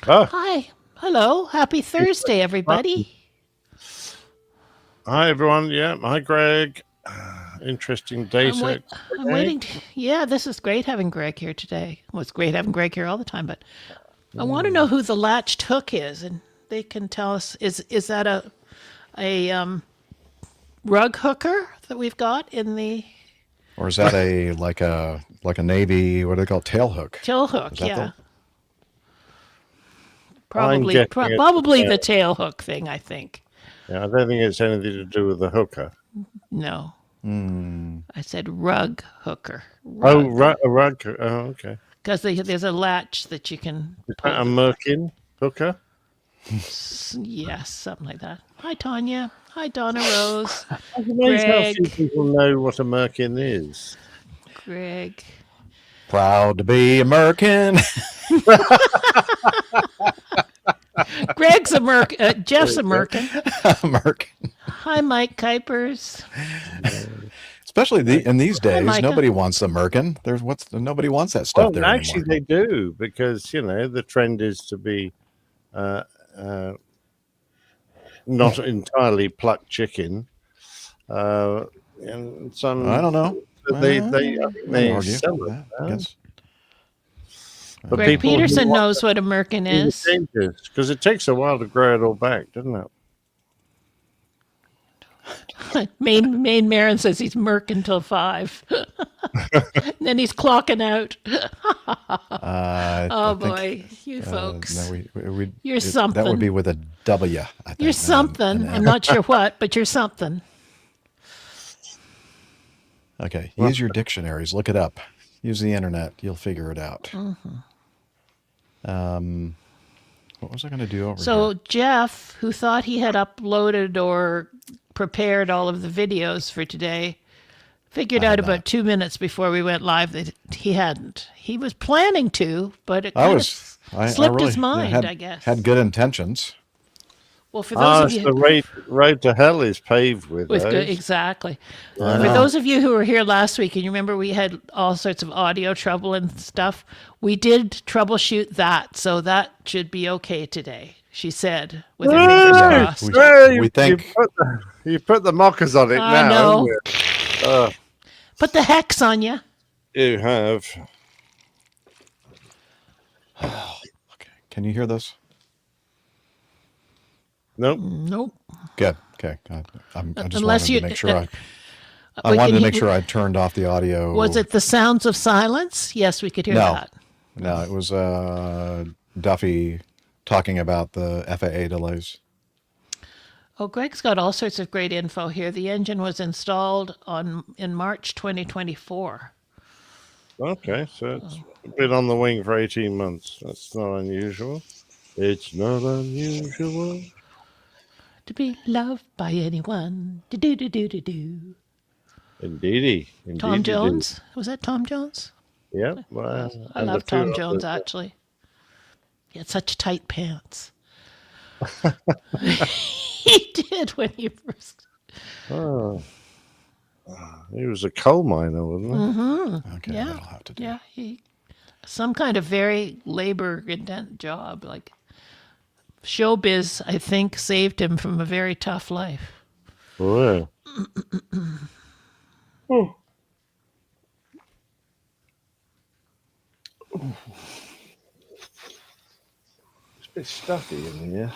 Ah, Hi. Hello. Happy Thursday, everybody. hi everyone. Yeah, hi Greg. Interesting I'm wait data I'm today. waiting yeah, this is great having Greg here today. Well, it's great having Greg here all the time, but I want to know Mm. who the latched hook is, and they can tell us is that a rug hooker that we've got in the Or is that a like a Navy, what do they call it, tail hook? tail Is hook? that Yeah. the I'm Probably guessing it's a probably the tail. tail hook thing, I think. Yeah, I don't think it's anything to do with the hooker. No. hmm, I said rug hooker. Oh, Rug. a rug. Oh, okay. Because there's a latch that you can Is pull that a the merkin hooker? Yes, something like that. Hi, Tanya. Hi, Donna Rose. It's amazing how few Greg. people know what a merkin is. Greg. proud to be American? Greg's a Merc. Jeff's a Merkin. American. Hi, Mike Kuipers. Especially in these Hi, days, Micah. nobody wants American. Nobody wants that stuff Well, there actually, anymore. they do because the trend is to be uh, uh, not entirely plucked chicken. Uh, and I some don't know. I think Can't they argue sell it that now. against. But Greg people who Peterson want knows what a Merkin the is. changes, because it takes a while to grow it all back, doesn't it? Main Marin says he's Merc until 5. Then he's clocking out. I Oh, think boy. You no, folks. we You're that would something. be with a W, I You're think, not an something. I'm M. not sure what, but you're something. Okay, Well, use your dictionaries. Look it up. Use the internet. You'll figure it out. What was I going to do over here? So Jeff, who thought he had uploaded or prepared all of the videos for today, figured I out had about not. 2 minutes before we went live that he hadn't. He was planning to, but it I kind of was. I slipped his really mind, had I guess. had good intentions. Well, for those of it's you the road to hell is paved with with good, those. exactly. I For know. those of you who were here last week, and you remember we had all sorts of audio trouble and stuff, we did troubleshoot that, so that should be okay today. She said, with her fingers Hey, Yeah, crossed. hey, we think. you put the mockers on it I now, haven't know. you? Uh, Put the hex on you. you have. Okay, can you hear this? Nope. Nope. Good. Okay. I just Unless wanted to you, make sure I we wanted can to hear. make sure I turned off the Was audio. it the sounds of silence? Yes, we could hear No, that. no, it was Duffy talking about the FAA delays. Oh, Greg's got all sorts of great info here. The engine was installed in March 2024. Okay, so it's been on the wing for 18 months. That's not unusual. It's not unusual. To be loved by anyone. Do do do do do do. Indeedy. Tom Indeed you do. Jones? Was that Tom Jones? Yep. Well, I and a love few Tom Jones, others. actually. He had such tight pants. He did when he first. Oh, he was a coal miner, wasn't he? Okay, Yeah. that'll have to do. Yeah. Some kind of very labor intense job. Like showbiz, I think, saved him from a very tough life. Oh, yeah. It's a bit stuffy in here.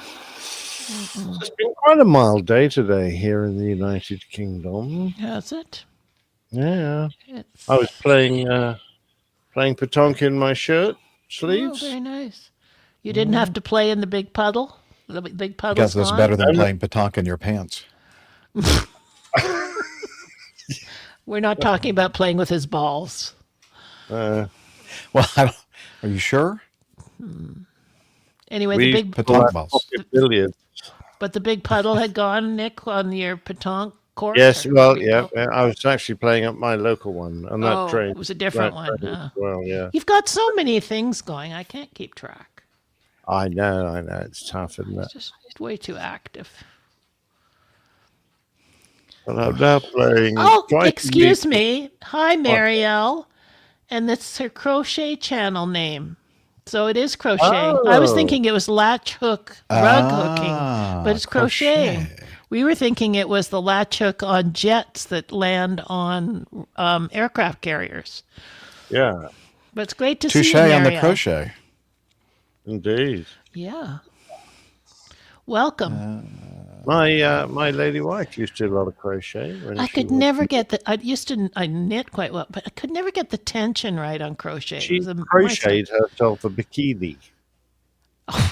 It's been quite a mild day today here in the United Kingdom. Has it? Yeah. It's I was playing petanque in my shirt sleeves. very nice. You didn't have to play in the big puddle. The big I guess puddle's that's gone. better than And, playing petanque in your pants. We're not talking about playing with his balls. uh, Well, are you sure? Anyway, we used to call Petanque that balls. pocket billiards. but the big puddle had gone, Nick, on your petanque course. Yes, Or well, wherever you yeah. go. I was actually playing at my local one, and that Oh, train. it was a different one. As well, yeah. You've got so many things going. I can't keep track. I know. It's tough, isn't it? It's just way too active. But I'm now playing Oh, twice a week. excuse me. Hi, Marielle. And that's her crochet channel name. So it is crocheting. I was Oh. thinking it was latch hook rug hooking, but it's crocheting. crochet. We were thinking it was the latch hook on jets that land on aircraft carriers. Yeah, But it's great to Touche see you, on the Marielle. crochet. indeed. Yeah. Welcome. My lady wife used to do a lot of crochet. When I she could was- never get I knit quite well, but I could never get the tension right on crochet. It She was my crocheted herself a bikini,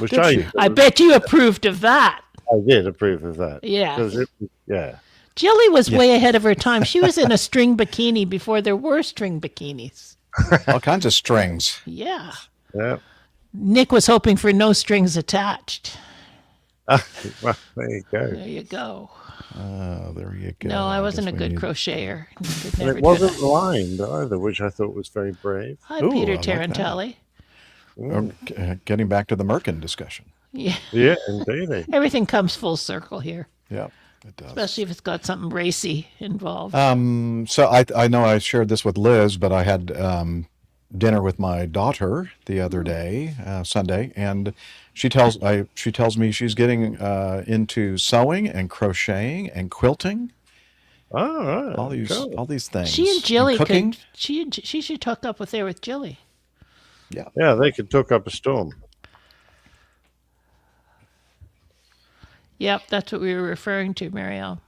which Did she? I bet you approved of that. I did approve of that. Yeah. 'Cause it was- yeah. Jilly was way ahead of her time. She was in a string bikini before there were string bikinis. All kinds of strings. Yeah. Yeah. Nick was hoping for no strings attached. Well, there you go. There you go. Oh, there you go. No, I wasn't a guess we good need- crocheter. Could And never it do wasn't that. lined either, which I thought was very brave. Hi, Ooh, Peter I like that. Tarantelli. Getting back to the Merkin discussion. Yeah. Yeah, indeed. Everything comes full circle here, Yeah, it does. especially if it's got something racy involved. So I know I shared this with Liz, but I had dinner with my daughter the other day, Sunday, and she tells me she's getting into sewing and crocheting and quilting, All right. all these things. She and Jilly cooking. could. She should hook up with Jilly. Yeah, they could took up a storm. Yep, that's what we were referring to, Marielle.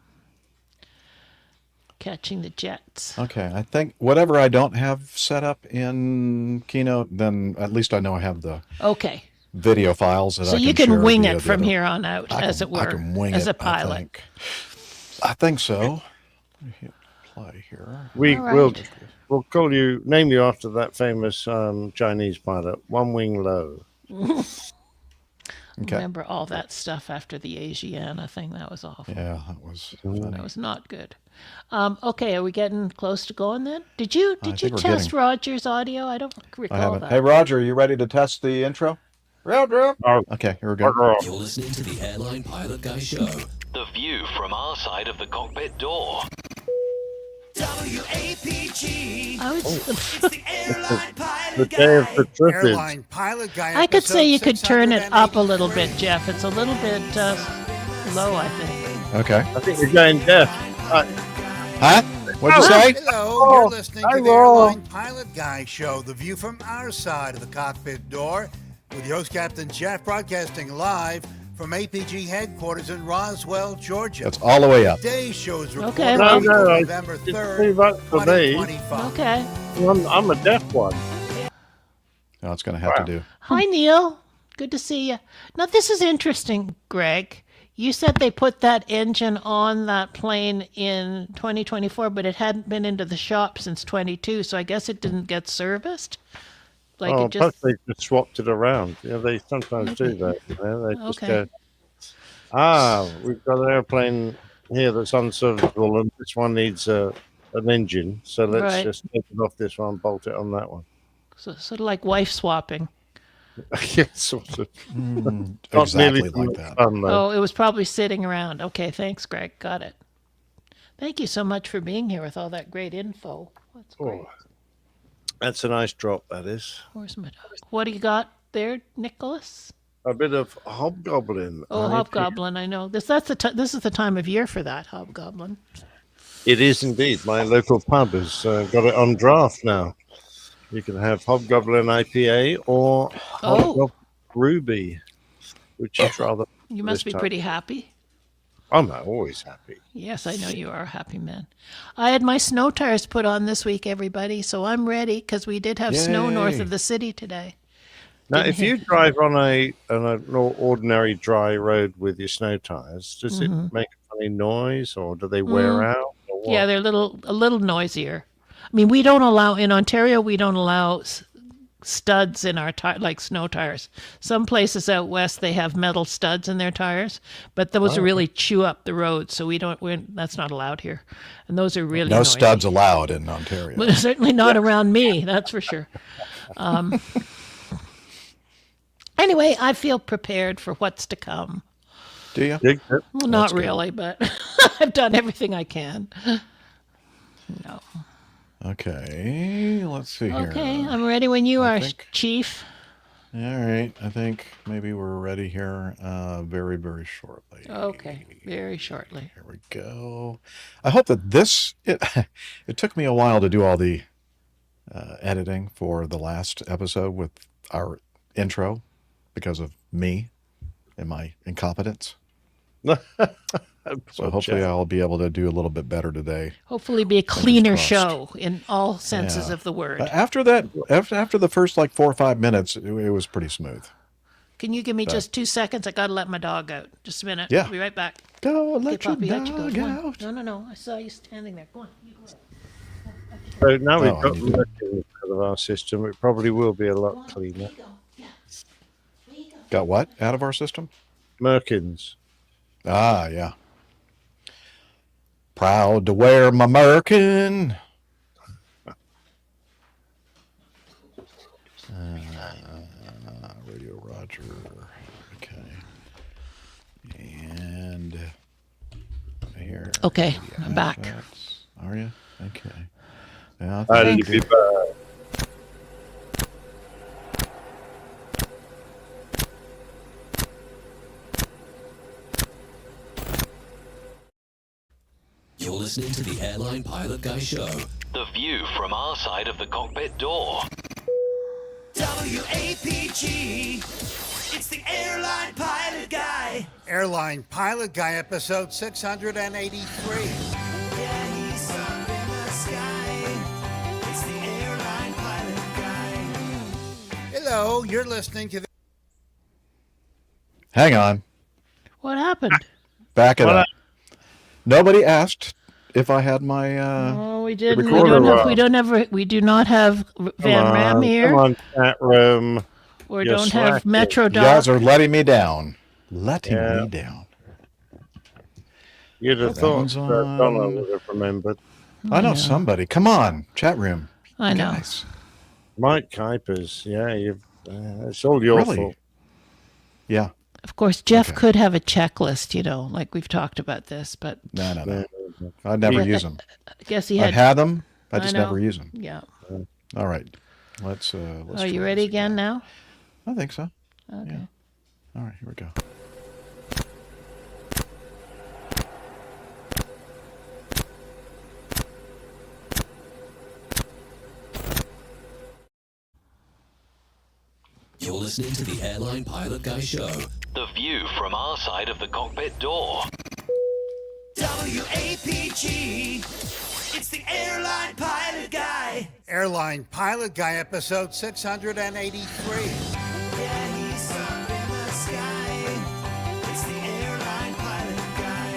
Catching the jets. Okay, I think whatever I don't have set up in Keynote, then at least I know I have the Okay, video files that so I you share can wing via it the from other- here on out, as it were, I can wing as it, a pilot. I think so. Let me hit play here. We All will right. we'll name you after that famous Chinese pilot, One Wing Low. Okay. Remember all that stuff after the Asiana thing? That was awful. Yeah, that was That funny. was not good. Okay, are we getting close to going then? Did you think we're test getting- Roger's audio? I don't I recall haven't. that. Hey, Roger, you ready to test the intro? Roger. Oh. Okay, here we go. You're listening to the Airline Pilot Guy Show. The view from our side of the cockpit door. WAPG. I was, It's the airline pilot The day of the guy. trip is. Pilot guy. I could say you episode could turn it up a little 683. bit, Jeff. It's a little bit low, I think. Okay. I think you're going deaf. Huh? What'd you say? Hello, you're listening to the hello. Airline Pilot Guy Show, the view from our side of the cockpit door, with your host, Captain Jeff, broadcasting live from APG headquarters in Roswell, Georgia. That's all the way up. Today's show is recorded Okay, on well- No, November it's 3rd, pretty much for me. 2025. Okay. I'm a deaf one. No, it's going to have to do. Hi, Neil. Good to see you. Now, this is interesting, Greg. You said they put that engine on that plane in 2024, but it hadn't been into the shop since 22, so I guess it didn't get serviced. Like Oh, it plus just they just swapped it around. Yeah, they sometimes do that. You know? They just Okay. go, we've got an airplane here that's unserviceable, and this one needs an engine. So let's Right. just take it off this one, bolt it on that one. sort of like wife swapping. Yeah, sort of. Not Exactly nearly so like much that. fun, though. Oh, it was probably sitting around. Okay, thanks, Greg. Got it. Thank you so much for being here with all that great info. That's great. Oh, that's a nice drop, that is. Where's my? What do you got there, Nicholas? A bit of hobgoblin. Oh, IPA. hobgoblin! I know this. This is the time of year for that hobgoblin. It is indeed. My local pub has got it on draft now. You can have Hobgoblin IPA or Hobgoblin Ruby, which is rather. You must be this time. pretty happy. I'm always happy. Yes, I know you are a happy man. I had my snow tires put on this week, everybody, so I'm ready because we did have snow north Yay. of the city today. Now, Didn't if you drive on an ordinary dry road with your snow tires, does it make a funny noise, or do they wear out? Or what? Yeah, they're a little noisier. I mean, we don't allow in Ontario. We don't allow studs in our like snow tires. Some places out west they have metal studs in their tires, but those really chew up the road. So that's not allowed here, and those are really No noisy. studs allowed in Ontario. But certainly not around me. That's for sure. Anyway, I feel prepared for what's to come. Do you? Dig it. Well, not good. really, but I've done everything I can. No. Okay, let's see here. Okay, I'm ready when you are, think- Chief. All right. I think maybe we're ready here very, very shortly. Okay, very shortly. Here we go. I hope that it took me a while to do all the editing for the last episode with our intro because of me and my incompetence. So hopefully I'll be able to do a little bit better today. Hopefully be a cleaner crossed. show in all senses Yeah. of the word. After that, after the first like 4 or 5 minutes, it was pretty smooth. Can you give me just 2 seconds? I got to let my dog out. Just a minute. Yeah. I'll be right back. Go Okay, let your Poppy, out you go. dog Go on. out. No. I saw you standing there. Go on. You go ahead. So now we've Oh, I got need to- Merkins out of our system. It probably will be a lot cleaner. There you go. Yeah. There you go. Got what out of our system? Merkins. Ah, yeah. Proud to wear my Merkin. Radio Roger. Okay. And here. Okay, I'm back. Assets. Are you? Okay. Yeah, I'll Thanks. be back. You're listening to the Airline Pilot Guy Show. The view from our side of the cockpit door. WAPG. It's the Airline Pilot Guy. Airline Pilot Guy, episode 683. Yeah, he's up in the sky. It's the Airline Pilot Guy. Hello, you're listening to the Hang on. What happened? Back it Well, up. Nobody asked if I had my Oh, we didn't. We recorder don't have. off. We don't have. We do not have Van Ram here, Come on, chat room. or you're don't have slacking. Metro You Doc. guys are letting me down. Letting Yeah. me down. You'd have That thought one's that on. Donna would have remembered. I know somebody. Come on, chat room. I know. Guys. Mike Kuipers. Yeah, it's all your Really? fault. Yeah. Of course, Jeff Okay. could have a checklist, like we've talked about this, but No. I never use them. I guess he I had. had them. I I just know. never use them. Yeah. All right. Let's Are you try ready this again now? I think so. Okay. Yeah. All right, here we go. You're listening to the Airline Pilot Guy Show. The view from our side of the cockpit door. WAPG. It's the Airline Pilot Guy. Airline Pilot Guy, episode 683. Yeah, he's up in the sky. It's the Airline Pilot Guy.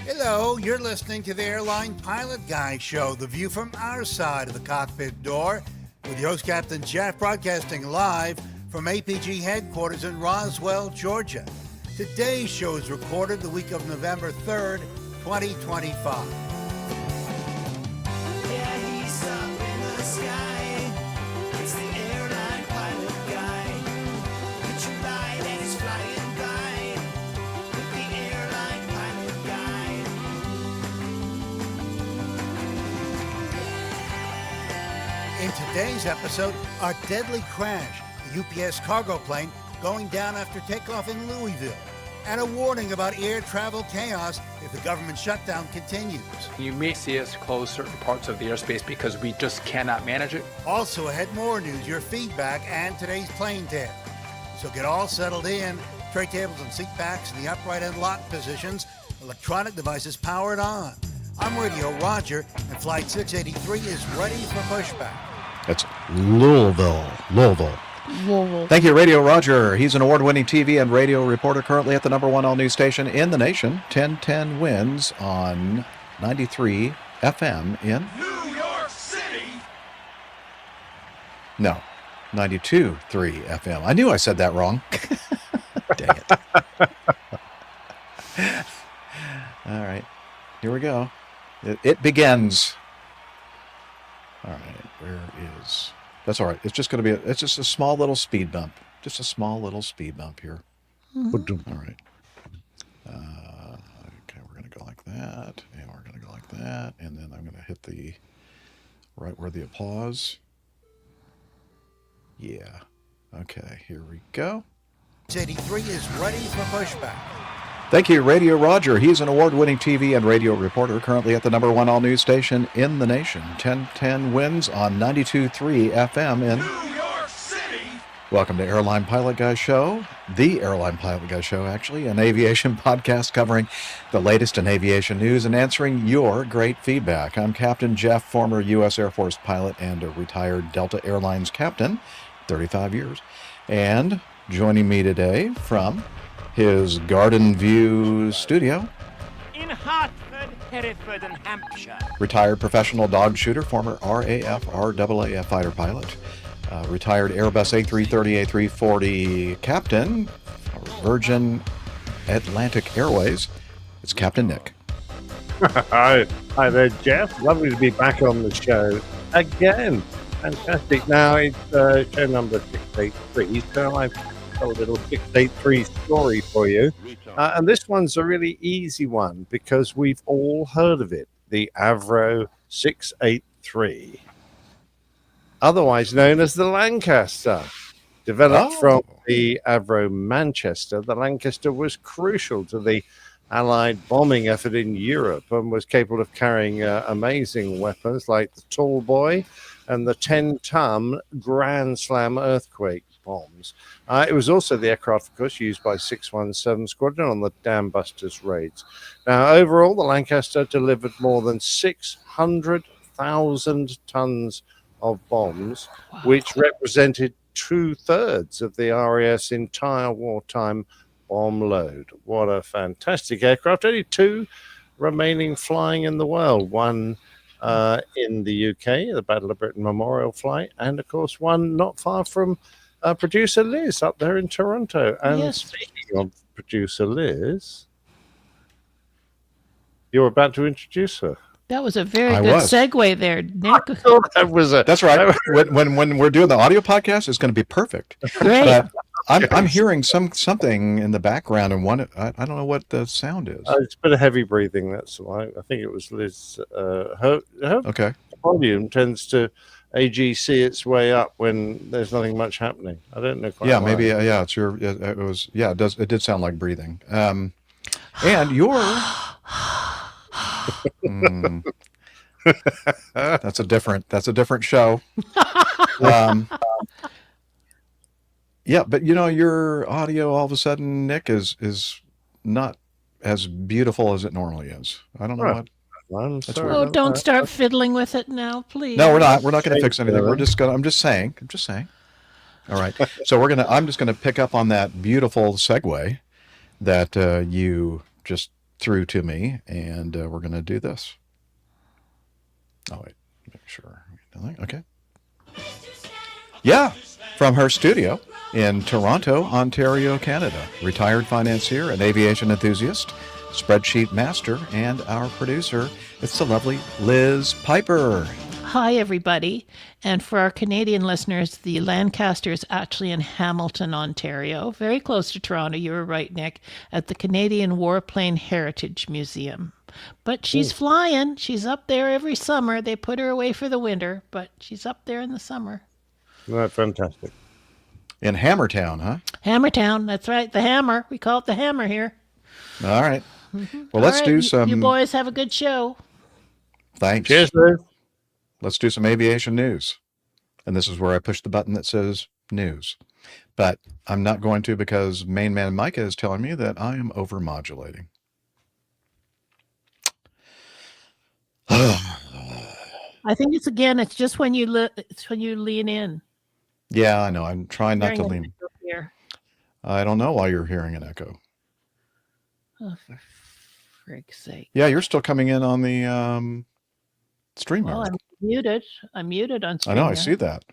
Hello, you're listening to the Airline Pilot Guy Show, the view from our side of the cockpit door, with your host, Captain Jeff, broadcasting live from APG headquarters in Roswell, Georgia. Today's show is recorded the week of November 3rd, 2025. Yeah, he's up in the sky. It's the Airline Pilot Guy. Picture light and he's flying by with the Airline Pilot Guy. In today's episode, a deadly crash, the UPS cargo plane going down after takeoff in Louisville, and a warning about air travel chaos if the government shutdown continues. You may see us close certain parts of the airspace because we just cannot manage it. Also ahead, more news, your feedback, and today's plane tale. So get all settled in, tray tables and seat backs in the upright and locked positions, electronic devices powered on. I'm Radio Roger, and Flight 683 is ready for pushback. That's Louisville. Whoa. Thank you, Radio Roger. He's an award-winning TV and radio reporter currently at the number one all-news station in the nation, 1010 Wins on 93 FM in New York City. No, 92.3 FM. I knew I said that wrong. Dang it. All right, here we go. It begins. All right, where is... That's all right. It's just going to be... It's just a small little speed bump. Just a small little speed bump here. All right. Okay, we're going to go like that. And we're going to go like that. And then I'm going to hit the... Right where the applause... Yeah. Okay, here we go. 83 is ready for pushback. Thank you, Radio Roger. He's an award-winning TV and radio reporter, currently at the #1 all-news station in the nation. 1010 wins on 92.3 FM in New York City. Welcome to Airline Pilot Guy Show, the Airline Pilot Guy Show, actually, an aviation podcast covering the latest in aviation news and answering your great feedback. I'm Captain Jeff, former U.S. Air Force pilot and a retired Delta Airlines captain, 35 years. And joining me today from his Garden View studio, in Hartford, Hereford, and Hampshire. retired professional dog shooter, former RAF, RAAF fighter pilot, retired Airbus A330, A340 captain, Virgin Atlantic Airways. It's Captain Nick. Hi there, Jeff. Lovely to be back on the show again. Fantastic. Now it's show number 683, so I've got a little 683 story for you. And this one's a really easy one because we've all heard of it, the Avro 683, otherwise known as the Lancaster. Developed from the Avro Manchester, the Lancaster was crucial to the Allied bombing effort in Europe and was capable of carrying amazing weapons like the Tall Boy and the 10-ton Grand Slam earthquake bombs. It was also the aircraft, of course, used by 617 Squadron on the Dam Busters raids. Now, overall, the Lancaster delivered more than 600,000 tons of bombs, which represented 2/3 of the RAF's entire wartime bomb load. What a fantastic aircraft. Only two remaining flying in the world. One in the UK, the Battle of Britain Memorial Flight, and, of course, one not far from producer Liz up there in Toronto. And Yes. speaking of producer Liz, you're about to introduce her. That was a very I good was. segue there, Nick. That was a That's right. When we're doing the audio podcast, it's going to be perfect. Great. But I'm hearing something in the background, and I don't know what the sound is. it's a bit of heavy breathing. That's why I think it was Liz. Her Okay. volume tends to AGC its way up when there's nothing much happening. I don't know quite Yeah, why. maybe. Yeah, it's your. It was. Yeah, it did sound like breathing. And your. That's a different show. Yeah, but your audio all of a sudden, Nick, is not as beautiful as it normally is. I don't know Right. what. I'm That's sorry Oh, about don't that. start fiddling with it now, please. No, we're not. We're not going to fix anything. Shame, I'm just saying. All right. So I'm just going to pick up on that beautiful segue that you just threw to me, and we're going to do this. Oh wait, make sure. Okay. Yeah, from her studio in Toronto, Ontario, Canada. Retired financier and aviation enthusiast, spreadsheet master, and our producer. It's the lovely Liz Piper. Hi, everybody. And for our Canadian listeners, the Lancaster is actually in Hamilton, Ontario, very close to Toronto. You were right, Nick, at the Canadian Warplane Heritage Museum. But she's flying. She's up there every summer. They put her away for the winter, but she's up there in the summer. Right, fantastic. In Hammertown, huh? Hammertown, that's right. The Hammer. We call it the Hammer here. All right. Well, All let's right, do some. You boys have a good show. Thanks. Cheers, Liz. Let's do some aviation news. And this is where I push the button that says news. But I'm not going to because main man Micah is telling me that I am overmodulating. I think it's just when you lean in. Yeah, I know. I'm trying not to Hearing lean. an echo here. I don't know why you're hearing an echo. Oh, for frig's sake. Yeah, you're still coming in on the StreamYard. Well, I'm muted. I'm muted on I know, I StreamYard. see that.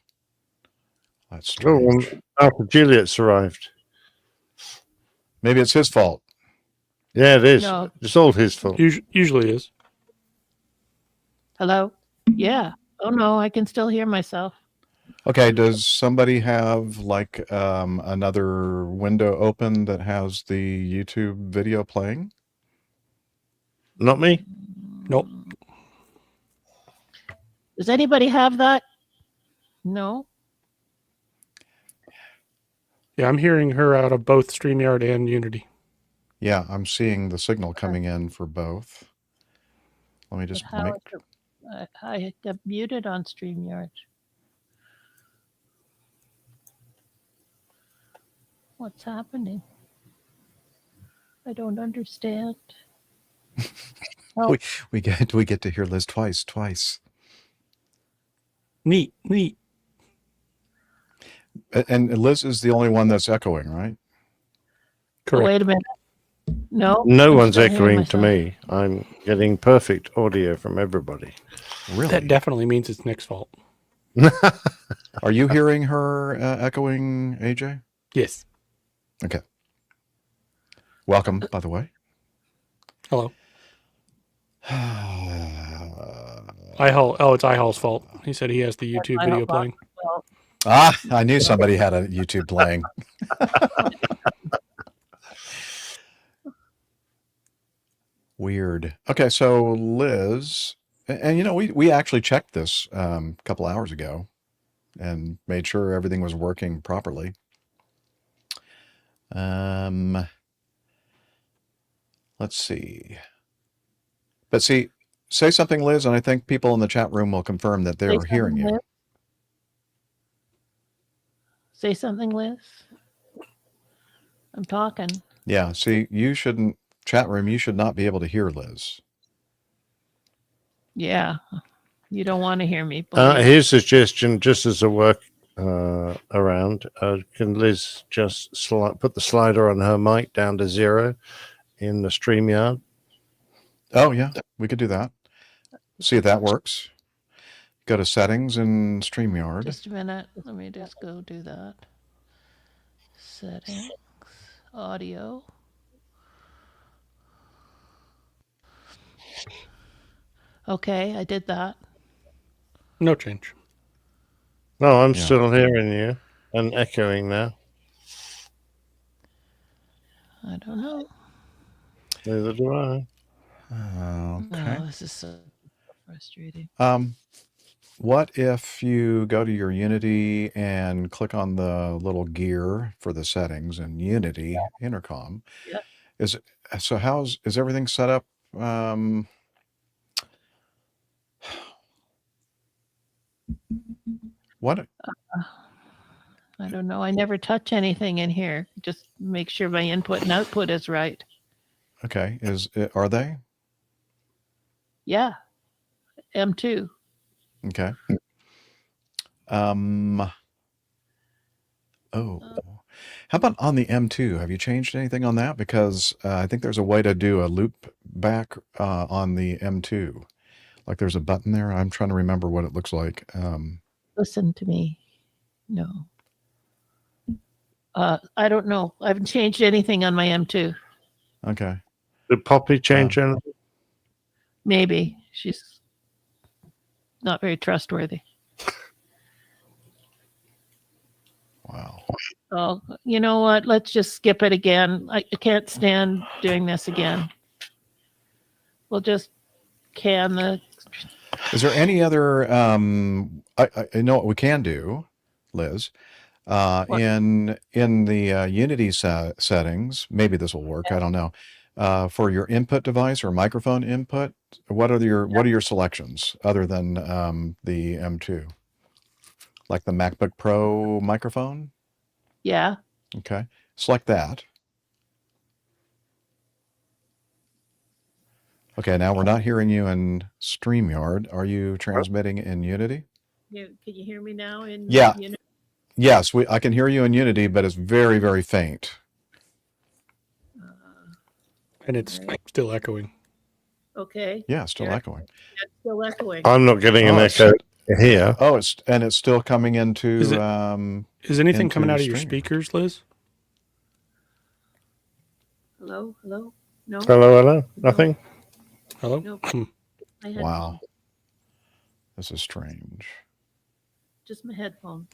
That's Oh, strange. Alpha Juliet's arrived. Maybe it's his fault. Yeah, it is. No. It's all his fault. Usually is. Hello? Yeah. Oh, no, I can still hear myself. Okay, does somebody have like another window open that has the YouTube video playing? Not me. Nope. Does anybody have that? No? Yeah, I'm hearing her out of both StreamYard and Unity. Yeah, I'm seeing the signal coming in for both. Let me But just how make. I got muted on StreamYard. What's happening? I don't understand. Oh, We get to hear Liz twice. Neat. And Liz is the only one that's echoing, right? Correct. wait a minute. No, No I'm one's still hearing echoing to myself. me. I'm getting perfect audio from everybody. Really? That definitely means it's Nick's fault. Are you hearing her echoing, AJ? Yes. Okay. Welcome, by the way. Hello. It's iHall's fault. He said he has the YouTube video playing. Well, I knew somebody had a YouTube playing. Weird. Okay, so Liz, and we actually checked this a couple hours ago and made sure everything was working properly. Let's see. But say something, Liz, and I think people in the chat room will confirm that they say are hearing something, you. Liz. Say something, Liz. I'm talking. Yeah, see, chat room, you should not be able to hear Liz. Yeah, you don't want to hear me. believe me. Here's a suggestion, just as a work around. Can Liz just put the slider on her mic down to 0 in the StreamYard? Oh, yeah, we could do that. See if that works. Go to settings in StreamYard. Just a minute. Let me just go do that. Settings, audio. Okay, I did that. No change. No, I'm Yeah. still hearing you and echoing now. I don't know. Neither do I. Okay. Oh, this is so frustrating. What if you go to your Unity and click on the little gear for the settings in Unity Intercom? Yeah. Is everything set up? What? I don't know. I never touch anything in here. Just make sure my input and output is right. Okay. Are they? Yeah. M2. Okay. Oh, how about on the M2? Have you changed anything on that? Because I think there's a way to do a loop back on the M2. Like there's a button there. I'm trying to remember what it looks like. Listen to me. No. I don't know. I haven't changed anything on my M2. Okay. Did Poppy change anything? Maybe. She's not very trustworthy. Wow. Oh, you know what? Let's just skip it again. I can't stand doing this again. We'll just can the. Is there any other? I know what we can do, Liz. In the Unity settings, maybe this will work. I don't know. For your input device or microphone input, what are your selections other than the M2? Like the MacBook Pro microphone? Yeah. Okay. Select that. Okay, now we're not hearing you in StreamYard. Are you transmitting in Unity? Can you hear me now? Yeah. Yes, I can hear you in Unity, but it's very, very faint. And it's still echoing. Okay. Yeah, still echoing. It's still echoing. I'm not getting an echo here. Oh, it's still coming into. Is anything into coming out of your StreamYard. speakers, Liz? Hello? Hello? No? Hello? Nothing? Hello? Nope. My Wow. headphones. This is strange. Just my headphones.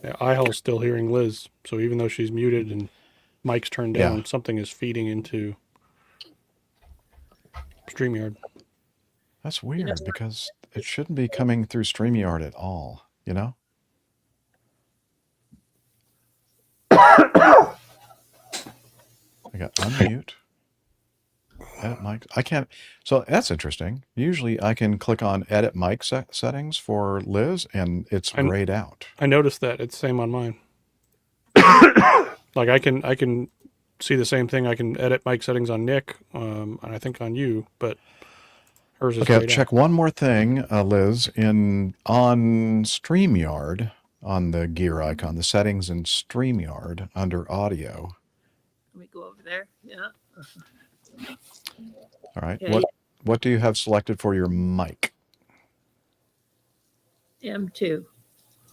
Yeah, iHall's still hearing Liz. So even though she's muted and mic's turned down, something is feeding into StreamYard. That's weird because it shouldn't be coming through StreamYard at all, you know? I got unmute. Edit mic. I can't. So that's interesting. Usually I can click on edit mic settings for Liz and it's grayed out. I noticed that. It's the same on mine. Like I can see the same thing. I can edit mic settings on Nick, and I think on you, but hers is Okay, check one more thing, Liz. On StreamYard, on the gear icon, the settings in StreamYard under audio. Let me go over there. Yeah. All right. Okay. What do you have selected for your mic? M2.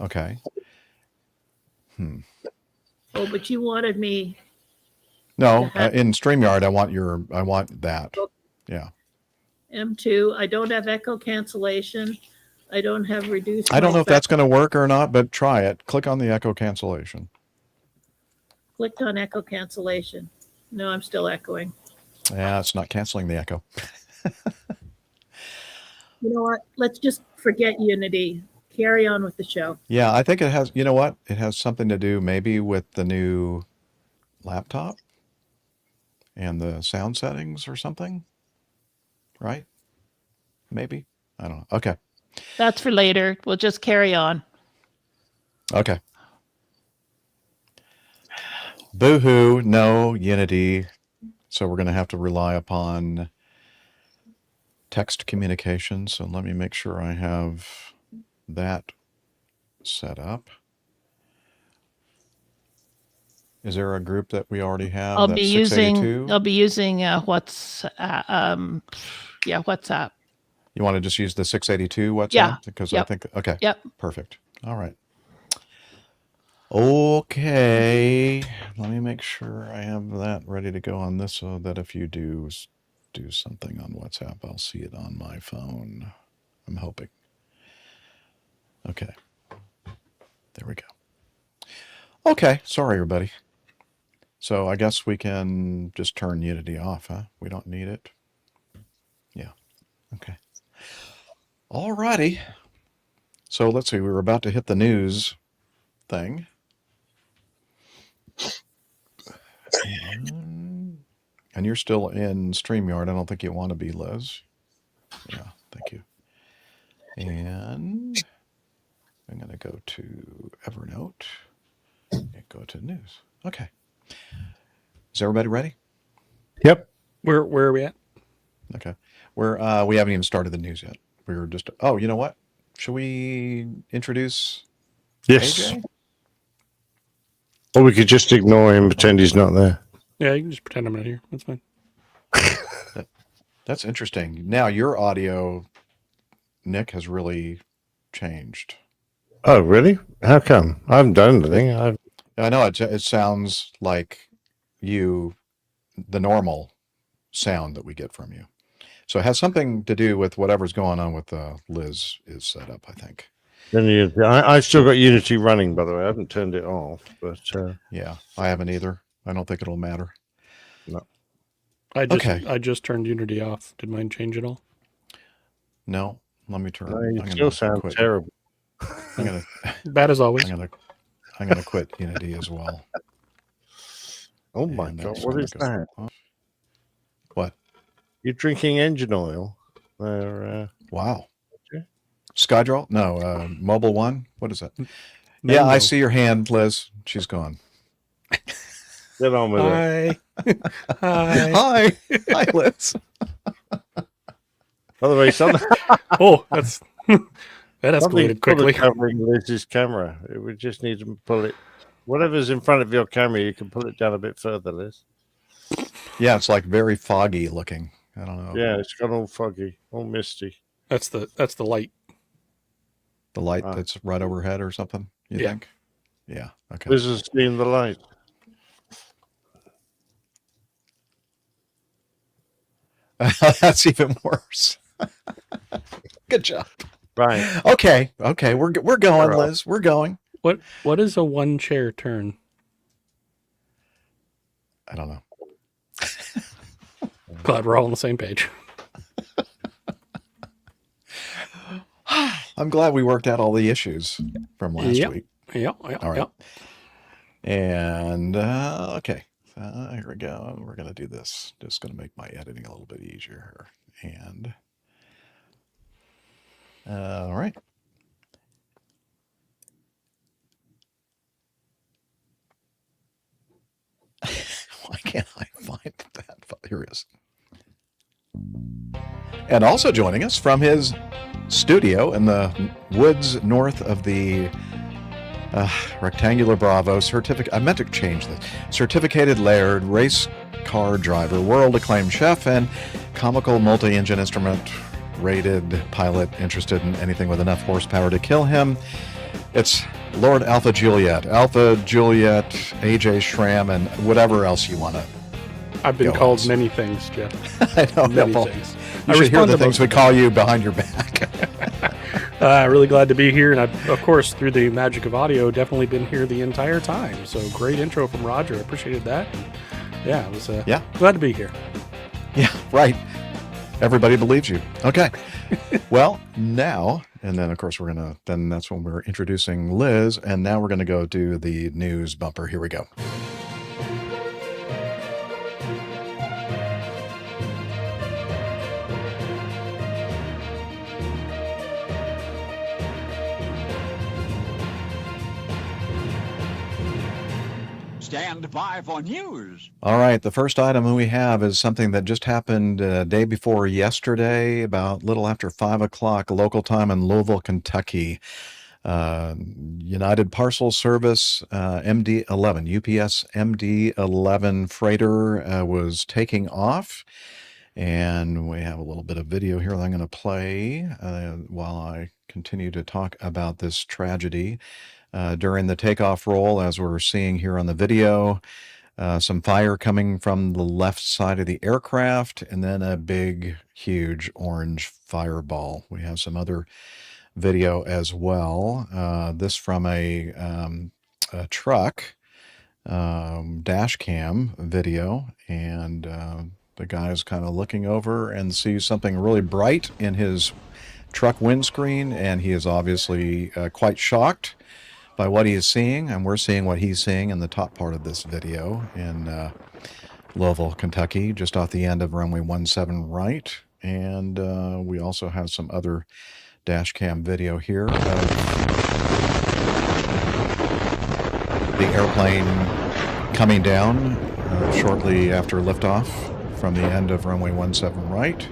Okay. Oh, but you wanted me. No, in StreamYard, I want that. Yeah. M2. I don't have echo cancellation. I don't have reduced. I don't know if that's going to work or not, but try it. Click on the echo cancellation. Clicked on echo cancellation. No, I'm still echoing. Yeah, it's not canceling the echo. You know what? Let's just forget Unity. Carry on with the show. Yeah, I think it has, you know what? It has something to do maybe with the new laptop and the sound settings or something, right? Maybe. I don't know. Okay. That's for later. We'll just carry on. Okay. Boo-hoo, no Unity. So we're going to have to rely upon text communication. So let me make sure I have that set up. Is there a group that we already have? I'll be using WhatsApp. You want to just use the 682 WhatsApp? Yeah. Because Yep. I think, okay. Yep. Perfect. All right. Okay. Let me make sure I have that ready to go on this so that if you do something on WhatsApp, I'll see it on my phone. I'm hoping. Okay. There we go. Okay. Sorry, everybody. So I guess we can just turn Unity off, huh? We don't need it. Yeah. Okay. All righty. So let's see. We were about to hit the news thing. And you're still in StreamYard. I don't think you want to be, Liz. Yeah, thank you. And I'm going to go to Evernote and go to news. Okay. Is everybody ready? Yep. Where are we at? Okay. We haven't even started the news yet. We were just, oh, you know what? Should we introduce Yes. AJ? Or we could just ignore him, pretend he's not there. Yeah, you can just pretend I'm not here. That's fine. That's interesting. Now your audio, Nick, has really changed. Oh, really? How come? I haven't done anything. I know it sounds like the normal sound that we get from you. So it has something to do with whatever's going on with Liz is set up, I think. Then I still got Unity running, by the way. I haven't turned it off, but yeah, I haven't either. I don't think it'll matter. No. I just turned Unity off. Did mine change at all? No. Let me turn. No, you still sound terrible. I'm gonna bad as always. I'm gonna quit Unity as well. Oh my God! What is that? What? You're drinking engine oil? Wow. Skydroll? No, Mobile One. What is that? Yeah, I see your hand, Liz. She's gone. Get on with it. Hi, Liz. By the way, oh, that escalated quickly. Covering Liz's camera. We just need to pull it. Whatever's in front of your camera, you can pull it down a bit further, Liz. Yeah, it's like very foggy looking. I don't know. Yeah, it's got all foggy, all misty. That's the light. The light that's right overhead or something, you think? Yeah. Okay. Liz has seen the light. That's even worse. Good job. Right. Okay. We're going, Liz. We're going. What is a one chair turn? I don't know. Glad we're all on the same page. I'm glad we worked out all the issues from last Yep. week. Yep. All right. Yep. And okay, here we go. We're going to do this. Just going to make my editing a little bit easier here. And all right. Why can't I find that? Here it is. And also joining us from his studio in the woods north of the Rectangular Bravo certificate. I meant to change this. Certificated Laird, race car driver, world-acclaimed chef, and comical multi-engine instrument rated pilot interested in anything with enough horsepower to kill him. It's Lord Alpha Juliet, AJ Schramm, and whatever else you want to. I've been called many things, Jeff. I know. Many Well, things. you should hear the things we call you behind your back. Really glad to be here, and I've, of course, through the magic of audio, definitely been here the entire time. So great intro from Roger. I appreciated that. And yeah, it was glad to be here. Yeah, right. Everybody believes you. Okay. Well, now, and then of course then that's when we're introducing Liz, and now we're going to go do the news bumper. Here we go. Stand by for news. All right, the first item we have is something that just happened day before yesterday, about little after 5 o'clock local time in Louisville, Kentucky. United Parcel Service MD-11, UPS MD-11 freighter was taking off. And we have a little bit of video here that I'm going to play while I continue to talk about this tragedy. During the takeoff roll, as we're seeing here on the video, some fire coming from the left side of the aircraft, and then a big, huge orange fireball. We have some other video as well. This from a truck dash cam video, and the guy is kind of looking over and sees something really bright in his truck windscreen, and he is obviously quite shocked by what he is seeing, and we're seeing what he's seeing in the top part of this video in Louisville, Kentucky, just off the end of runway 17 right. And we also have some other dash cam video here of the airplane coming down shortly after liftoff from the end of runway 17 right.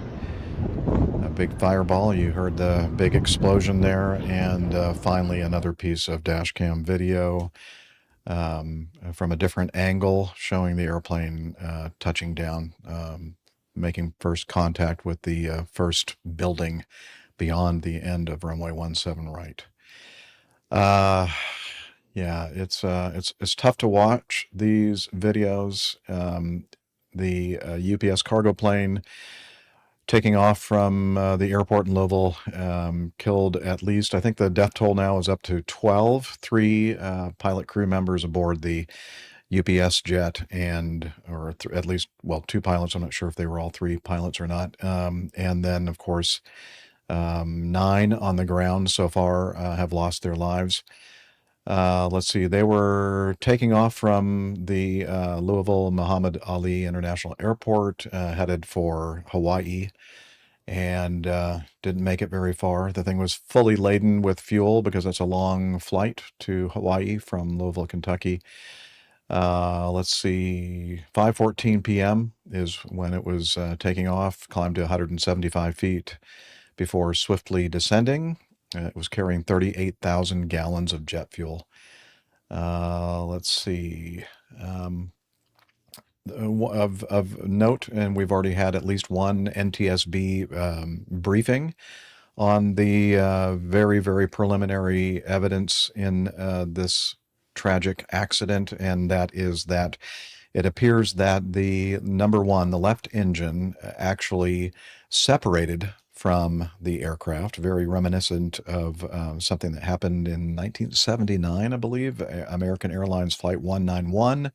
A big fireball, you heard the big explosion there, and finally another piece of dash cam video from a different angle showing the airplane touching down, making first contact with the first building beyond the end of runway 17 right. Yeah, it's tough to watch these videos. The UPS cargo plane taking off from the airport in Louisville killed at least, I think the death toll now is up to 12, 3 pilot crew members aboard the UPS jet, and at least, well, 2 pilots. I'm not sure if they were all 3 pilots or not. And then, of course, 9 on the ground so far have lost their lives. Let's see, they were taking off from the Louisville Muhammad Ali International Airport, headed for Hawaii, and didn't make it very far. The thing was fully laden with fuel because it's a long flight to Hawaii from Louisville, Kentucky. Let's see, 5:14 p.m. is when it was taking off, climbed to 175 feet before swiftly descending. It was carrying 38,000 gallons of jet fuel. Let's see. Of note, and we've already had at least one NTSB briefing on the very, very preliminary evidence in this tragic accident, and that is that it appears that the number one, the left engine, actually separated from the aircraft, very reminiscent of something that happened in 1979, I believe, American Airlines Flight 191,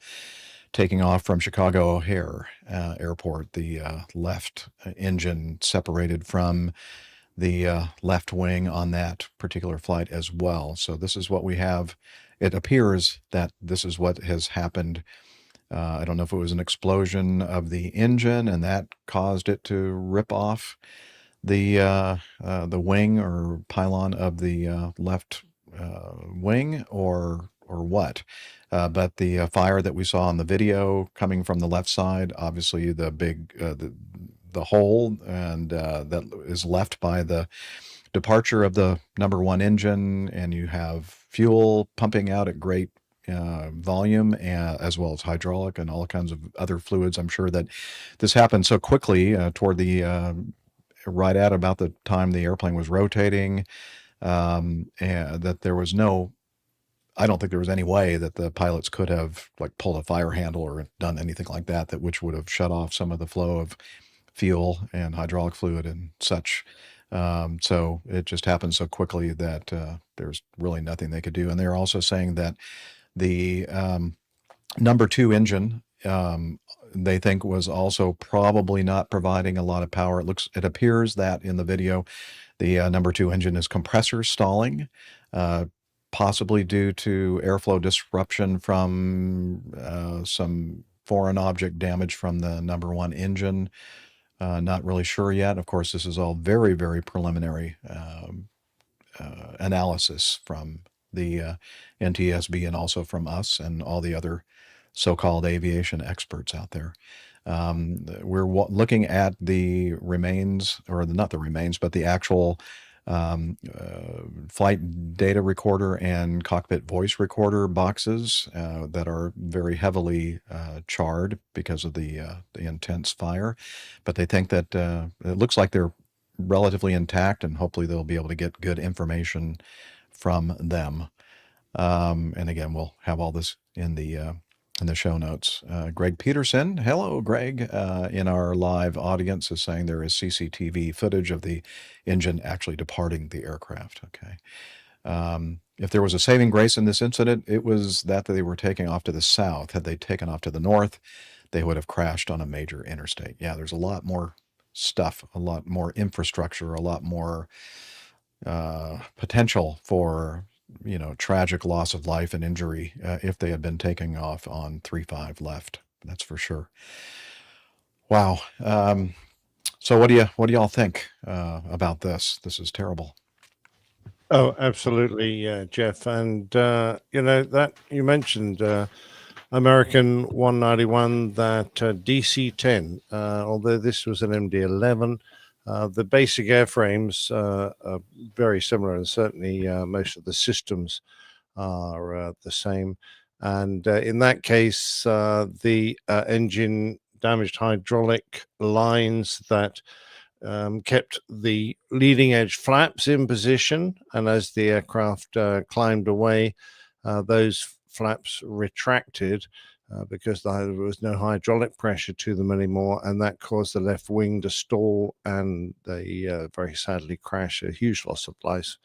taking off from Chicago O'Hare Airport. The left engine separated from the left wing on that particular flight as well. So this is what we have. It appears that this is what has happened. I don't know if it was an explosion of the engine and that caused it to rip off the wing or pylon of the left wing, or what. But the fire that we saw in the video coming from the left side, obviously the big the hole and that is left by the departure of the number one engine, and you have fuel pumping out at great volume, as well as hydraulic and all kinds of other fluids. I'm sure that this happened so quickly toward the right at about the time the airplane was rotating, and that there was no, I don't think there was any way that the pilots could have like pulled a fire handle or done anything like that, which would have shut off some of the flow of fuel and hydraulic fluid and such. So it just happened so quickly that there's really nothing they could do. And they're also saying that the number two engine, they think, was also probably not providing a lot of power. It appears that in the video, the number two engine is compressor stalling, possibly due to airflow disruption from some foreign object damage from the number one engine. Not really sure yet. Of course, this is all very, very preliminary analysis from the NTSB and also from us and all the other so-called aviation experts out there. We're looking at the remains, or not the remains, but the actual flight data recorder and cockpit voice recorder boxes that are very heavily charred because of the intense fire. But they think that it looks like they're relatively intact, and hopefully they'll be able to get good information from them. And again, we'll have all this in the show notes. Greg Peterson, hello, Greg, in our live audience, is saying there is CCTV footage of the engine actually departing the aircraft. Okay. If there was a saving grace in this incident, it was that they were taking off to the south. Had they taken off to the north, they would have crashed on a major interstate. Yeah, there's a lot more stuff, a lot more infrastructure, a lot more potential for tragic loss of life and injury if they had been taking off on 35 left. That's for sure. Wow. So what do y'all think about this? This is terrible. Oh, absolutely, Jeff. And that you mentioned American 191, that DC-10. Although this was an MD-11. The basic airframes are very similar, and certainly most of the systems are the same. And in that case, the engine damaged hydraulic lines that kept the leading edge flaps in position, and as the aircraft climbed away, those flaps retracted because there was no hydraulic pressure to them anymore, and that caused the left wing to stall, and they very sadly crashed. A huge loss of life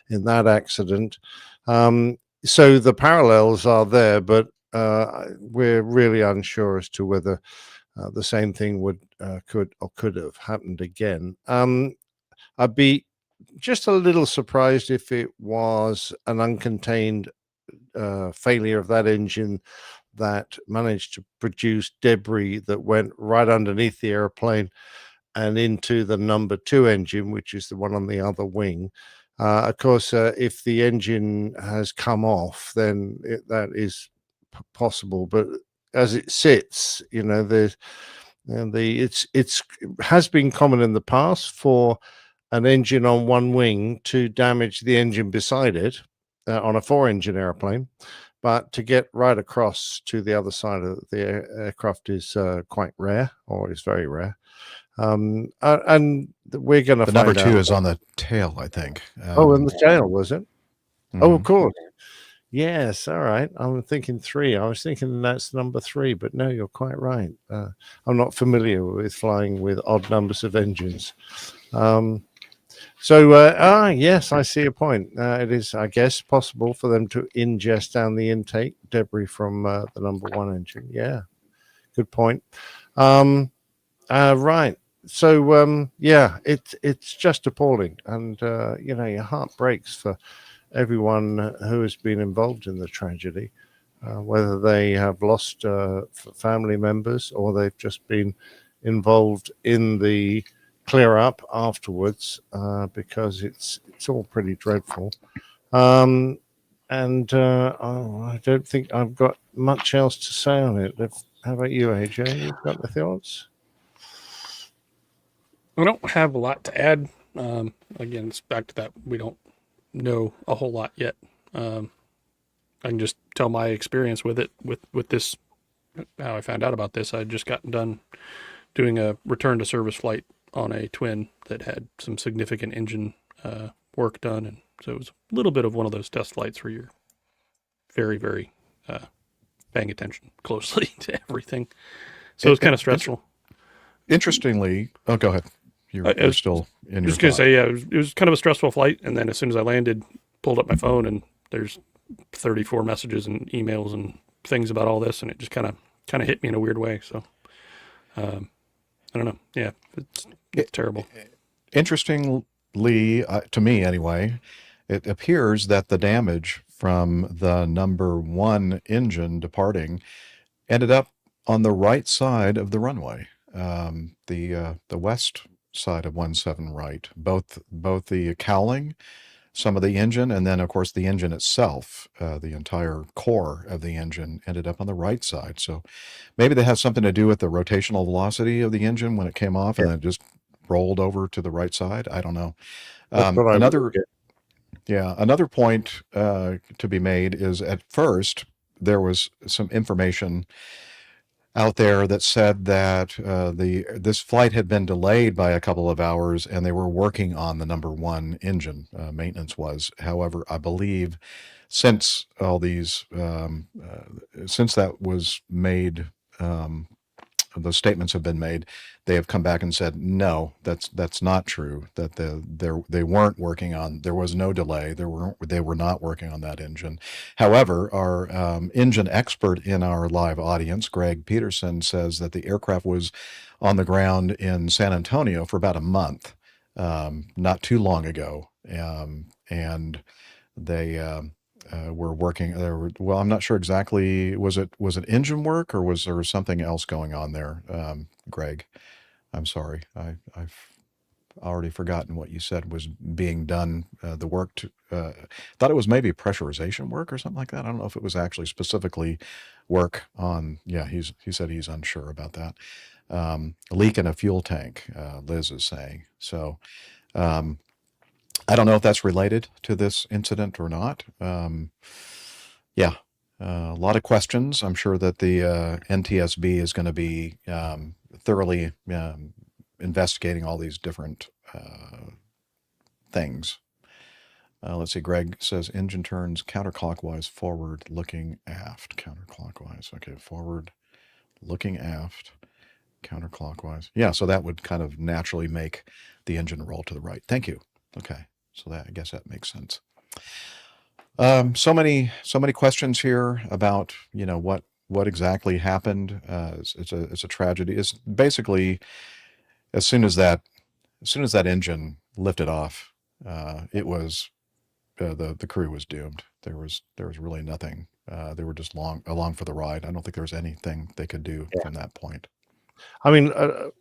in that accident. So the parallels are there, but we're really unsure as to whether the same thing could have happened again. I'd be just a little surprised if it was an uncontained failure of that engine that managed to produce debris that went right underneath the airplane and into the number two engine, which is the one on the other wing. Of course, if the engine has come off, then that is possible. But as it sits, it has been common in the past for an engine on one wing to damage the engine beside it on a four-engine airplane. But to get right across to the other side of the aircraft is quite rare, or is very rare. And we're going to find out. The number two is on the tail, I think. On the tail, was it? Mm-hmm. Oh, of course. Yes, all right. I'm thinking three. I was thinking that's number three, but no, you're quite right. I'm not familiar with flying with odd numbers of engines. Yes, I see a point. It is, I guess, possible for them to ingest down the intake debris from the number one engine. Yeah, good point. Right. yeah, it's just appalling, and your heart breaks for everyone who has been involved in the tragedy, whether they have lost family members or they've just been involved in the clear up afterwards, because it's all pretty dreadful. Um, I don't think I've got much else to say on it. How about you, AJ? You've got the thoughts? I don't have a lot to add. Again, it's back to that we don't know a whole lot yet. I can just tell my experience with it, with this, how I found out about this. I'd just gotten done doing a return to service flight on a twin that had some significant engine work done, and so it was a little bit of one of those test flights where you're very, very paying attention closely to everything. So it's kind of stressful. Interestingly, oh, go ahead. You're still in your. Just gonna say, yeah, it was kind of a stressful flight, and then as soon as I landed, pulled up my phone, and there's 34 messages and emails and things about all this, and it just kind of hit me in a weird way. So, I don't know. Yeah, it's terrible. Interestingly, to me anyway, it appears that the damage from the number one engine departing ended up on the right side of the runway, the west side of 17 right, both the cowling, some of the engine, and then of course the engine itself, the entire core of the engine ended up on the right side. So maybe that has something to do with the rotational velocity of the engine when it came off, and then it just rolled over to the right side. I don't know. Another point to be made is, at first there was some information out there that said that this flight had been delayed by a couple of hours, and they were working on the number one engine. Maintenance was, however, I believe, since all these since that was made, those statements have been made, they have come back and said no, that's not true. That they weren't working on. There was no delay. They were not working on that engine. However, our engine expert in our live audience, Greg Peterson, says that the aircraft was on the ground in San Antonio for about a month, not too long ago, and they. Were working there. Well, I'm not sure exactly. Was it engine work, or was there something else going on there? Greg, I'm sorry. I've already forgotten what you said was being done. The work thought it was maybe pressurization work or something like that. I don't know if it was actually specifically work on. Yeah, he said he's unsure about that. Leak in a fuel tank, Liz is saying. So. I don't know if that's related to this incident or not. Yeah, a lot of questions. I'm sure that the NTSB is going to be thoroughly investigating all these different things. Let's see. Greg says engine turns counterclockwise, forward looking aft. Counterclockwise. Okay, forward looking aft, counterclockwise. Yeah, so that would kind of naturally make the engine roll to the right. Thank you. Okay. So I guess that makes sense. So many questions here about, what exactly happened. It's a tragedy. It's basically, as soon as that engine lifted off, it was the crew was doomed. There was really nothing. They were just along for the ride. I don't think there was anything they could do from that point. I mean,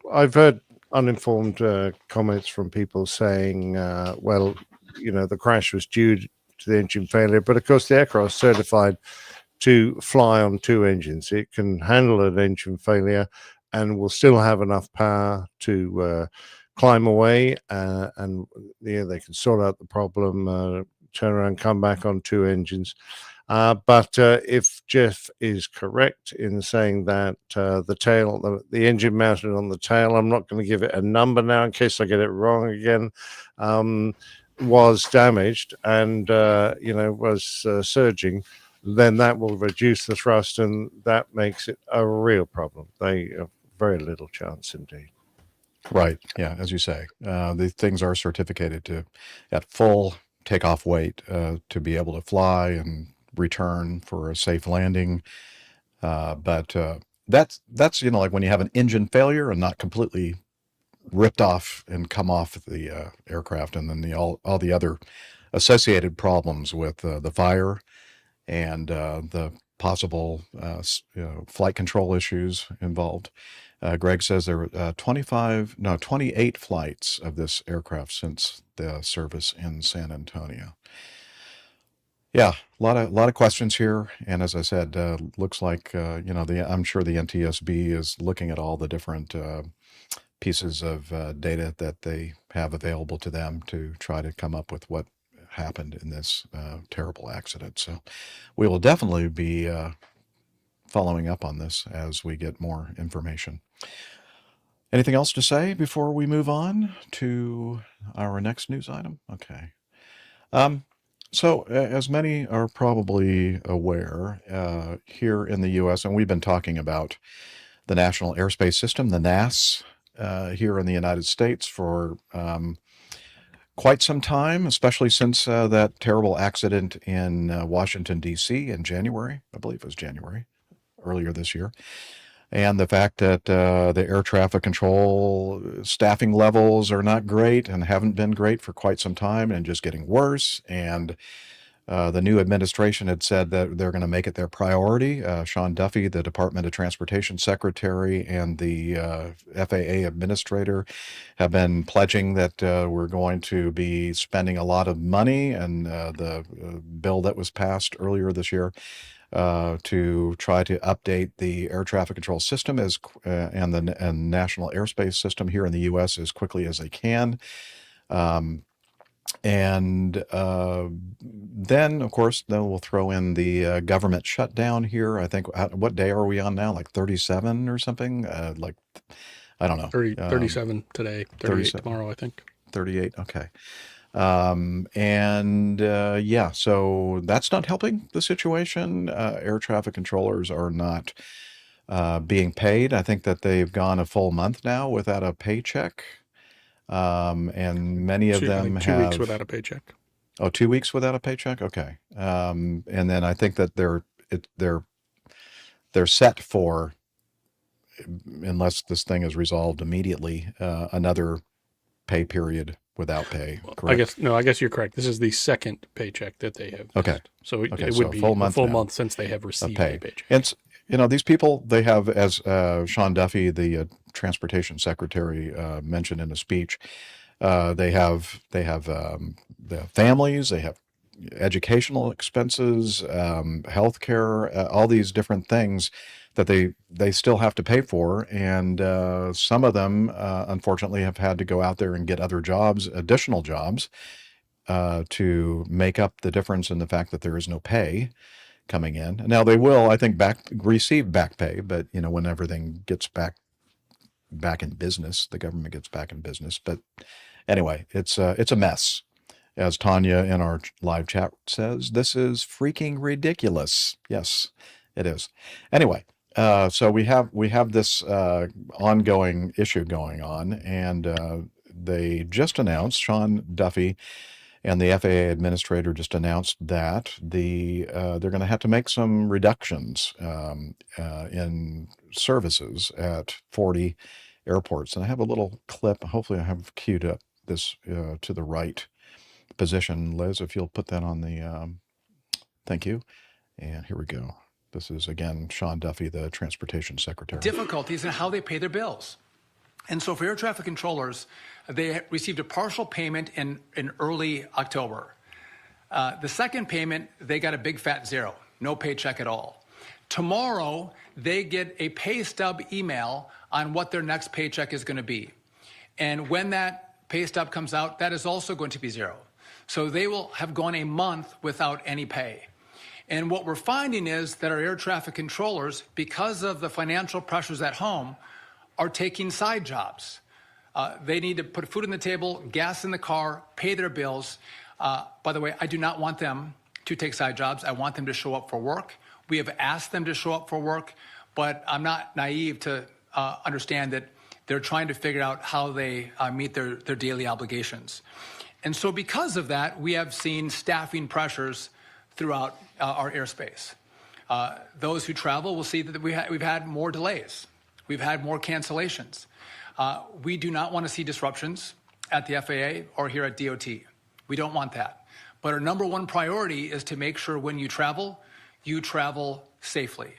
I've heard uninformed comments from people saying, well, the crash was due to the engine failure, but of course the aircraft is certified to fly on two engines. It can handle an engine failure and will still have enough power to climb away, and they can sort out the problem, turn around, come back on two engines. But if Jeff is correct in saying that the engine mounted on the tail, I'm not going to give it a number now in case I get it wrong again, was damaged and was surging, then that will reduce the thrust, and that makes it a real problem. They have very little chance indeed. Right. Yeah, as you say, these things are certificated at full takeoff weight to be able to fly and return for a safe landing. But that's like when you have an engine failure and not completely ripped off and come off the aircraft, and then all the other associated problems with the fire and the possible flight control issues involved. Greg says there were 28 flights of this aircraft since the service in San Antonio. Yeah, a lot of questions here, and as I said, looks like I'm sure the NTSB is looking at all the different pieces of data that they have available to them to try to come up with what happened in this terrible accident. So we will definitely be following up on this as we get more information. Anything else to say before we move on to our next news item? Okay. So as many are probably aware, here in the U.S., and we've been talking about the National Airspace System, the NAS, here in the United States for quite some time, especially since that terrible accident in Washington, D.C. in January. I believe it was January, earlier this year. And the fact that the air traffic control staffing levels are not great and haven't been great for quite some time and just getting worse. And the new administration had said that they're going to make it their priority. Sean Duffy, the Department of Transportation Secretary, and the FAA Administrator have been pledging that we're going to be spending a lot of money, and the bill that was passed earlier this year to try to update the air traffic control system and the national airspace system here in the U.S. as quickly as they can. And then, of course, then we'll throw in the government shutdown here. I think, what day are we on now? Like 37 or something? I don't know. 37 today, 38 tomorrow, I think. 38, okay. So that's not helping the situation. Air traffic controllers are not being paid. I think that they've gone a full month now without a paycheck. And many of them have 2 weeks without a paycheck. Oh, 2 weeks without a paycheck? Okay. And then I think that they're set for, unless this thing is resolved immediately, another pay period without pay. Correct? I guess you're correct. This is the second paycheck that they have. Okay. So it so would be a full month since they have received pay. a paycheck. And these people, they have, as Sean Duffy, the Transportation Secretary, mentioned in a speech, they have families, they have educational expenses, healthcare, all these different things that they still have to pay for, and some of them unfortunately have had to go out there and get other jobs, additional jobs, to make up the difference in the fact that there is no pay coming in. Now they will, I think, receive back pay, but when everything gets back in business, the government gets back in business. But anyway, it's a mess. As Tanya in our live chat says, this is freaking ridiculous. Yes, it is. Anyway, so we have this ongoing issue going on, and they just announced, Sean Duffy and the FAA administrator just announced that they're going to have to make some reductions in services at 40 airports. And I have a little clip. Hopefully I have queued up this to the right position. Liz, if you'll put that on the, thank you. And here we go. This is, again, Sean Duffy, the Transportation Secretary. Difficulties in how they pay their bills. And so for air traffic controllers, they received a partial payment in early October. The second payment, they got a big fat zero, no paycheck at all. Tomorrow, they get a pay stub email on what their next paycheck is going to be. And when that pay stub comes out, that is also going to be zero. So they will have gone a month without any pay. And what we're finding is that our air traffic controllers, because of the financial pressures at home, are taking side jobs. They need to put food on the table, gas in the car, pay their bills. By the way, I do not want them to take side jobs. I want them to show up for work. We have asked them to show up for work, but I'm not naive to understand that they're trying to figure out how they meet their daily obligations. And so because of that, we have seen staffing pressures throughout our airspace. Those who travel will see that we've had more delays. We've had more cancellations. We do not want to see disruptions at the FAA or here at DOT. We don't want that. But our number one priority is to make sure when you travel safely.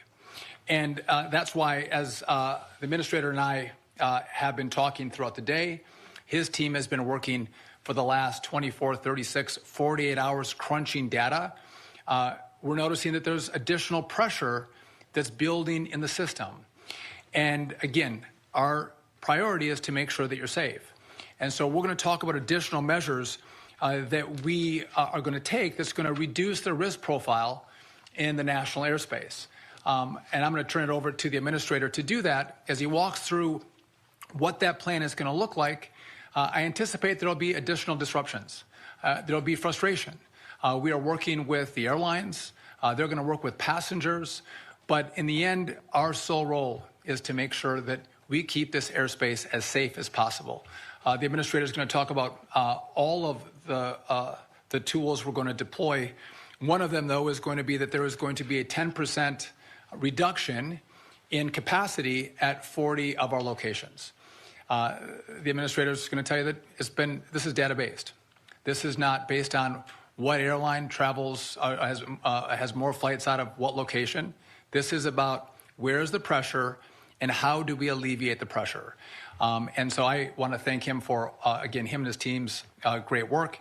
And that's why, as the administrator and I have been talking throughout the day, his team has been working for the last 24, 36, 48 hours crunching data. We're noticing that there's additional pressure that's building in the system. And again, our priority is to make sure that you're safe. And so we're going to talk about additional measures that we are going to take that's going to reduce the risk profile in the national airspace. And I'm going to turn it over to the administrator to do that as he walks through what that plan is going to look like. I anticipate there'll be additional disruptions. There'll be frustration. We are working with the airlines. They're going to work with passengers. But in the end, our sole role is to make sure that we keep this airspace as safe as possible. The administrator is going to talk about all of the tools we're going to deploy. One of them, though, is going to be that there is going to be a 10% reduction in capacity at 40 of our locations. The administrator is going to tell you that this is data-based. This is not based on what airline travels, has more flights out of what location. This is about where is the pressure and how do we alleviate the pressure. And so I want to thank him for, again, him and his team's great work.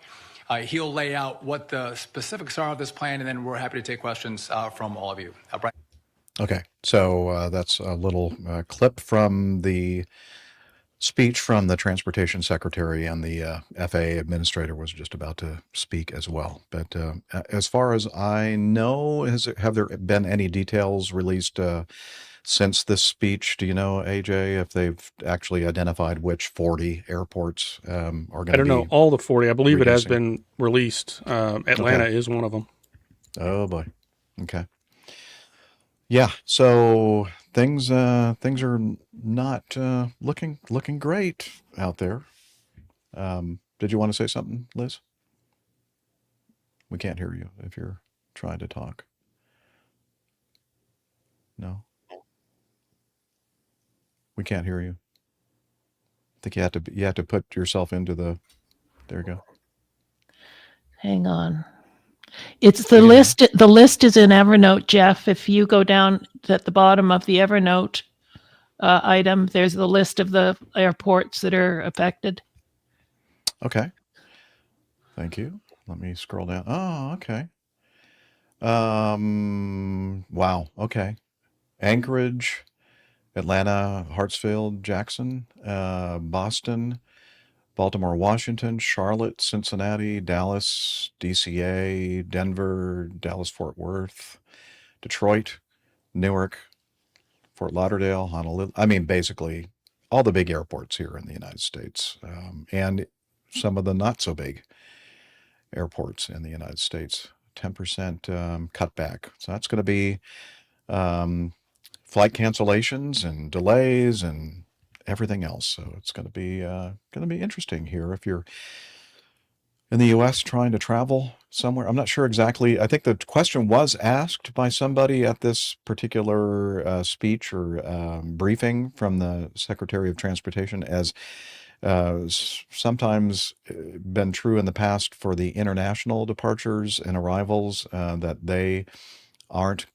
He'll lay out what the specifics are of this plan, and then we're happy to take questions from all of you. Brian. Okay, so that's a little clip from the speech from the Transportation Secretary, and the FAA Administrator was just about to speak as well. But as far as I know, have there been any details released since this speech? Do you know, AJ, if they've actually identified which 40 airports are going to be? I don't know all the 40. I believe it has reducing? been released. Atlanta Okay. is one of them. Oh boy. Okay. Yeah. So things are not looking great out there. Did you want to say something, Liz? We can't hear you if you're trying to talk. No. We can't hear you. I think you have to put yourself into the. There you go. Hang on. It's the list. The list is in Evernote, Jeff. If you go down at the bottom of the Evernote item, there's the list of the airports that are affected. Okay. Thank you. Let me scroll down. Oh, okay. Wow. Okay. Anchorage, Atlanta, Hartsfield, Jackson, Boston, Baltimore, Washington, Charlotte, Cincinnati, Dallas, DCA, Denver, Dallas-Fort Worth, Detroit, Newark, Fort Lauderdale, Honolulu. I mean, basically all the big airports here in the United States, and some of the not so big airports in the United States. 10% cutback. So that's going to be flight cancellations and delays and everything else. So it's going to be interesting here if you're in the U.S. trying to travel somewhere. I'm not sure exactly. I think the question was asked by somebody at this particular speech or briefing from the Secretary of Transportation, as sometimes been true in the past for the international departures and arrivals, that they aren't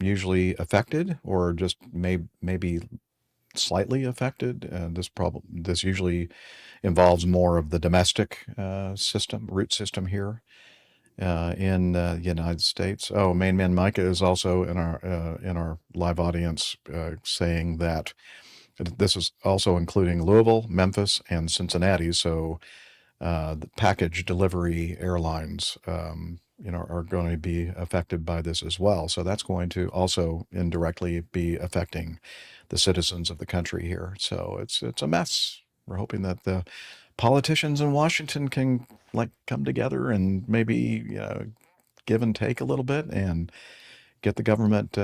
usually affected, or just maybe slightly affected. This usually involves more of the domestic route system here in the United States. Oh, Main Man Micah is also in our live audience, saying that this is also including Louisville, Memphis, and Cincinnati. So the package delivery airlines, are going to be affected by this as well. So that's going to also indirectly be affecting the citizens of the country here. So it's a mess. We're hoping that the politicians in Washington can come together and maybe give and take a little bit and get the government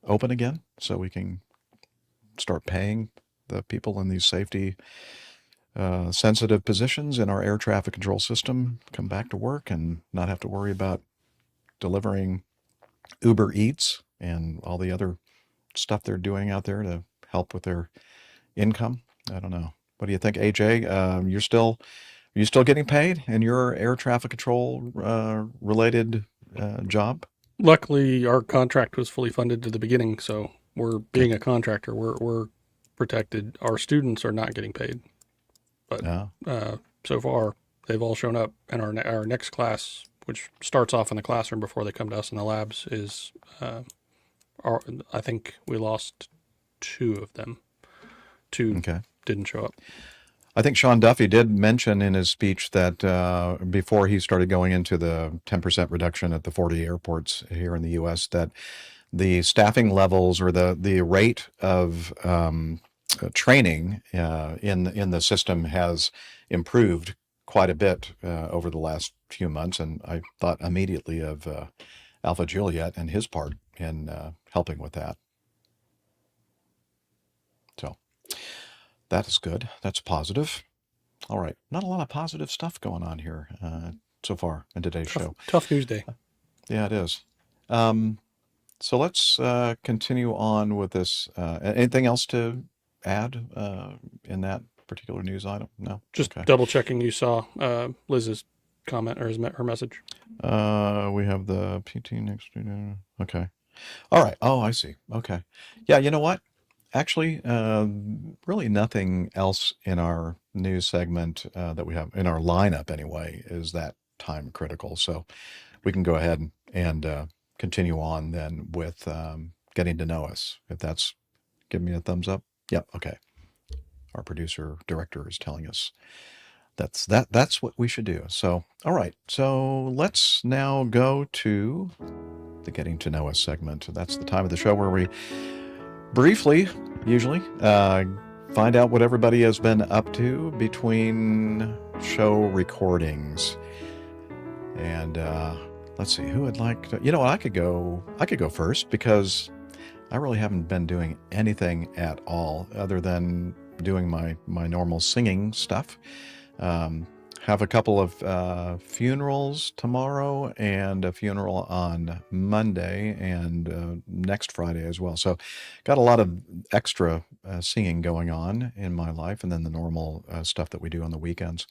open again, so we can start paying the people in these safety sensitive positions in our air traffic control system come back to work and not have to worry about delivering Uber Eats and all the other stuff they're doing out there to help with their income. I don't know. What do you think, AJ? Are you still getting paid in your air traffic control related job? Luckily, our contract was fully funded to the beginning, so we're being a contractor. We're protected. Our students are not getting paid, but so far they've all shown up. And our next class, which starts off in the classroom before they come to us in the labs, is I think we lost 2 of them. 2 didn't show up. I think Sean Duffy did mention in his speech that before he started going into the 10% reduction at the 40 airports here in the U.S., that the staffing levels or the rate of training in the system has improved quite a bit over the last few months. And I thought immediately of Alpha Juliet and his part in helping with that. So that is good. That's positive. All right. Not a lot of positive stuff going on here so far in today's show. Tough news day. Yeah, it is. So let's continue on with this. Anything else to add in that particular news item? No? Just double checking you saw Liz's comment or her message. We have the PT next to... Okay. All right. Oh, I see. Okay. Yeah, you know what? Actually, really nothing else in our news segment that we have, in our lineup anyway, is that time critical. So we can go ahead and continue on then with getting to know us. If that's, give me a thumbs up. Yep. Okay. Our producer director is telling us that's what we should do. So, all right. So let's now go to the getting to know us segment. That's the time of the show where we briefly, usually, find out what everybody has been up to between show recordings. And let's see, who would like to... You know what, I could go first, because I really haven't been doing anything at all other than doing my normal singing stuff. Have a couple of funerals tomorrow and a funeral on Monday and next Friday as well. So got a lot of extra singing going on in my life, and then the normal stuff that we do on the weekends.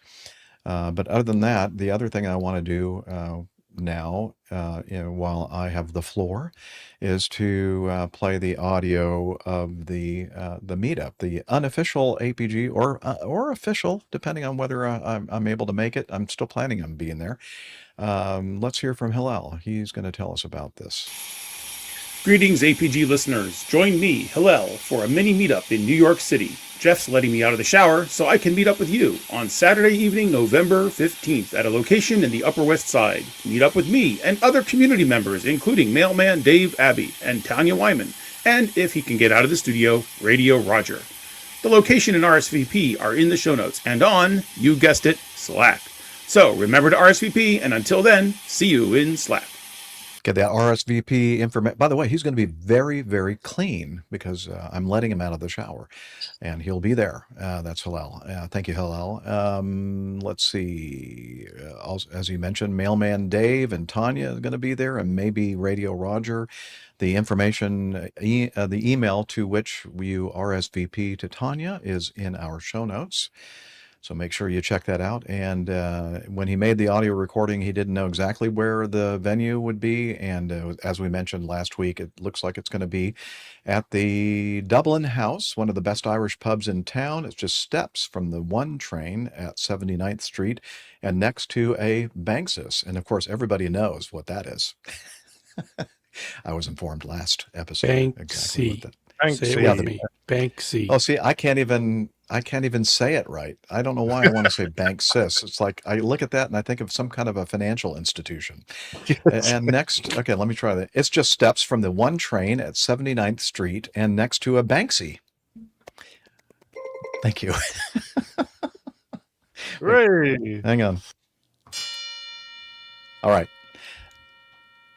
But other than that, the other thing I want to do now, while I have the floor, is to play the audio of the meetup, the unofficial APG or official, depending on whether I'm able to make it. I'm still planning on being there. Let's hear from Hillel. He's going to tell us about this. Greetings, APG listeners. Join me, Hillel, for a mini meetup in New York City. Jeff's letting me out of the shower so I can meet up with you on Saturday evening, November 15th at a location in the Upper West Side. Meet up with me and other community members, including Mailman Dave Abbey and Tanya Wyman, and if he can get out of the studio, Radio Roger. The location and RSVP are in the show notes and on, you guessed it, Slack. So remember to RSVP, and until then, see you in Slack. Get that RSVP information. By the way, he's going to be very, very clean because I'm letting him out of the shower, and he'll be there. That's Hillel. Thank you, Hillel. Let's see. Also, as you mentioned, Mailman Dave and Tanya is going to be there, and maybe Radio Roger. The information, the email to which you RSVP to Tanya is in our show notes. So make sure you check that out. And when he made the audio recording, he didn't know exactly where the venue would be. And as we mentioned last week, it looks like it's going to be at the Dublin House, one of the best Irish pubs in town. It's just steps from the 1 train at 79th Street and next to a Banks's. And of course, everybody knows what that is. I was informed last episode. Banksy. Exactly what that. Say it with me. Banksy. Oh, see, I can't even say it right. I don't know why I want to say Banksys. It's like I look at that and I think of some kind of a financial institution. And next, okay, let me try that. It's just steps from the 1 train at 79th Street and next to a Banksy. Thank you. Hooray. Hang on. All right.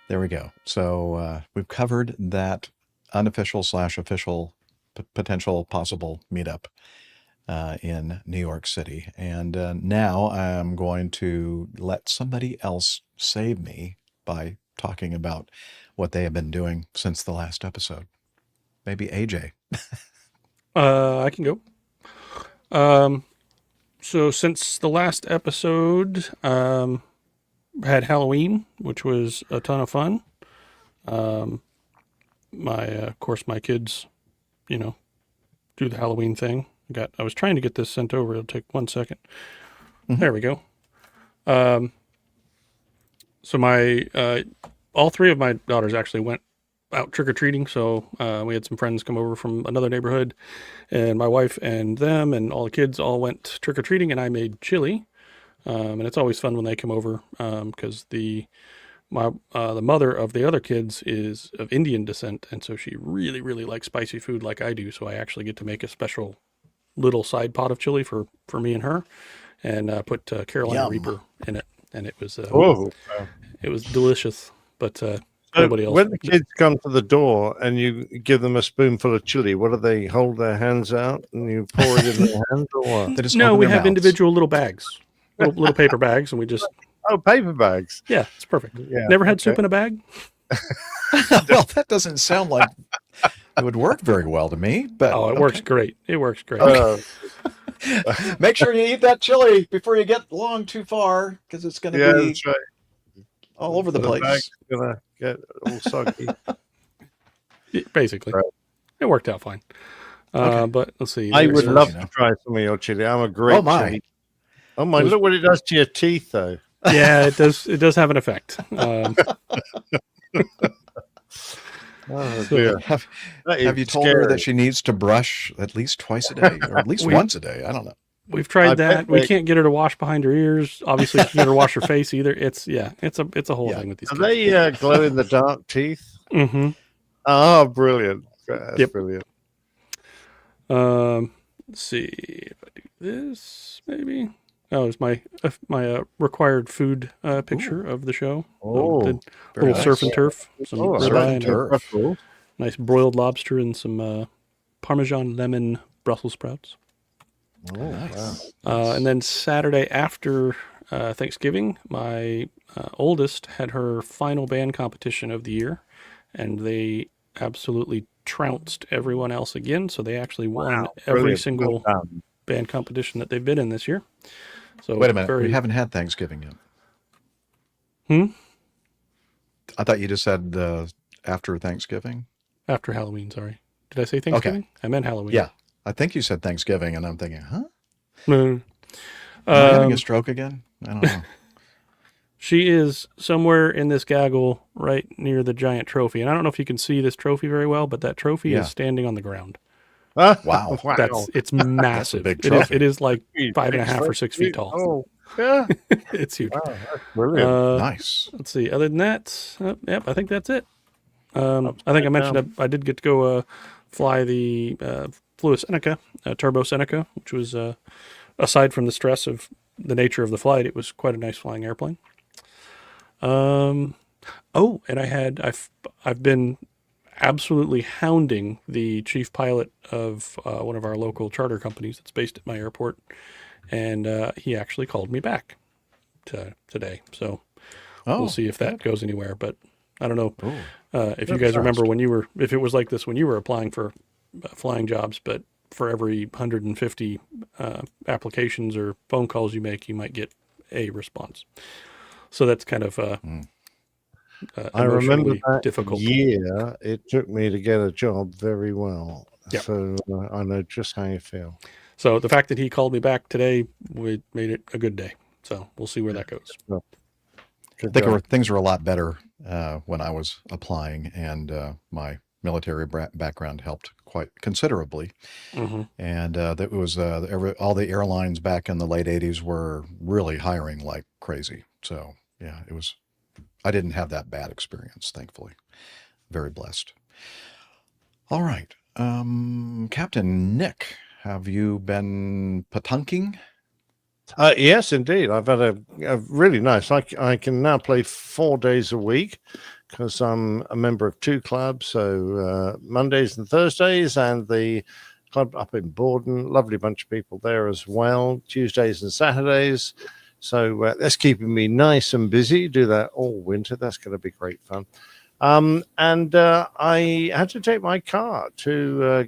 There we go. So we've covered that unofficial/official potential possible meetup in New York City. And now I'm going to let somebody else save me by talking about what they have been doing since the last episode. Maybe AJ. I can go. So since the last episode, had Halloween, which was a ton of fun. Of course, my kids, do the Halloween thing. I was trying to get this sent over. It'll take 1 second. Mm-hmm. There we go. So all three of my daughters actually went out trick-or-treating. So we had some friends come over from another neighborhood, and my wife and them and all the kids all went trick-or-treating, and I made chili. And it's always fun when they come over, because the mother of the other kids is of Indian descent, and so she really, really likes spicy food like I do. So I actually get to make a special little side pot of chili for me and her, and put Carolina Reaper in it, and it was it was delicious. But nobody else. When the kids come to the door and you give them a spoonful of chili, what do they hold their hands out and you pour it in their hands, or what? No, we have individual little bags, little paper bags, and we just paper bags. Yeah, it's perfect. Yeah, Never had soup in a bag. Well, that doesn't sound like it would work very well to me. But it works great. It works great. Make sure you eat that chili before you get along too far, because it's going to be that's right. all over the place. Bag's gonna get all soggy. Basically, right. It worked out fine. Okay. But let's see. I would love to try some of your chili. I'm a great chili. Oh my! Look what it does to your teeth, though. Yeah, it does. It does have an effect. Dear. Have you told her that she needs to brush at least twice a day, or at least once a day? I don't know. We've tried that. We can't get her to wash behind her ears. Obviously, she can't wash her face either. It's a whole thing with these. Are they glow in the dark teeth? Mm-hmm. Oh, brilliant! That's brilliant. Let's see if I do this. Maybe. Oh, it's my required food picture of the show. Oh, little surf and turf, some ribeye, turf. Nice broiled lobster, and some Parmesan lemon Brussels sprouts. Oh, nice. And then Saturday after Thanksgiving, my oldest had her final band competition of the year, and they absolutely trounced everyone else again. So they actually won every single band competition that they've been in this year. So wait a minute, we haven't had Thanksgiving yet. I thought you just said after Thanksgiving. After Halloween, sorry. Did I say Thanksgiving? Okay. I meant Halloween. Yeah, I think you said Thanksgiving, and I'm thinking, huh? Am I having a stroke again? I don't know. She is somewhere in this gaggle right near the giant trophy. And I don't know if you can see this trophy very well, but that trophy is standing on the ground. Wow. It's massive. Big trophy. It is like 5.5 or 6 feet tall. Oh, yeah. It's huge. Wow, that's brilliant. Nice. Let's see. Other than that, I think that's it. I think I mentioned I did get to go fly the Fluid Seneca, Turbo Seneca, which was, aside from the stress of the nature of the flight, it was quite a nice flying airplane. And I've been absolutely hounding the chief pilot of one of our local charter companies that's based at my airport, and he actually called me back today. So we'll see if that goes anywhere. But I don't know if you guys remember if it was like this when you were applying for flying jobs, but for every 150 applications or phone calls you make, you might get a response. So that's kind of I remember that difficult year. It took me to get a job very well. Yep. So I know just how you feel. So the fact that he called me back today made it a good day. So we'll see where that goes. I think things were a lot better when I was applying, and my military background helped quite considerably. Mm-hmm. And that was all the airlines back in the late 80s were really hiring like crazy. So yeah, I didn't have that bad experience, thankfully. Very blessed. All right. Captain Nick, have you been patunking? Yes, indeed. I've had a really nice. I can now play 4 days a week because I'm a member of 2 clubs. So Mondays and Thursdays, and the club up in Borden. Lovely bunch of people there as well. Tuesdays and Saturdays. So that's keeping me nice and busy. Do that all winter. That's going to be great fun. And I had to take my car to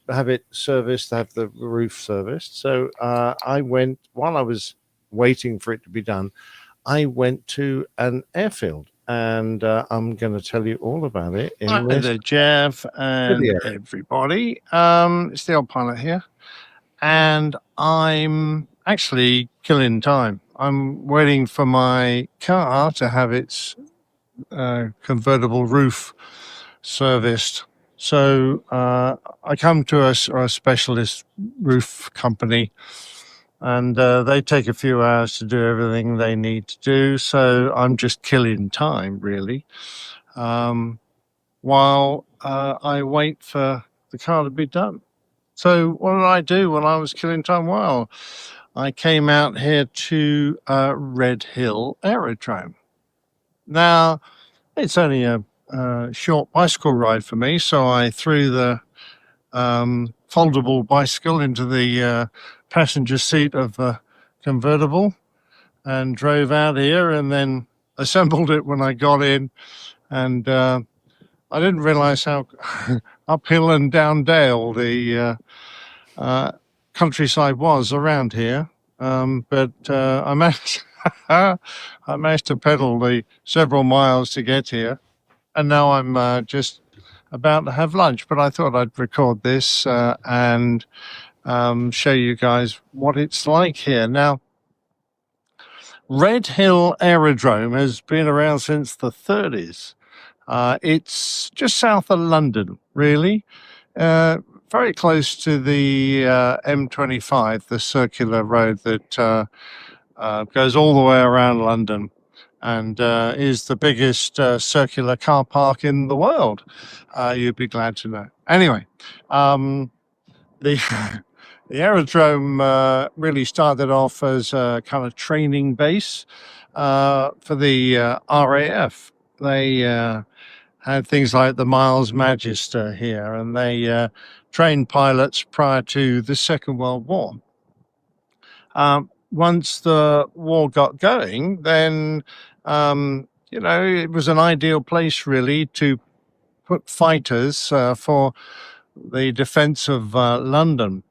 have it serviced, have the roof serviced. So I went, while I was waiting for it to be done, I went to an airfield, and I'm going to tell you all about it in Hi this there, Jeff and video. everybody. It's the old pilot here, and I'm actually killing time. I'm waiting for my car to have its convertible roof serviced. So I come to a specialist roof company, and they take a few hours to do everything they need to do. So I'm just killing time, really, while I wait for the car to be done. So what did I do when I was killing time? Well, I came out here to Red Hill Aerodrome. Now, it's only a short bicycle ride for me, so I threw the foldable bicycle into the passenger seat of the convertible and drove out here, and then assembled it when I got in. And I didn't realize how uphill and down dale the countryside was around here. But I managed, I managed to pedal the several miles to get here. And now I'm just about to have lunch, but I thought I'd record this and show you guys what it's like here. Now, Red Hill Aerodrome has been around since the 30s. It's just south of London, really. Very close to the M25, the circular road that goes all the way around London, and is the biggest circular car park in the world. You'd be glad to know. Anyway, the the aerodrome really started off as a kind of training base for the RAF. They had things like the Miles Magister here, and they trained pilots prior to the Second World War. Once the war got going, then, it was an ideal place, really, to put fighters for the defense of London.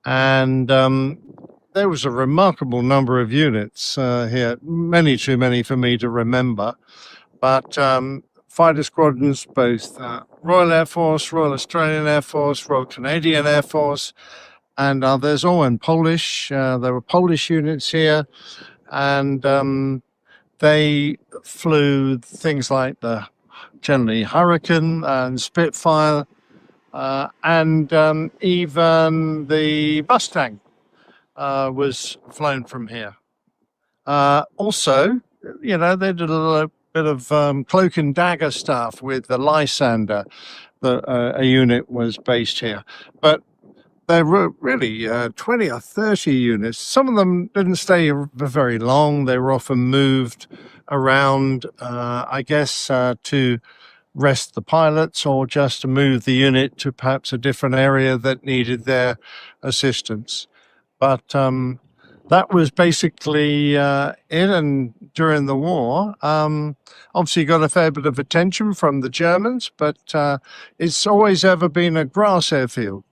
And there was a remarkable number of units here, many too many for me to remember. But fighter squadrons, both Royal Air Force, Royal Australian Air Force, Royal Canadian Air Force, and others, all in Polish. There were Polish units here, and they flew things like the generally Hurricane and Spitfire, and even the Mustang was flown from here. Also, they did a little bit of cloak and dagger stuff with the Lysander. A unit was based here, but there were really 20 or 30 units. Some of them didn't stay very long. They were often moved around, I guess, to rest the pilots, or just to move the unit to perhaps a different area that needed their assistance. But that was basically it. And during the war, obviously got a fair bit of attention from the Germans, but it's always ever been a grass airfield,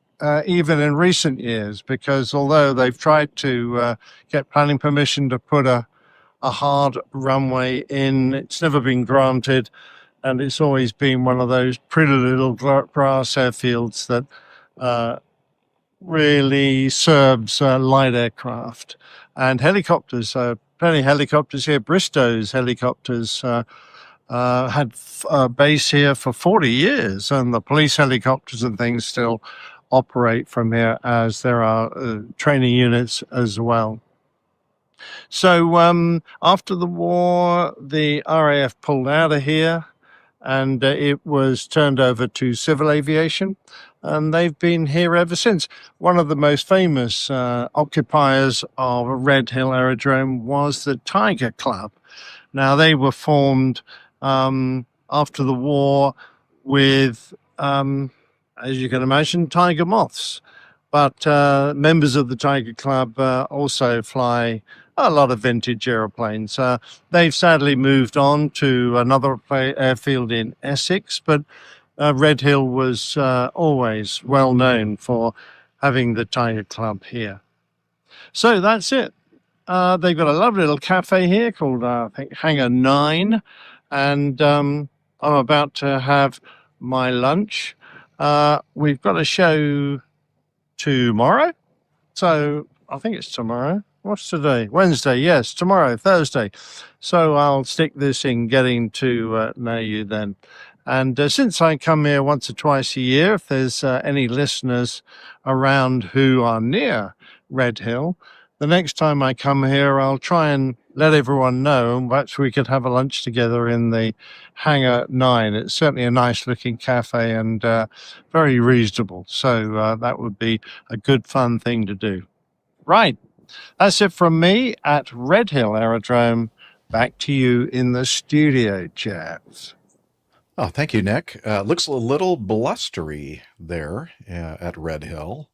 even in recent years, because although they've tried to get planning permission to put a hard runway in, it's never been granted. And it's always been one of those pretty little grass airfields that really serves light aircraft and helicopters. Plenty of helicopters here. Bristow's helicopters had a base here for 40 years, and the police helicopters and things still operate from here, as there are training units as well. So after the war, the RAF pulled out of here, and it was turned over to civil aviation, and they've been here ever since. One of the most famous occupiers of Red Hill Aerodrome was the Tiger Club. Now, they were formed after the war with, as you can imagine, tiger moths. But members of the Tiger Club also fly a lot of vintage aeroplanes. They've sadly moved on to another airfield in Essex, but Red Hill was always well known for having the Tiger Club here. So that's it. They've got a lovely little cafe here called, I think, Hangar 9. And I'm about to have my lunch. We've got a show tomorrow. So I think it's tomorrow. What's today? Wednesday. Yes, tomorrow, Thursday. So I'll stick this in getting to know you then. And since I come here once or twice a year, if there's any listeners around who are near Red Hill, the next time I come here, I'll try and let everyone know, and perhaps we could have a lunch together in the Hangar 9. It's certainly a nice looking cafe and very reasonable. So that would be a good fun thing to do. Right. That's it from me at Red Hill Aerodrome. Back to you in the studio, Jeff. Oh, thank you, Nick. Looks a little blustery there at Red Hill.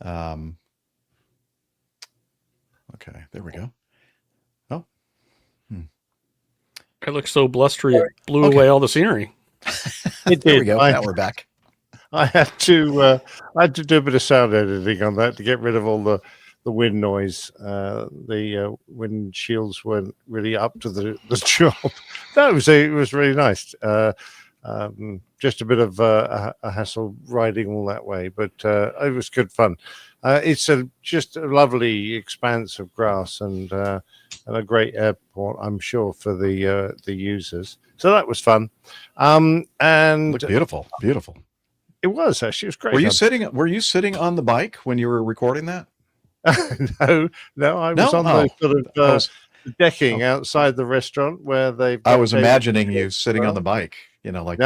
Okay, there we go. Oh. It looks so blustery, it blew away all the scenery. It There we did. go. Now we're back. I had to do a bit of sound editing on that to get rid of all the wind noise. The windshields weren't really up to the job. No, it was really nice. Just a bit of a hassle riding all that way, but it was good fun. It's just a lovely expanse of grass and a great airport, I'm sure, for the users. So that was fun. And Looked beautiful, beautiful. It was actually. It was great. Were you sitting on the bike when you were recording that? No, I was on the sort of decking outside the restaurant where they've. I was imagining you sitting on the bike, like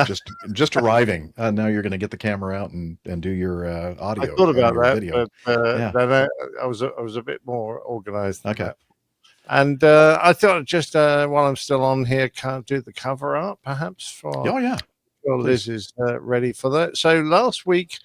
just arriving. Now you're going to get the camera out and do your audio. I thought about that, video. but then I was a bit more organized than that. And I thought just while I'm still on here, can't do the cover art perhaps for. Oh yeah. Well, Liz is ready for that. So last week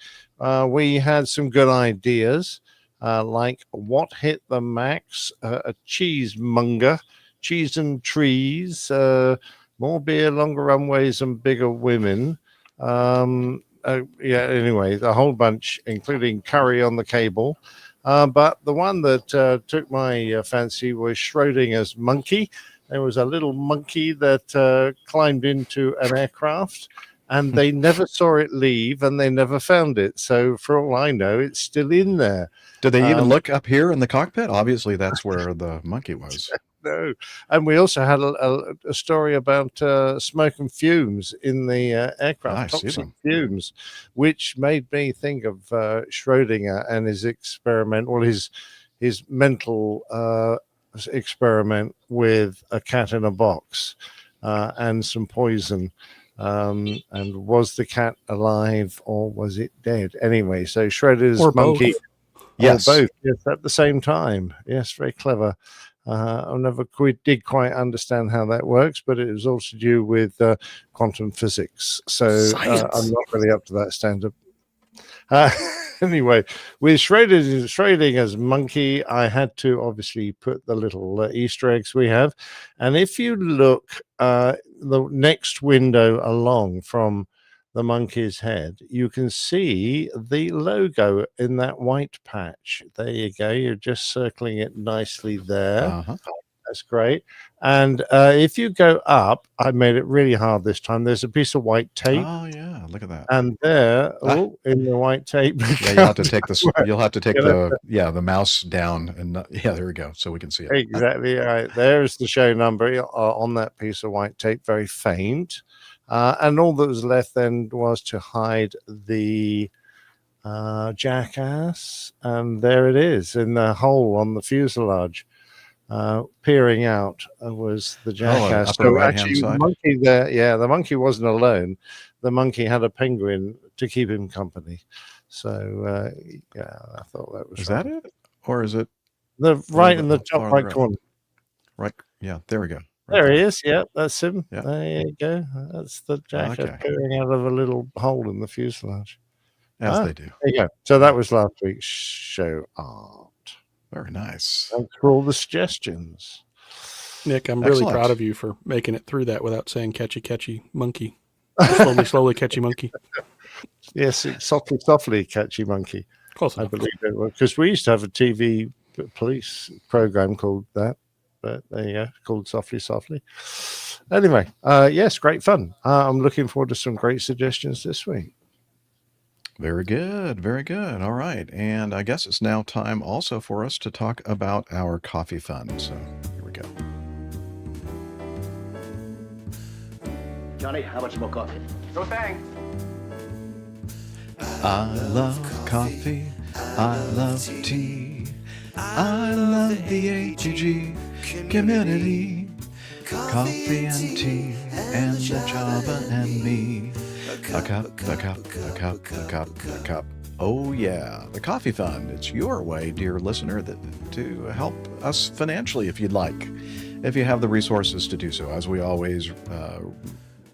we had some good ideas, like what hit the max, a cheesemonger, cheese and trees, more beer, longer runways, and bigger women. Anyway, the whole bunch, including curry on the cable. But the one that took my fancy was Schrodinger's monkey. There was a little monkey that climbed into an aircraft. And they never saw it leave, and they never found it. So, for all I know, it's still in there. Did they even look up here in the cockpit? Obviously, that's where the monkey was. No. And we also had a story about smoke and fumes in the aircraft, toxic fumes, which made me think of Schrodinger and his experiment, his mental experiment with a cat in a box and some poison. And was the cat alive or was it dead? Anyway, so Shredder's monkey, yes, both, yes, at the same time. Yes, very clever. I never did quite understand how that works, but it was all to do with quantum physics. So I'm not really up to that standard. Anyway, with Schrodinger's monkey, I had to obviously put the little Easter eggs we have. And if you look the next window along from the monkey's head, you can see the logo in that white patch. There you go. You're just circling it nicely there. Uh-huh. That's great. And if you go up, I made it really hard this time. There's a piece of white tape. Oh yeah, look at that. And there, in the white tape. Yeah, you'll have to take this. You'll have to take the mouse down, and there we go, so we can see it. Exactly right. There's the show number on that piece of white tape, very faint. And all that was left then was to hide the jackass, and there it is in the hole on the fuselage. Peering out was the jackass. So actually, the monkey there, the monkey wasn't alone. The monkey had a penguin to keep him company. So I thought that was. Is that it, or is it the right in the top right corner? Right. Yeah. There we go. There he is. Yeah, that's him. Yeah. There you go. That's the jackass peering out of a little hole in the fuselage. As they do. There you go. So that was last week's show art. Very nice. Thanks for all the suggestions. Nick, I'm really proud of you for making it through that without saying catchy monkey. Slowly, catchy monkey. Yes, it's softly, catchy monkey. Close I enough. believe it was, because we used to have a TV police program called that. But there you go, called Softly. Anyway, yes, great fun. I'm looking forward to some great suggestions this week. Very good. Very good. All right. And I guess it's now time also for us to talk about our coffee fund. So here we go. Johnny, how much more coffee? No thanks. I love coffee. I love tea. I love the APG community. Coffee and tea and the Java and me. A cup. Oh yeah, the Coffee Fund. It's your way, dear listener, to help us financially if you'd like. If you have the resources to do so. As we always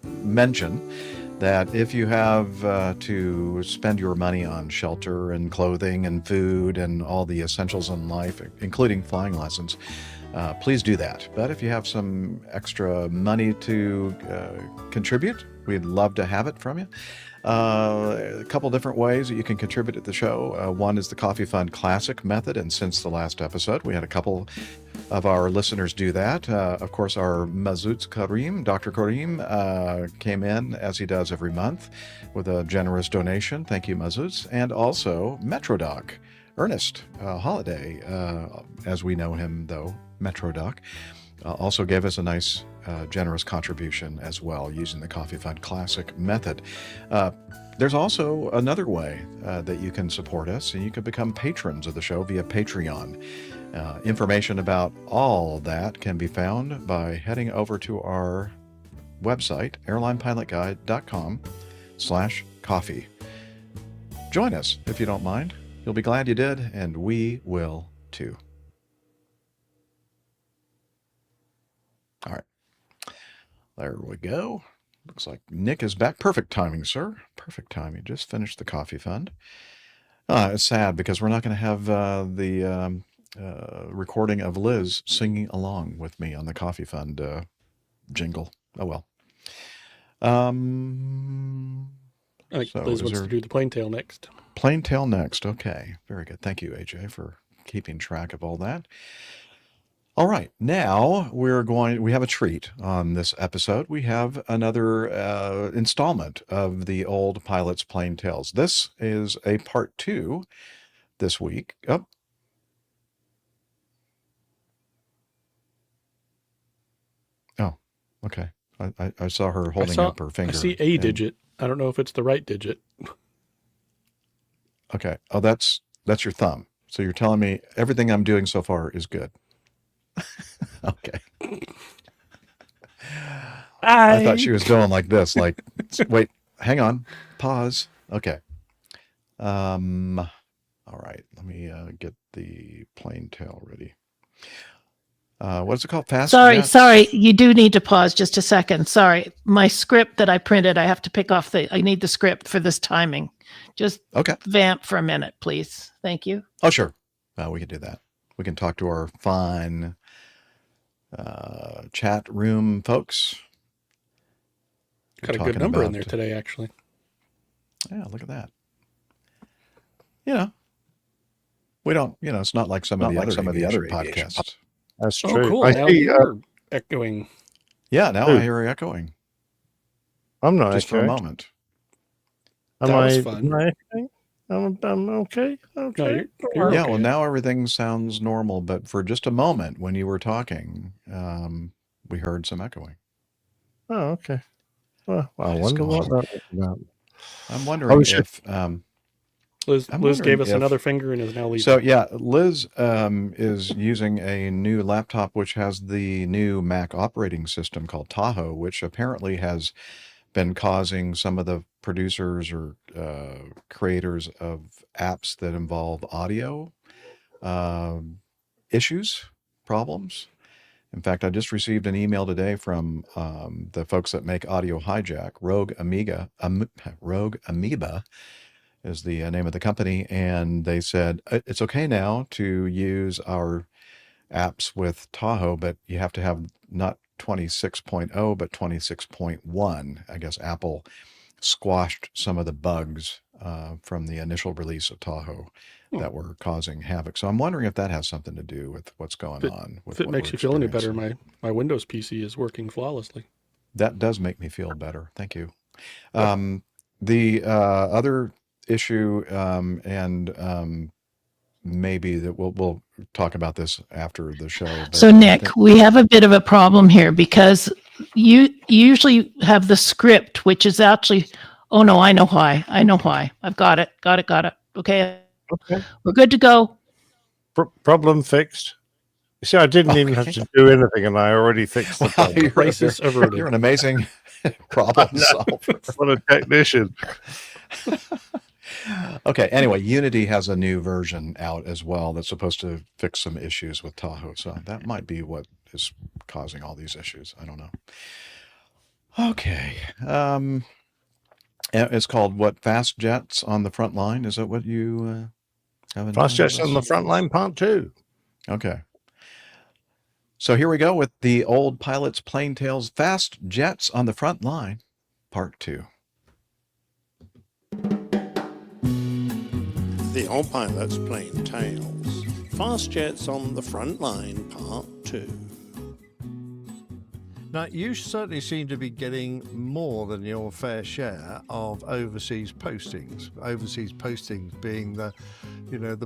mention, that if you have to spend your money on shelter and clothing and food and all the essentials in life, including flying lessons, please do that. But if you have some extra money to contribute, we'd love to have it from you. A couple different ways that you can contribute to the show. One is the Coffee Fund Classic method, and since the last episode, we had a couple of our listeners do that. Of course, our Mazuz Karim, Dr. Karim, came in, as he does every month, with a generous donation. Thank you, Mazuz. And also MetroDoc, Ernest Holiday, as we know him, though, MetroDoc, also gave us a nice generous contribution as well using the Coffee Fund Classic method. There's also another way that you can support us, and you can become patrons of the show via Patreon. Information about all that can be found by heading over to our website, airlinepilotguide.com/coffee. Join us if you don't mind. You'll be glad you did, and we will too. All right. There we go. Looks like Nick is back. Perfect timing, sir. Perfect timing. Just finished the Coffee Fund. It's sad because we're not going to have the recording of Liz singing along with me on the Coffee Fund jingle. Oh, well. I think Liz wants to do the plain tale next. Plain tale next. Okay. Very good. Thank you, AJ, for keeping track of all that. All right, now we have a treat on this episode. We have another installment of the old Pilot's Plain Tales. This is a part 2 this week. Oh, okay. I saw her holding up her finger. I see a digit. I don't know if it's the right digit. Okay. Oh, that's your thumb. So you're telling me everything I'm doing so far is good. Okay. I thought she was going like this, like, wait, hang on, pause. Okay. All right, let me get the plain tale ready. What's it called? Fast? Sorry. You do need to pause just a second. Sorry. My script that I printed, I have to pick off I need the script for this timing. Just vamp for a minute, please. Thank you. Oh, sure. We can do that. We can talk to our fine chat room folks. Got a good number in there today, actually. Yeah, look at that. We don't, it's not like some of the other podcasts. That's true. Oh, cool. Now you're echoing. Yeah, now I hear echoing. I'm not just for a moment. That was fun. I'm okay. Okay. No, yeah, well, now everything sounds normal, but for just a moment when you were talking, we heard some echoing. Oh, okay. Well, I wonder what that was about. I'm wondering if Liz gave us another finger and is now leaving. So yeah, Liz is using a new laptop which has the new Mac operating system called Tahoe, which apparently has been causing some of the producers or creators of apps that involve audio issues, problems. In fact, I just received an email today from the folks that make Audio Hijack. Rogue Amoeba is the name of the company, and they said it's okay now to use our apps with Tahoe, but you have to have not 26.0, but 26.1. I guess Apple squashed some of the bugs from the initial release of Tahoe that were causing havoc. So I'm wondering if that has something to do with what's going on. If it makes you feel any better, my Windows PC is working flawlessly. That does make me feel better. Thank you. The other issue, and maybe that we'll talk about this after the show. So Nick, we have a bit of a problem here because you usually have the script, which is actually, oh no, I know why. I've got it. Okay. We're good to go. Problem fixed. You see, I didn't even have to do anything, and I already fixed the problem. Crisis averted. You're an amazing problem solver. What a technician. Okay, anyway, Unity has a new version out as well that's supposed to fix some issues with Tahoe. So that might be what is causing all these issues. I don't know. Okay. It's called what? Fast Jets on the Front Line? Is that what you have in Fast mind? Jets on the Front Line Part 2. Okay. So here we go with the Old Pilot's Plain Tales Fast Jets on the Front Line, Part 2. The Old Pilot's Plain Tales Fast Jets on the Front Line, Part 2. Now, you certainly seem to be getting more than your fair share of overseas postings. Overseas postings being the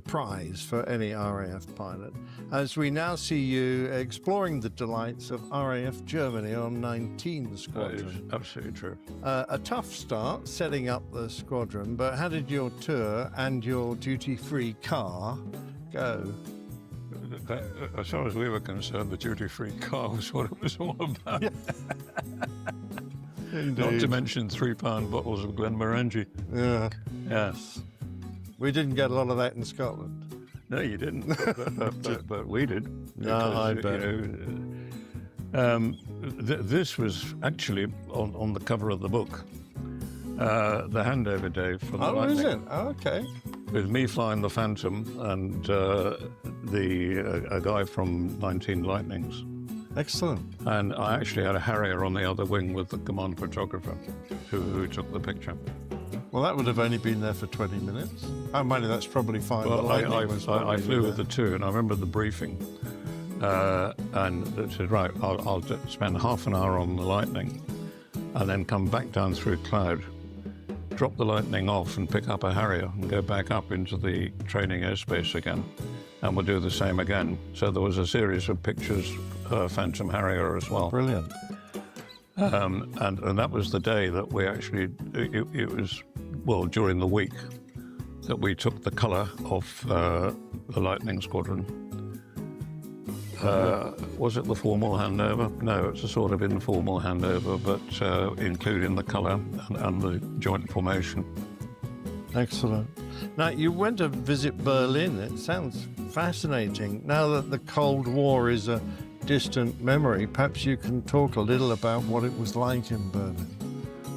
prize for any RAF pilot. As we now see you exploring the delights of RAF Germany on 19 Squadron. That is absolutely true. A tough start setting up the squadron, but how did your tour and your duty-free car go? As far as we were concerned, the duty-free car was what it was all about. Not to mention £3 bottles of Glenmorangie. Yeah. Yes. We didn't get a lot of that in Scotland. No, you didn't, but we did. No, I bet. This was actually on the cover of the book, the handover day for the Oh, is Lightning. it? Oh, okay. With me flying the Phantom and a guy from 19 Lightnings. Excellent. And I actually had a Harrier on the other wing with the command photographer who took the picture. Well, that would have only been there for 20 minutes. Oh, mind you, that's probably fine. Well, I I flew with the two, and I remember the briefing. And it said, right, I'll spend half an hour on the Lightning and then come back down through cloud, drop the Lightning off and pick up a Harrier and go back up into the training airspace again. And we'll do the same again. So there was a series of pictures, Phantom Harrier as well. Brilliant. And that was the day that we actually, it was, well, during the week that we took the colour of the Lightning Squadron. Was it the formal handover? No, it's a sort of informal handover, but including the colour and the joint formation. Excellent. Now, you went to visit Berlin. It sounds fascinating. Now that the Cold War is a distant memory, perhaps you can talk a little about what it was like in Berlin.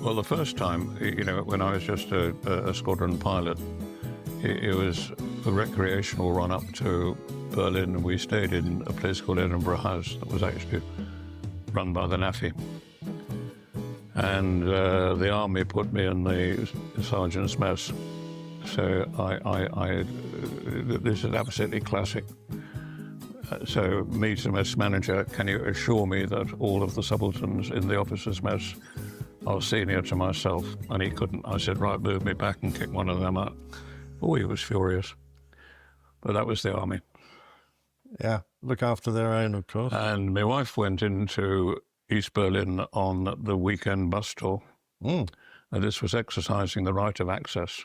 Well, the first time, when I was just a squadron pilot, it was a recreational run up to Berlin, and we stayed in a place called Edinburgh House that was actually run by the NAFI. And the army put me in the sergeant's mess. So this is absolutely classic. So me to mess manager, can you assure me that all of the subalterns in the officers' mess are senior to myself? And he couldn't. I said, right, move me back and kick one of them out. Oh, he was furious. But that was the army. Yeah, look after their own, of course. And my wife went into East Berlin on the weekend bus tour. And this was exercising the right of access.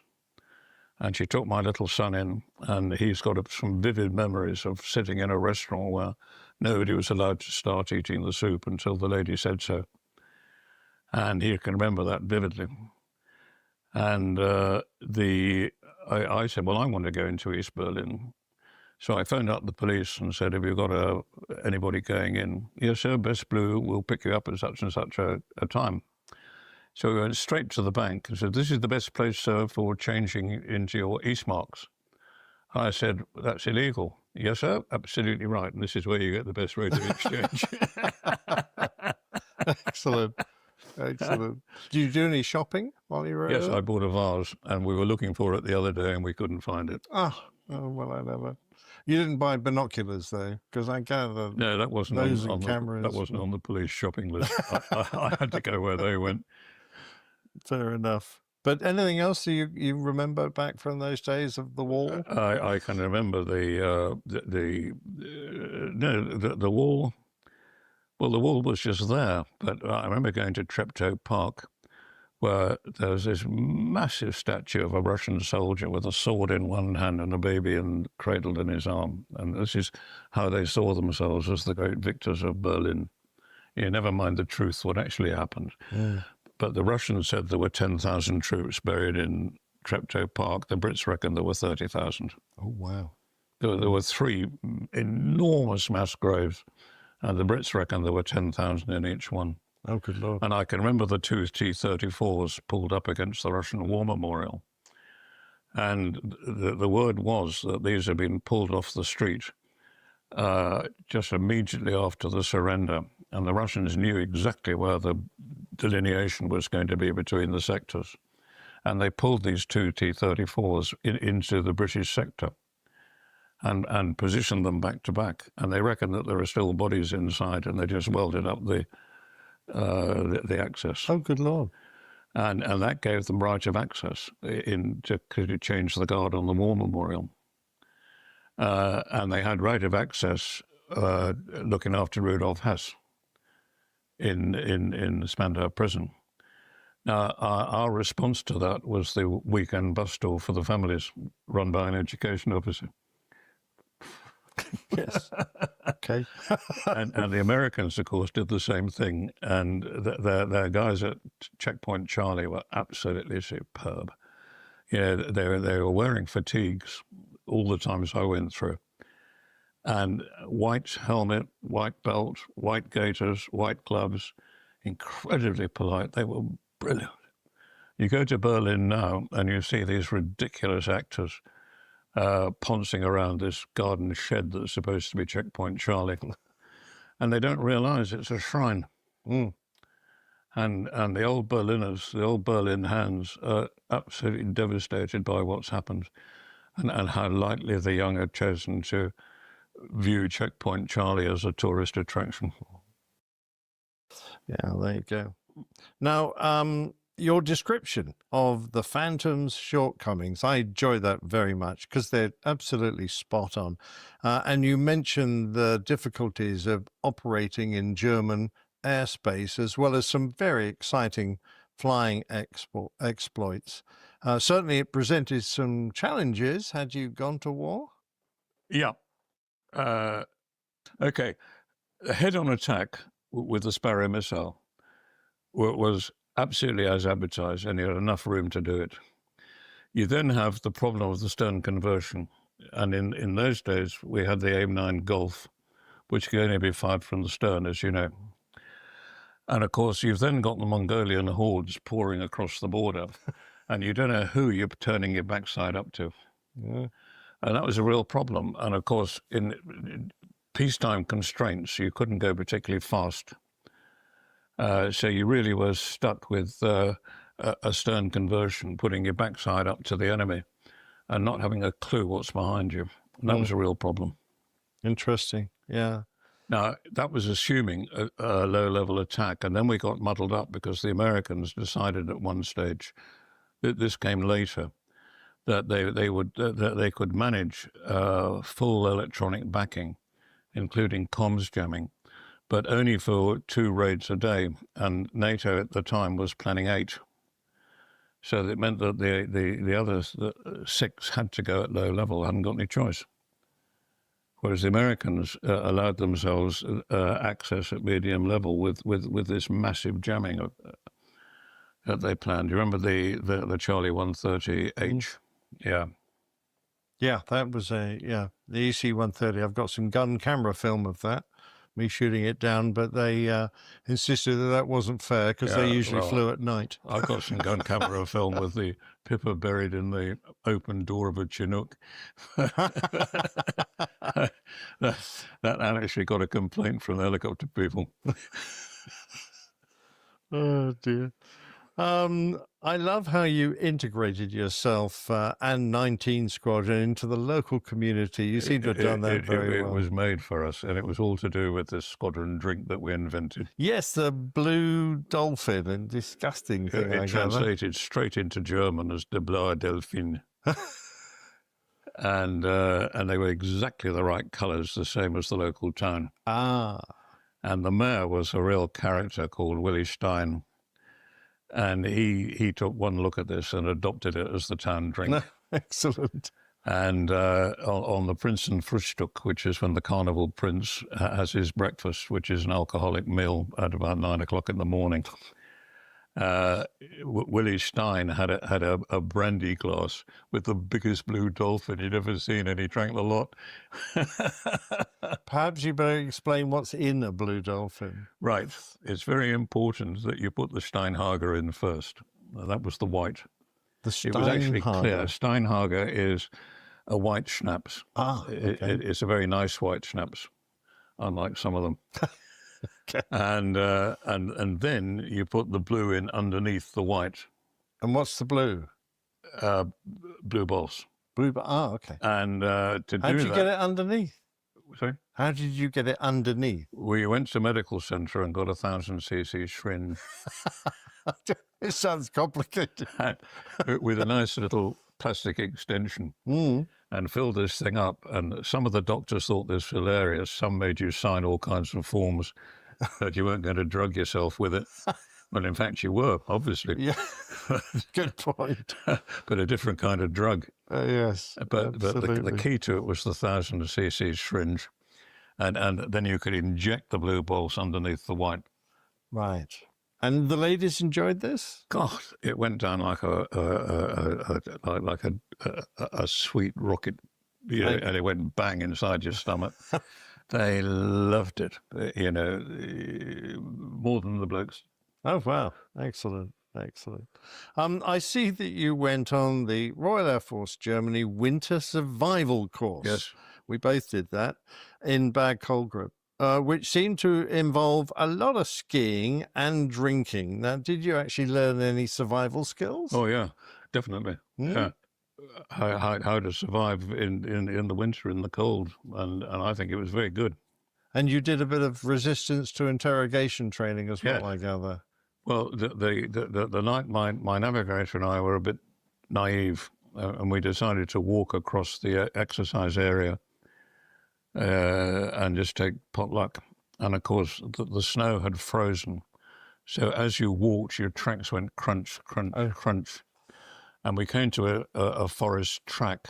And she took my little son in, and he's got some vivid memories of sitting in a restaurant where nobody was allowed to start eating the soup until the lady said so. And he can remember that vividly. And I said, well, I want to go into East Berlin. So I phoned up the police and said, have you got anybody going in? Yes, sir, Best Blue, we'll pick you up at such and such a time. So we went straight to the bank and said, this is the best place, sir, for changing into your East marks. I said, that's illegal. Yes, sir, absolutely right. And this is where you get the best rate of exchange. Excellent. Excellent. Did you do any shopping while you were Yes, there? I bought a vase, and we were looking for it the other day, and we couldn't find it. Oh, well, I never. You didn't buy binoculars, though, because I gather No, that wasn't those on and the, cameras. that wasn't on the police shopping list. I had to go where they went. Fair enough. But anything else you remember back from those days of the wall? I can remember the wall. Well, the wall was just there, but I remember going to Treptow Park, where there was this massive statue of a Russian soldier with a sword in one hand and a baby cradled in his arm. And this is how they saw themselves as the great victors of Berlin. Never mind the truth, what actually happened. Mm. But the Russians said there were 10,000 troops buried in Treptow Park. The Brits reckoned there were 30,000. Oh, wow. There were 3 enormous mass graves, and the Brits reckoned there were 10,000 in each one. Oh, good Lord. And I can remember the 2 T-34s pulled up against the Russian War Memorial. And the word was that these had been pulled off the street just immediately after the surrender. And the Russians knew exactly where the delineation was going to be between the sectors. And they pulled these 2 T-34s into the British sector and positioned them back to back. And they reckon that there are still bodies inside, and they just welded up the access. Oh, good Lord. And that gave them right of access to change the guard on the War Memorial. And they had right of access looking after Rudolf Hess in Spandau prison. Now, our response to that was the weekend bus tour for the families, run by an education officer. Yes. Okay. and the Americans, of course, did the same thing. And their guys at Checkpoint Charlie were absolutely superb. They were wearing fatigues all the times I went through. And white helmet, white belt, white gaiters, white gloves, incredibly polite. They were brilliant. You go to Berlin now and you see these ridiculous actors poncing around this garden shed that's supposed to be Checkpoint Charlie. And they don't realize it's a shrine. Mm. And the old Berliners, the old Berlin hands, are absolutely devastated by what's happened and how lightly the young are chosen to view Checkpoint Charlie as a tourist attraction. Yeah, there you go. Now, your description of the Phantom's shortcomings, I enjoy that very much because they're absolutely spot on. And you mentioned the difficulties of operating in German airspace, as well as some very exciting flying exploits. Certainly it presented some challenges had you gone to war. Yeah. Okay. A head-on attack with the Sparrow missile was absolutely as advertised, and you had enough room to do it. You then have the problem of the stern conversion. And in those days, we had the AIM-9 Golf, which could only be fired from the stern, as you know. And of course, you've then got the Mongolian hordes pouring across the border, and you don't know who you're turning your backside up to. Yeah. And that was a real problem. And of course, in peacetime constraints, you couldn't go particularly fast. So you really were stuck with a stern conversion, putting your backside up to the enemy and not having a clue what's behind you. And that was a real problem. Interesting. Yeah. Now, that was assuming a low-level attack, and then we got muddled up because the Americans decided at one stage, that this came later, that they could manage full electronic backing, including comms jamming, but only for 2 raids a day, and NATO at the time was planning 8. So it meant that the other 6 had to go at low level, hadn't got any choice. Whereas the Americans allowed themselves access at medium level with this massive jamming that they planned. Do you remember the Charlie 130H? Yeah. Yeah, that was the EC-130. I've got some gun camera film of that, me shooting it down, but they insisted that wasn't fair because they usually flew at night. I've got some gun camera film with the Pippa buried in the open door of a Chinook. that actually got a complaint from the helicopter people. Oh dear. I love how you integrated yourself and 19 Squadron into the local community. You seem to have done that very It well. was made for us, and it was all to do with this squadron drink that we invented. Yes, the blue dolphin, and disgusting thing. I It translated straight into German as De Blaue Delphine. And they were exactly the right colours, the same as the local town. Ah. And the mayor was a real character called Willie Stein. And he took one look at this and adopted it as the town drink. Excellent. And on the Prinzen Frühstück, which is when the carnival prince has his breakfast, which is an alcoholic meal at about 9 o'clock in the morning, Willie Stein had a brandy glass with the biggest blue dolphin he'd ever seen, and he drank the lot. Perhaps you better explain what's in a blue dolphin. Right. It's very important that you put the Steinhager in first. That was the white. It was actually clear. Steinhager is a white schnapps. Ah, okay. It's a very nice white schnapps, unlike some of them. Okay. And then you put the blue in underneath the white. And what's the blue? Blue balls. Okay. And to do that... How did you get it underneath? Sorry? How did you get it underneath? We went to medical centre and got 1,000cc syringe. It sounds complicated. With a nice little plastic extension. And filled this thing up. And some of the doctors thought this hilarious. Some made you sign all kinds of forms that you weren't going to drug yourself with it. Well, in fact, you were, obviously. Yeah, good point. But a different kind of drug. Yes, but the key to it was the 1,000cc syringe. And then you could inject the blue balls underneath the white. Right. And the ladies enjoyed this? God, it went down like a sweet rocket, you know, and it went bang inside your stomach. They loved it, you know, more than the blokes. Oh, wow. Excellent. Excellent. I see that you went on the Royal Air Force Germany Winter Survival course. Yes. We both did that in Bad Kolgrup. Which seemed to involve a lot of skiing and drinking. Now, did you actually learn any survival skills? Oh, yeah, definitely. Yeah. How to survive in the winter in the cold. And I think it was very good. And you did a bit of resistance to interrogation training as well, I gather. Well, the night my navigator and I were a bit naive, and we decided to walk across the exercise area and just take potluck. And of course, the snow had frozen. So as you walked, your tracks went crunch, crunch, crunch. And we came to a forest track.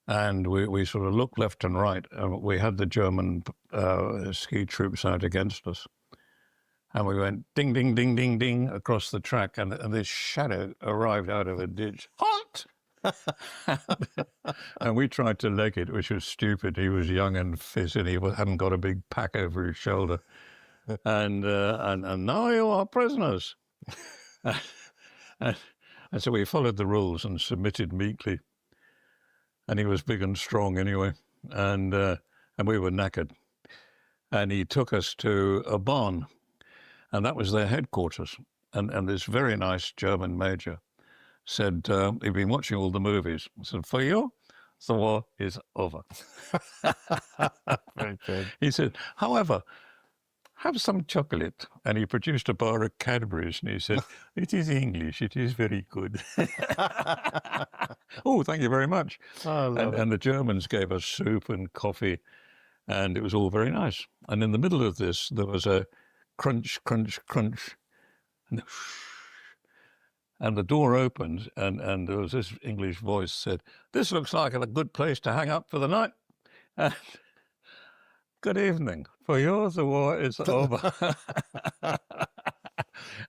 And we sort of looked left and right. And we had the German ski troops out against us. And we went ding, ding, ding, ding, ding across the track. And this shadow arrived out of a ditch. Halt! And we tried to leg it, which was stupid. He was young and fit, and he hadn't got a big pack over his shoulder. And now you are prisoners. and so we followed the rules and submitted meekly. And he was big and strong anyway, and we were knackered. And he took us to a barn, and that was their headquarters. And this very nice German major said, he'd been watching all the movies. He said, for you, the war is over. Very good. He said, however, have some chocolate. And he produced a bar of Cadbury's, and he said, it is English, it is very good. Oh, thank you very much. And the Germans gave us soup and coffee, and it was all very nice. And in the middle of this, there was a crunch, crunch, crunch, and the door opened, and there was this English voice said, this looks like a good place to hang up for the night. And good evening. For you, the war is over.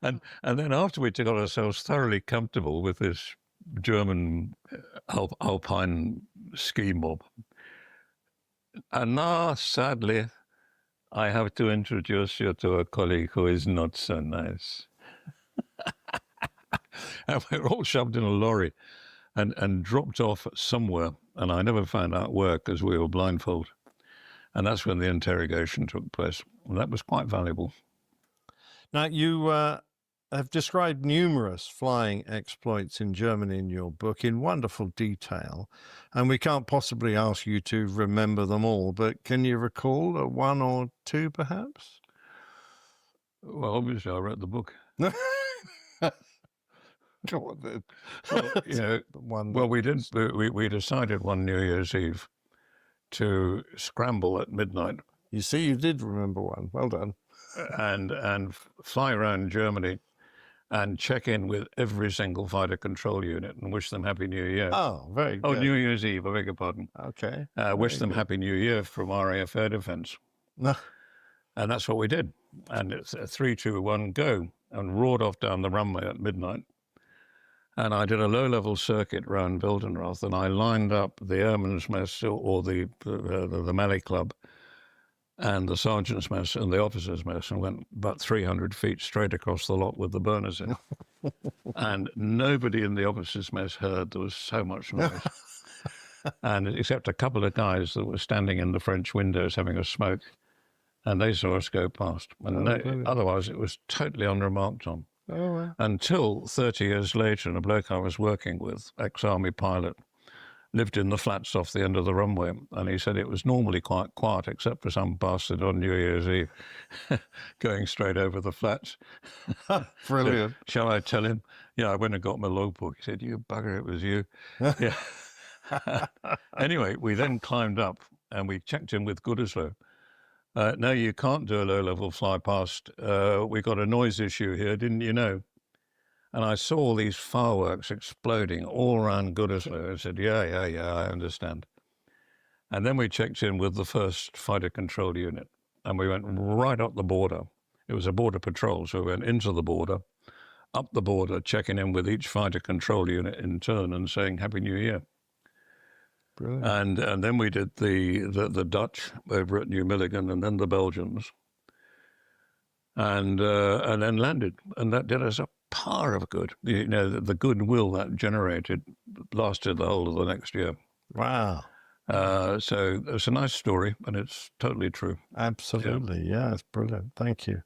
and then after we got ourselves thoroughly comfortable with this German alpine ski mob, and now, sadly, I have to introduce you to a colleague who is not so nice. And we were all shoved in a lorry and dropped off somewhere. And I never found out where because we were blindfolded. And that's when the interrogation took place. And that was quite valuable. Now, you have described numerous flying exploits in Germany in your book in wonderful detail, and we can't possibly ask you to remember them all, but can you recall one or two, perhaps? Well, obviously, I wrote the book. Go on then. Well, we decided one New Year's Eve to scramble at midnight. You see, you did remember one. Well done. and fly around Germany and check in with every single fighter control unit and wish them Happy New Year. Oh, very good. Oh, New Year's Eve, I beg your pardon. Okay. Wish them Happy New Year from RAF Air Defence. No. And that's what we did. And it's a 3, 2, 1, go, and roared off down the runway at midnight. And I did a low-level circuit around Wildenroth, and I lined up the Airman's Mess or the Melee Club and the Sergeant's Mess and the Officer's Mess, and went about 300 feet straight across the lot with the burners in. And nobody in the Officer's Mess heard. There was so much noise. And except a couple of guys that were standing in the French windows having a smoke, and they saw us go past. And otherwise, it was totally unremarked on. Oh, wow. Until 30 years later, and a bloke I was working with, ex-army pilot, lived in the flats off the end of the runway, and he said it was normally quite quiet, except for some bastard on New Year's Eve going straight over the flats. Brilliant. So, shall I tell him? Yeah, I went and got my logbook. He said, "You bugger, it was you." Yeah. Anyway, we then climbed up, and we checked in with Goodisloe. No, you can't do a low-level fly past. We got a noise issue here, didn't you know? And I saw all these fireworks exploding all around Goodisloe. I said, yeah, I understand. And then we checked in with the first fighter control unit, and we went right up the border. It was a border patrol, so we went into the border, up the border, checking in with each fighter control unit in turn and saying Happy New Year. Brilliant. And then we did the Dutch over at New Milligan, and then the Belgians, and then landed, and that did us a par of good. You know, the goodwill that generated lasted the whole of the next year. Wow. So it's a nice story, and it's totally true. Absolutely. Yeah, it's brilliant. Thank you.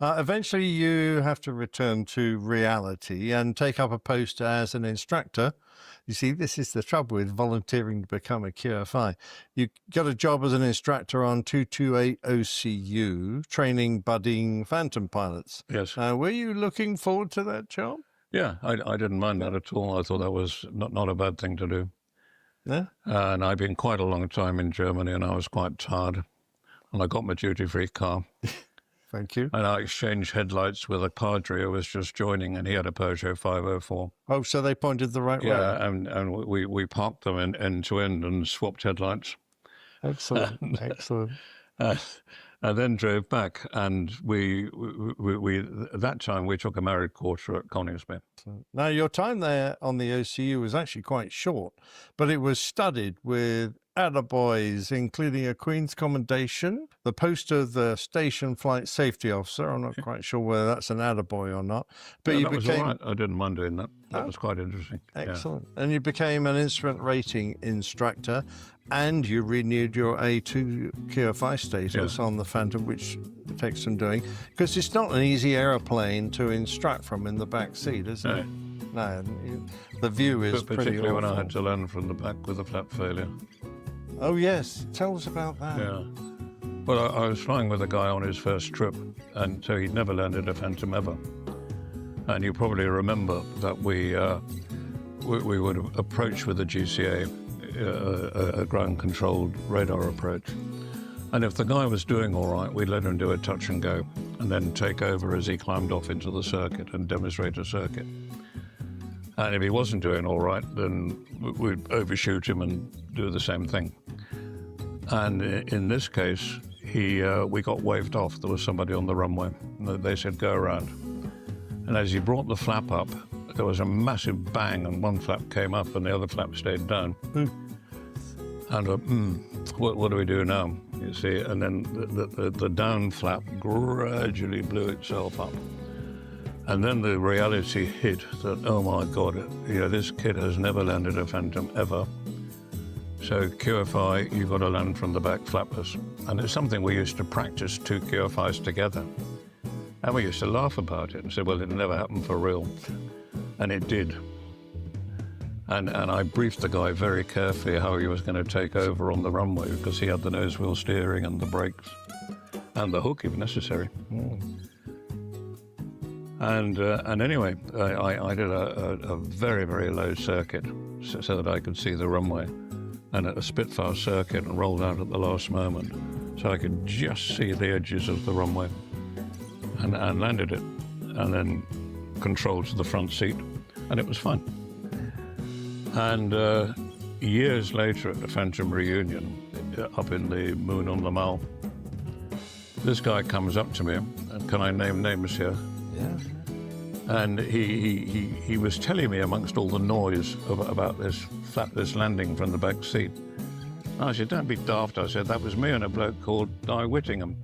Eventually, you have to return to reality and take up a post as an instructor. You see, this is the trouble with volunteering to become a QFI. You got a job as an instructor on 228 OCU, training budding Phantom pilots. Yes. Were you looking forward to that job? Yeah, I didn't mind that at all. I thought that was not a bad thing to do. Yeah. And I've been quite a long time in Germany, and I was quite tired. And I got my duty-free car. Thank you. And I exchanged headlights with a padre who was just joining, and he had a Peugeot 504. Oh, so they pointed the right way. Yeah, and we parked them end to end and swapped headlights. Excellent, excellent. And then drove back, and we at that time we took a married quarter at Coningsby. Now, your time there on the OCU was actually quite short, but it was studded with attaboys, including a Queen's Commendation, the post of the Station Flight Safety Officer. I'm not quite sure whether that's an attaboy or not. But Yeah, you that was became all right. I didn't mind doing that. That was quite interesting. excellent. And you became an instrument rating instructor, and you renewed your A2 QFI status on the Phantom, which takes some doing, because it's not an easy aeroplane to instruct from in the back seat, is it? No, the view is But pretty particularly when I awful. had to land from the back with a flap failure. Oh, yes. Tell us about that. Yeah. Well, I was flying with a guy on his first trip, and so he'd never landed a Phantom ever. And you probably remember that we would approach with a GCA, a ground-controlled radar approach. And if the guy was doing all right, we'd let him do a touch and go, and then take over as he climbed off into the circuit and demonstrate a circuit. And if he wasn't doing all right, then we'd overshoot him and do the same thing. And in this case, we got waved off. There was somebody on the runway. They said, go around. And as he brought the flap up, there was a massive bang, and one flap came up and the other flap stayed down. And what do we do now? You see, and then the down flap gradually blew itself up. And then the reality hit that, oh my God, this kid has never landed a Phantom ever. So QFI, you've got to land from the back flapless. And it's something we used to practice, two QFIs together. And we used to laugh about it and said, well, it never happened for real. And it did. And I briefed the guy very carefully how he was going to take over on the runway, because he had the nose wheel steering and the brakes and the hook if necessary. And anyway, I did a very, very low circuit so that I could see the runway, and at a Spitfire circuit, and rolled out at the last moment so I could just see the edges of the runway, and landed it, and then controlled to the front seat, and it was fine. And years later at the Phantom Reunion, up in the Moon on the Mall, this guy comes up to me, and can I name names here? Yeah. And he was telling me, amongst all the noise about this landing from the back seat. I said, don't be daft. I said, that was me and a bloke called Di Whittingham.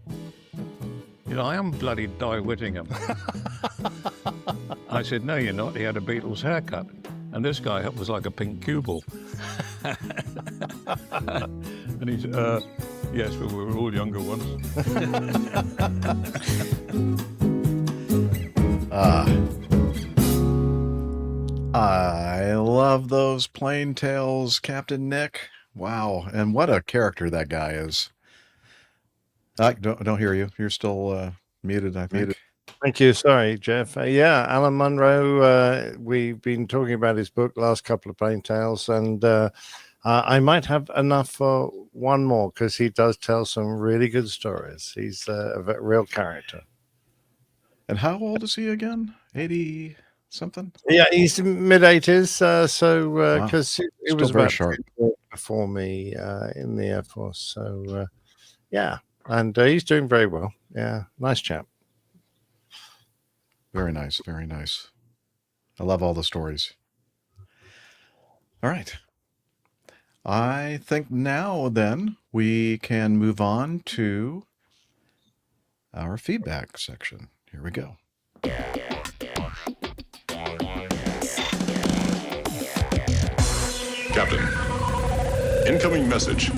You know, I am bloody Di Whittingham. I said, no, you're not. He had a Beatles haircut. And this guy was like a pink cue ball. And he said, yes, but we were all younger once. I love those plain tales, Captain Nick. Wow, and what a character that guy is. I don't hear you. You're still muted, I think. Thank you. Sorry, Jeff. Yeah, Alan Munro. We've been talking about his book, last couple of plain tales, and I might have enough for one more, because he does tell some really good stories. He's a real character. And how old is he again? 80 something? Yeah, he's mid-80s. Because it was very about sharp 10 years before me in the Air Force. So yeah, and he's doing very well. Yeah, nice chap. Very nice, very nice. I love all the stories. All right. I think now then we can move on to our feedback section. Here we go. Captain, incoming message.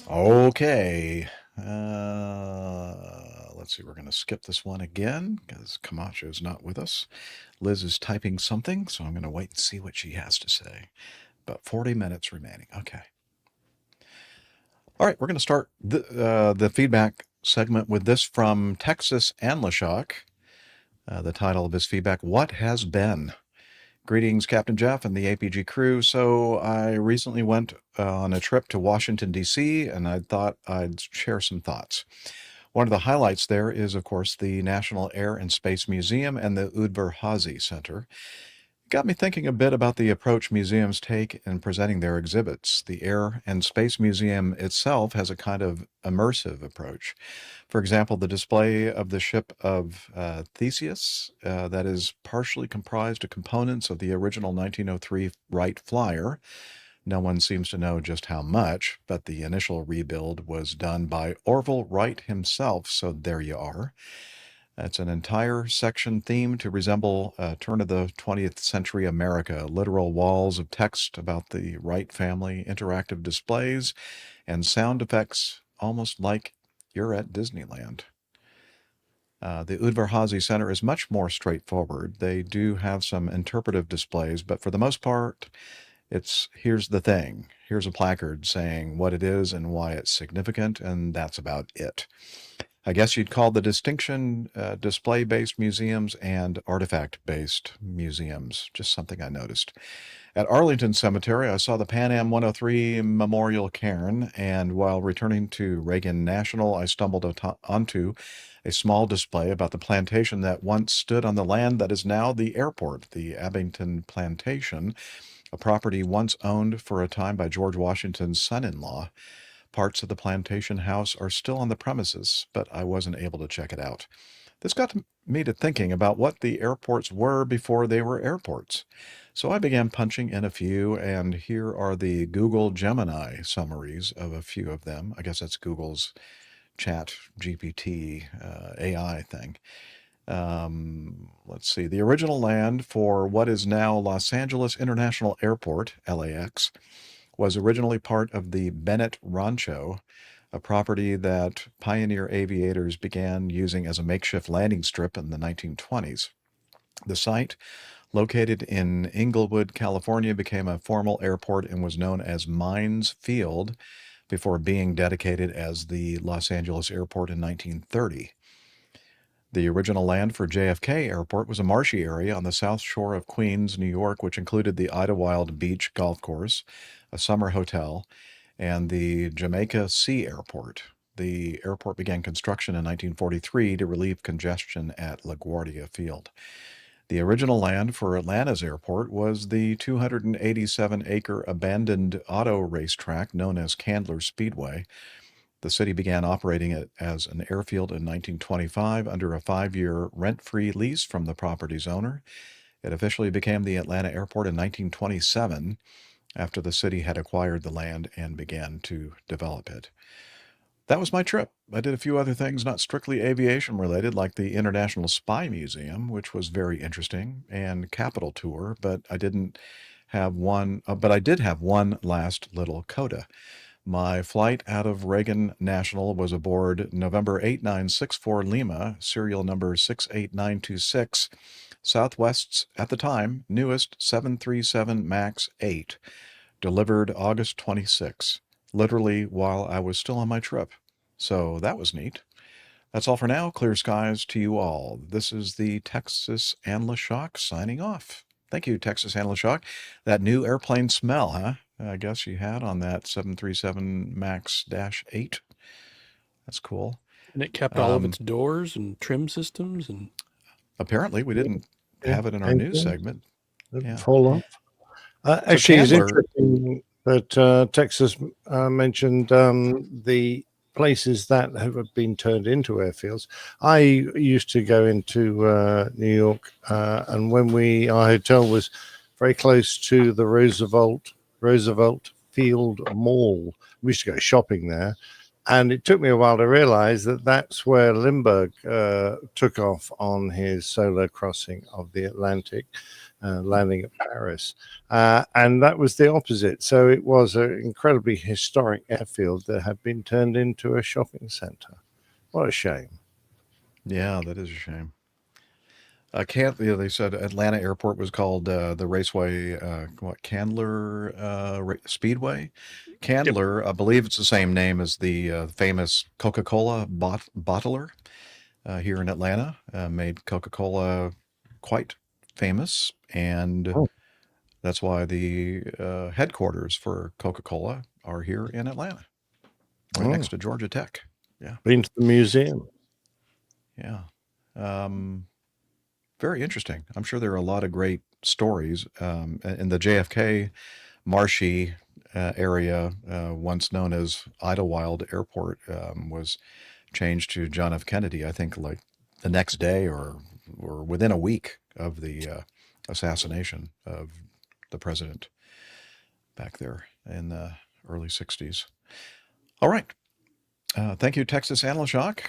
Okay. Let's see. We're going to skip this one again because Camacho's not with us. Liz is typing something, so I'm going to wait and see what she has to say. About 40 minutes remaining. Okay. All right. We're going to start the feedback segment with this from Texas Anlashock. The title of his feedback, What Has Been? Greetings, Captain Jeff and the APG crew. So I recently went on a trip to Washington, D.C., and I thought I'd share some thoughts. One of the highlights there is, of course, the National Air and Space Museum and the Udvar-Hazy Center. It got me thinking a bit about the approach museums take in presenting their exhibits. The Air and Space Museum itself has a kind of immersive approach. For example, the display of the ship of Theseus, that is partially comprised of components of the original 1903 Wright Flyer. No one seems to know just how much, but the initial rebuild was done by Orville Wright himself, so there you are. It's an entire section themed to resemble turn of the 20th century America, literal walls of text about the Wright family, interactive displays, and sound effects almost like you're at Disneyland. The Udvar-Hazy Center is much more straightforward. They do have some interpretive displays, but for the most part, it's here's the thing. Here's a placard saying what it is and why it's significant, and that's about it. I guess you'd call the distinction display-based museums and artifact-based museums, just something I noticed. At Arlington Cemetery, I saw the Pan Am 103 Memorial Cairn, and while returning to Reagan National, I stumbled onto a small display about the plantation that once stood on the land that is now the airport, the Abington Plantation, a property once owned for a time by George Washington's son-in-law. Parts of the plantation house are still on the premises, but I wasn't able to check it out. This got me to thinking about what the airports were before they were airports. So I began punching in a few, and here are the Google Gemini summaries of a few of them. I guess that's Google's Chat GPT AI thing. Let's see. The original land for what is now Los Angeles International Airport, LAX, was originally part of the Bennett Rancho, a property that pioneer aviators began using as a makeshift landing strip in the 1920s. The site, located in Inglewood, California, became a formal airport and was known as Mines Field before being dedicated as the Los Angeles Airport in 1930. The original land for JFK Airport was a marshy area on the south shore of Queens, New York, which included the Idlewild Beach Golf Course, a summer hotel, and the Jamaica Sea Airport. The airport began construction in 1943 to relieve congestion at LaGuardia Field. The original land for Atlanta's airport was the 287-acre abandoned auto racetrack known as Candler Speedway. The city began operating it as an airfield in 1925 under a 5-year rent-free lease from the property's owner. It officially became the Atlanta Airport in 1927 after the city had acquired the land and began to develop it. That was my trip. I did a few other things not strictly aviation related, like the International Spy Museum, which was very interesting, and Capitol Tour, but I did have one last little coda. My flight out of Reagan National was aboard November 8964 Lima, serial number 68926, Southwest's, at the time, newest 737 MAX 8, delivered August 26, literally while I was still on my trip. So that was neat. That's all for now. Clear skies to you all. This is the Texas and LaShock signing off. Thank you, Texas and LaShock. That new airplane smell, huh? I guess you had on that 737 MAX-8. That's cool. And it kept all of its doors and trim systems. And apparently we didn't have it in our news segment. Didn't fall off. Actually, it's interesting that Texas mentioned the places that have been turned into airfields. I used to go into New York, and our hotel was very close to the Roosevelt Field Mall. We used to go shopping there, and it took me a while to realize that that's where Lindbergh took off on his solo crossing of the Atlantic, landing at Paris, and that was the opposite. So it was an incredibly historic airfield that had been turned into a shopping center. What a shame. Yeah, that is a shame. They said Atlanta Airport was called the Raceway, Candler Speedway? Candler, I believe it's the same name as the famous Coca-Cola bottler here in Atlanta. Made Coca-Cola quite famous, and that's why the headquarters for Coca-Cola are here in Atlanta, right next to Georgia Tech. Yeah. Been to the museum. Yeah. Very interesting. I'm sure there are a lot of great stories. In the JFK marshy area, once known as Idlewild Airport, was changed to John F. Kennedy, I think like the next day or within a week of the assassination of the president back there in the early 60s. All right. Thank you, Texas and LaShock.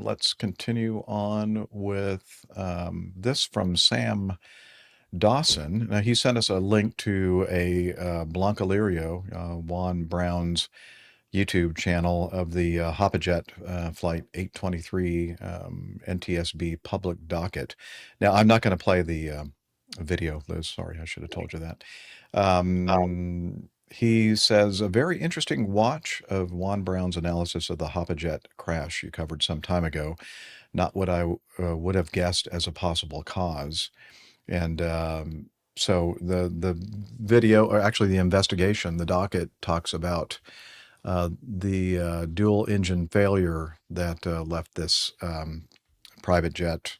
Let's continue on with this from Sam Dawson. Now, he sent us a link to a Blanca Lirio, Juan Brown's YouTube channel of the Hoppajet Flight 823 NTSB public docket. Now, I'm not going to play the video, Liz. Sorry, I should have told you that. He says, a very interesting watch of Juan Brown's analysis of the Hoppajet crash you covered some time ago. Not what I would have guessed as a possible cause. And so the video, or actually the investigation, the docket talks about the dual engine failure that left this private jet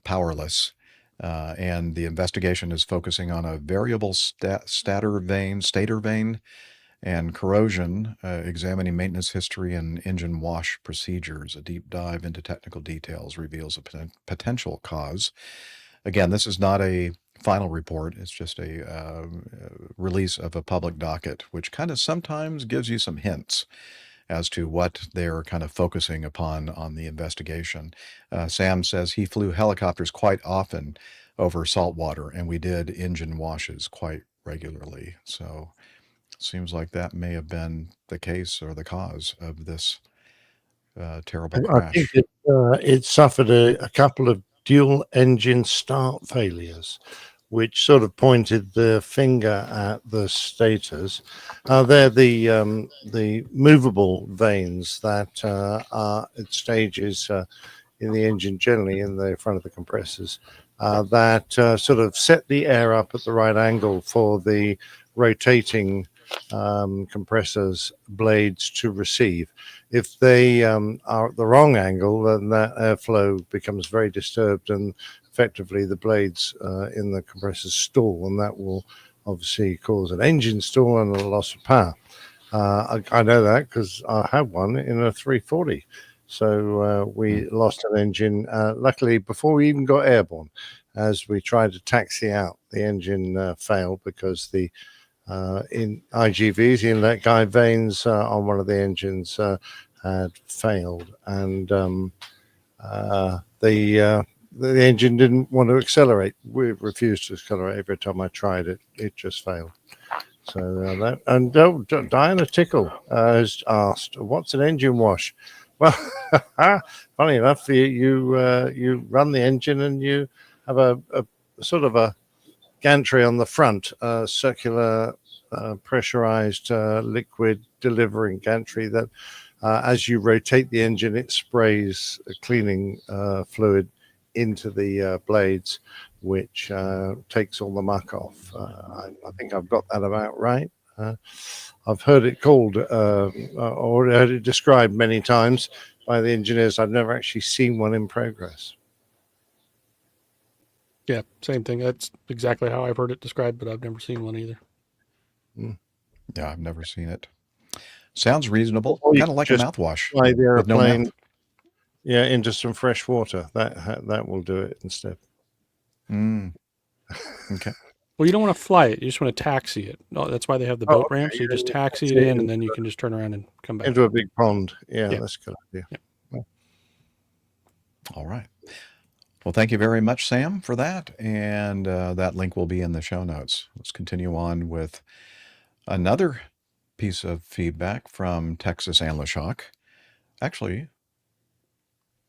powerless. And the investigation is focusing on a variable stator vane and corrosion, examining maintenance history and engine wash procedures. A deep dive into technical details reveals a potential cause. Again, this is not a final report. It's just a release of a public docket, which kind of sometimes gives you some hints as to what they're kind of focusing upon on the investigation. Sam says he flew helicopters quite often over saltwater, and we did engine washes quite regularly. So Seems like that may have been the case or the cause of this terrible I think crash. it suffered a couple of dual engine start failures, which sort of pointed the finger at the stators. They're the movable vanes that are at stages in the engine, generally in the front of the compressors, that sort of set the air up at the right angle for the rotating compressors blades to receive. If they are at the wrong angle, then that airflow becomes very disturbed, and effectively the blades in the compressors stall, and that will obviously cause an engine stall and a loss of power. I know that because I had one in a 340. So we lost an engine, luckily, before we even got airborne. As we tried to taxi out, the engine failed because the in IGVs, the inlet guide vanes on one of the engines had failed, and the engine didn't want to accelerate. We refused to accelerate every time I tried it. It just failed. So that, and Diana Tickle has asked, "What's an engine wash?" Well, funny enough, you run the engine and you have a sort of a gantry on the front, circular pressurized liquid delivering gantry that as you rotate the engine, it sprays cleaning fluid into the blades, which takes all the muck off. I think I've got that about right. I've heard it called or heard it described many times by the engineers. I've never actually seen one in progress. Yeah, same thing. That's exactly how I've heard it described, but I've never seen one either. Yeah, I've never seen it. Sounds reasonable. Or you Kind of like a just mouthwash fly the with no airplane, mouth. yeah, into some fresh water. That will do it instead. Okay. Well, you don't want to fly it. You just want to taxi it. No, that's why they have the boat Okay, ramps. You just yeah, taxi it taxi it in, and then you can just turn around and come back. into a big pond. Yeah, Yeah. that's a good idea. Yeah. All right. Well, thank you very much, Sam, for that. And that link will be in the show notes. Let's continue on with another piece of feedback from Texas Anlashock. Actually,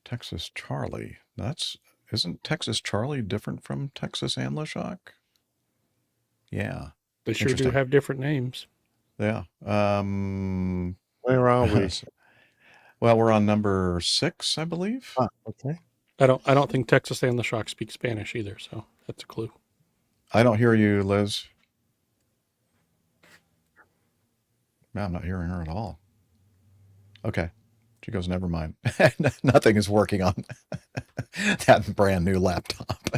Texas Charlie. Isn't Texas Charlie different from Texas Anlashock? Yeah. They sure do Interesting. have different names. Yeah. Where are we? Well, we're on number 6, I believe. Okay. I don't think Texas and the Shock speak Spanish either, so that's a clue. I don't hear you, Liz. No, I'm not hearing her at all. Okay. She goes, never mind. Nothing is working on that brand new laptop.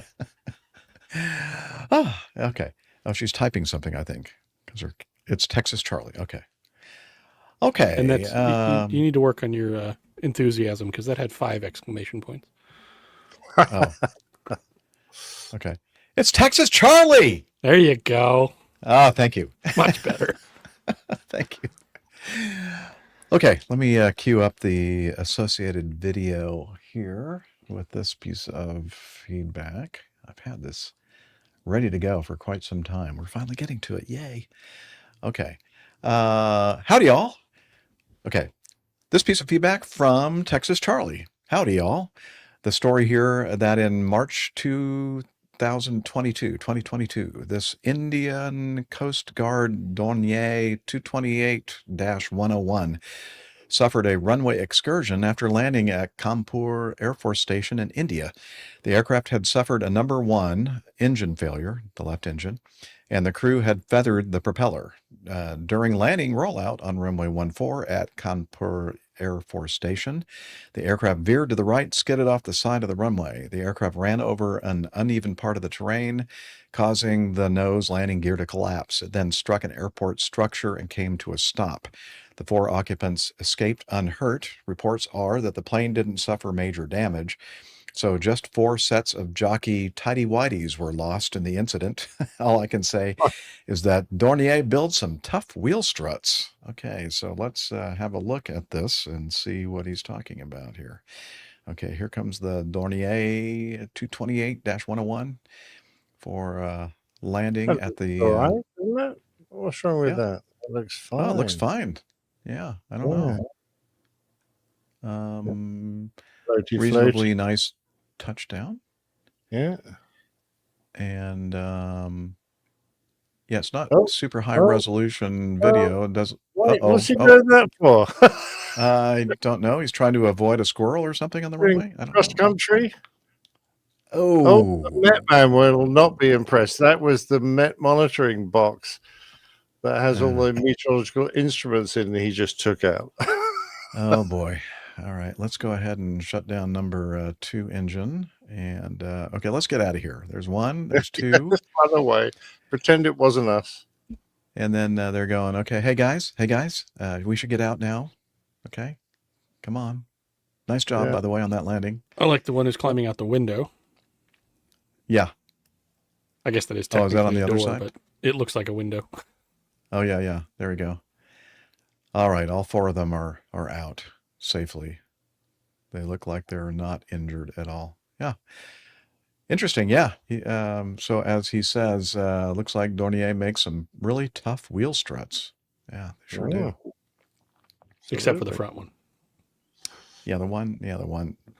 Okay. Oh, she's typing something, I think, because it's Texas Charlie. Okay. Okay. And that's you need to work on your enthusiasm, because that had 5 exclamation points. Oh. Okay. It's Texas Charlie. There you go. Oh, thank you. Much better. Thank you. Okay, let me queue up the associated video here with this piece of feedback. I've had this ready to go for quite some time. We're finally getting to it. Yay. Okay. Howdy, y'all. Okay. This piece of feedback from Texas Charlie. Howdy, y'all. The story here that in March 2022, this Indian Coast Guard Dornier 228-101 suffered a runway excursion after landing at Kanpur Air Force Station in India. The aircraft had suffered a number 1 engine failure, the left engine, and the crew had feathered the propeller. During landing rollout on runway 14 at Kanpur Air Force Station, the aircraft veered to the right, skidded off the side of the runway. The aircraft ran over an uneven part of the terrain, causing the nose landing gear to collapse. It then struck an airport structure and came to a stop. The 4 occupants escaped unhurt. Reports are that the plane didn't suffer major damage. So just 4 sets of jockey tighty-whities were lost in the incident. All I can say is that Dornier builds some tough wheel struts. Okay, so let's have a look at this and see what he's talking about here. Okay, here comes the Dornier 228-101 for landing at the... all right, isn't it? What's wrong with that? It looks fine. Oh, it looks fine. Yeah, I don't know. Floaty, Reasonably nice touchdown. Yeah. And yeah, it's not Oh, super high oh, resolution video. It doesn't. Wait, Uh-oh. what's he doing that for? I don't know. He's trying to avoid a squirrel or something on the runway. I don't Cross know. country. Oh, the Met man will not be impressed. That was the Met monitoring box that has all the meteorological instruments in. He just took out. Oh boy. All right, let's go ahead and shut down number 2 engine. And okay, let's get out of here. There's 1, there's 2. Just by the way, pretend it wasn't us. And then they're going, okay, hey guys, we should get out now. Okay, come on. Nice job, by the way, on that landing. I like the one who's climbing out the window. Yeah. I guess that is Oh, is technically that on the a other door, side? but it looks like a window. Oh, yeah. There we go. All right, all 4 of them are out safely. They look like they're not injured at all. Yeah. Interesting, yeah. So as he says, looks like Dornier makes some really tough wheel struts. Yeah, they sure do. Except for the front one. Yeah, the one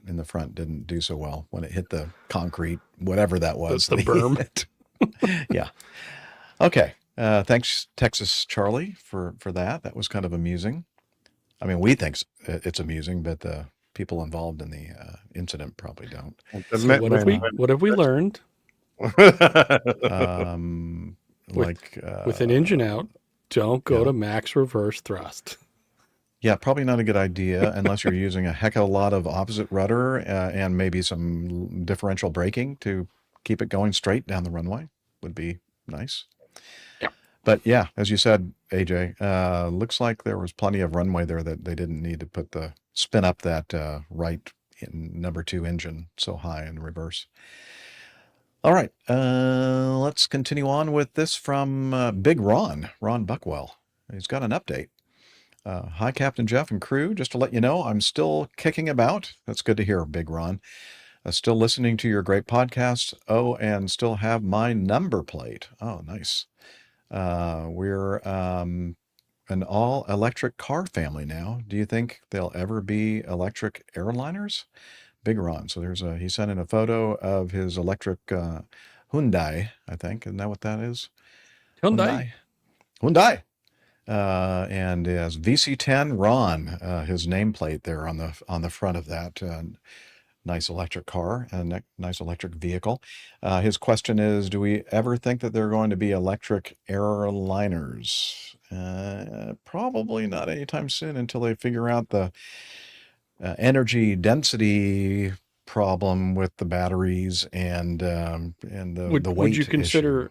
in the front didn't do so well when it hit the concrete, whatever that was. The berm. Yeah. Okay. Thanks, Texas Charlie, for that. That was kind of amusing. I mean, we think it's amusing, but the people involved in the incident probably don't. So what have we learned? With an engine out, don't go to max reverse thrust. Yeah, probably not a good idea unless you're using a heck of a lot of opposite rudder and maybe some differential braking to keep it going straight down the runway would be nice. Yeah. But yeah, as you said, AJ, looks like there was plenty of runway there that they didn't need to spin up that right in number 2 engine so high in reverse. All right, let's continue on with this from Big Ron Buckwell. He's got an update. Hi, Captain Jeff and crew. Just to let you know, I'm still kicking about. That's good to hear, Big Ron. Still listening to your great podcast. Oh, and still have my number plate. Oh, nice. We're an all-electric car family now. Do you think there'll ever be electric airliners? Big Ron. So he sent in a photo of his electric Hyundai, I think. Isn't that what that is? Hyundai. And as VC10 Ron, his nameplate there on the front of that nice electric car and nice electric vehicle. His question is, do we ever think that there are going to be electric airliners? Probably not anytime soon until they figure out the energy density problem with the batteries and the weight. Would you consider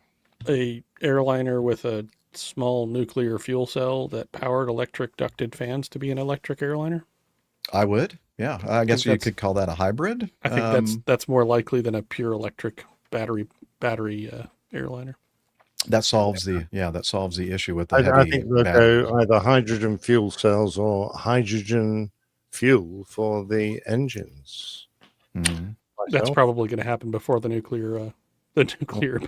a airliner with a small nuclear fuel cell that powered electric ducted fans to be an electric airliner? I would. Yeah, I guess you could call that a hybrid. I think that's more likely than a pure electric battery airliner. That solves the issue with the heavy I think they'll batteries. go either hydrogen fuel cells or hydrogen fuel for the engines. Mm-hmm. That's probably going to happen before the nuclear nuclear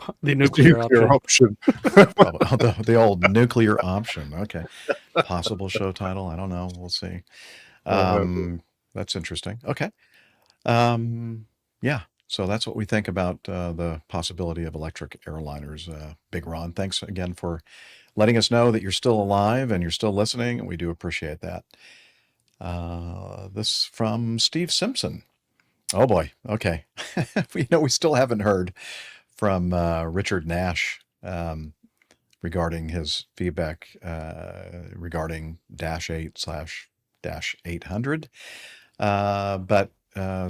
option. The old nuclear option. Okay. Possible show title. I don't know. We'll see. That's interesting. Okay. Yeah. So that's what we think about the possibility of electric airliners. Big Ron, thanks again for letting us know that you're still alive and you're still listening, and we do appreciate that. This from Steve Simpson. Oh boy. Okay. We still haven't heard from Richard Nash regarding his feedback regarding -8/-800. But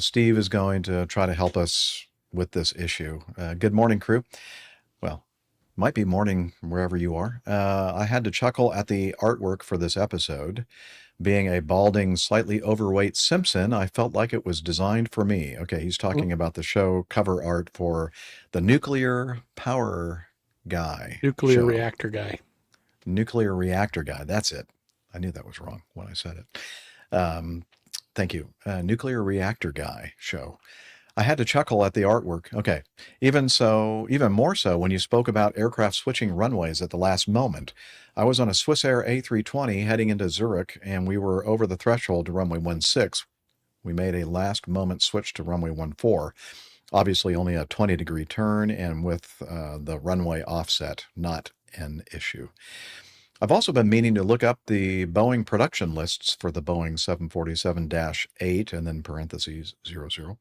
Steve is going to try to help us with this issue. Good morning, crew. Well, might be morning wherever you are. I had to chuckle at the artwork for this episode. Being a balding, slightly overweight Simpson, I felt like it was designed for me. Okay, he's talking about the show cover art for the Nuclear Power Guy. Nuclear Reactor Guy. Nuclear Reactor Guy. That's it. I knew that was wrong when I said it. Thank you. Nuclear Reactor Guy show. I had to chuckle at the artwork. Okay. Even more so when you spoke about aircraft switching runways at the last moment. I was on a Swissair A320 heading into Zurich, and we were over the threshold to runway 16. We made a last moment switch to runway 14. Obviously only a 20-degree turn and with the runway offset, not an issue. I've also been meaning to look up the Boeing production lists for the Boeing 747-8 and then parentheses 00,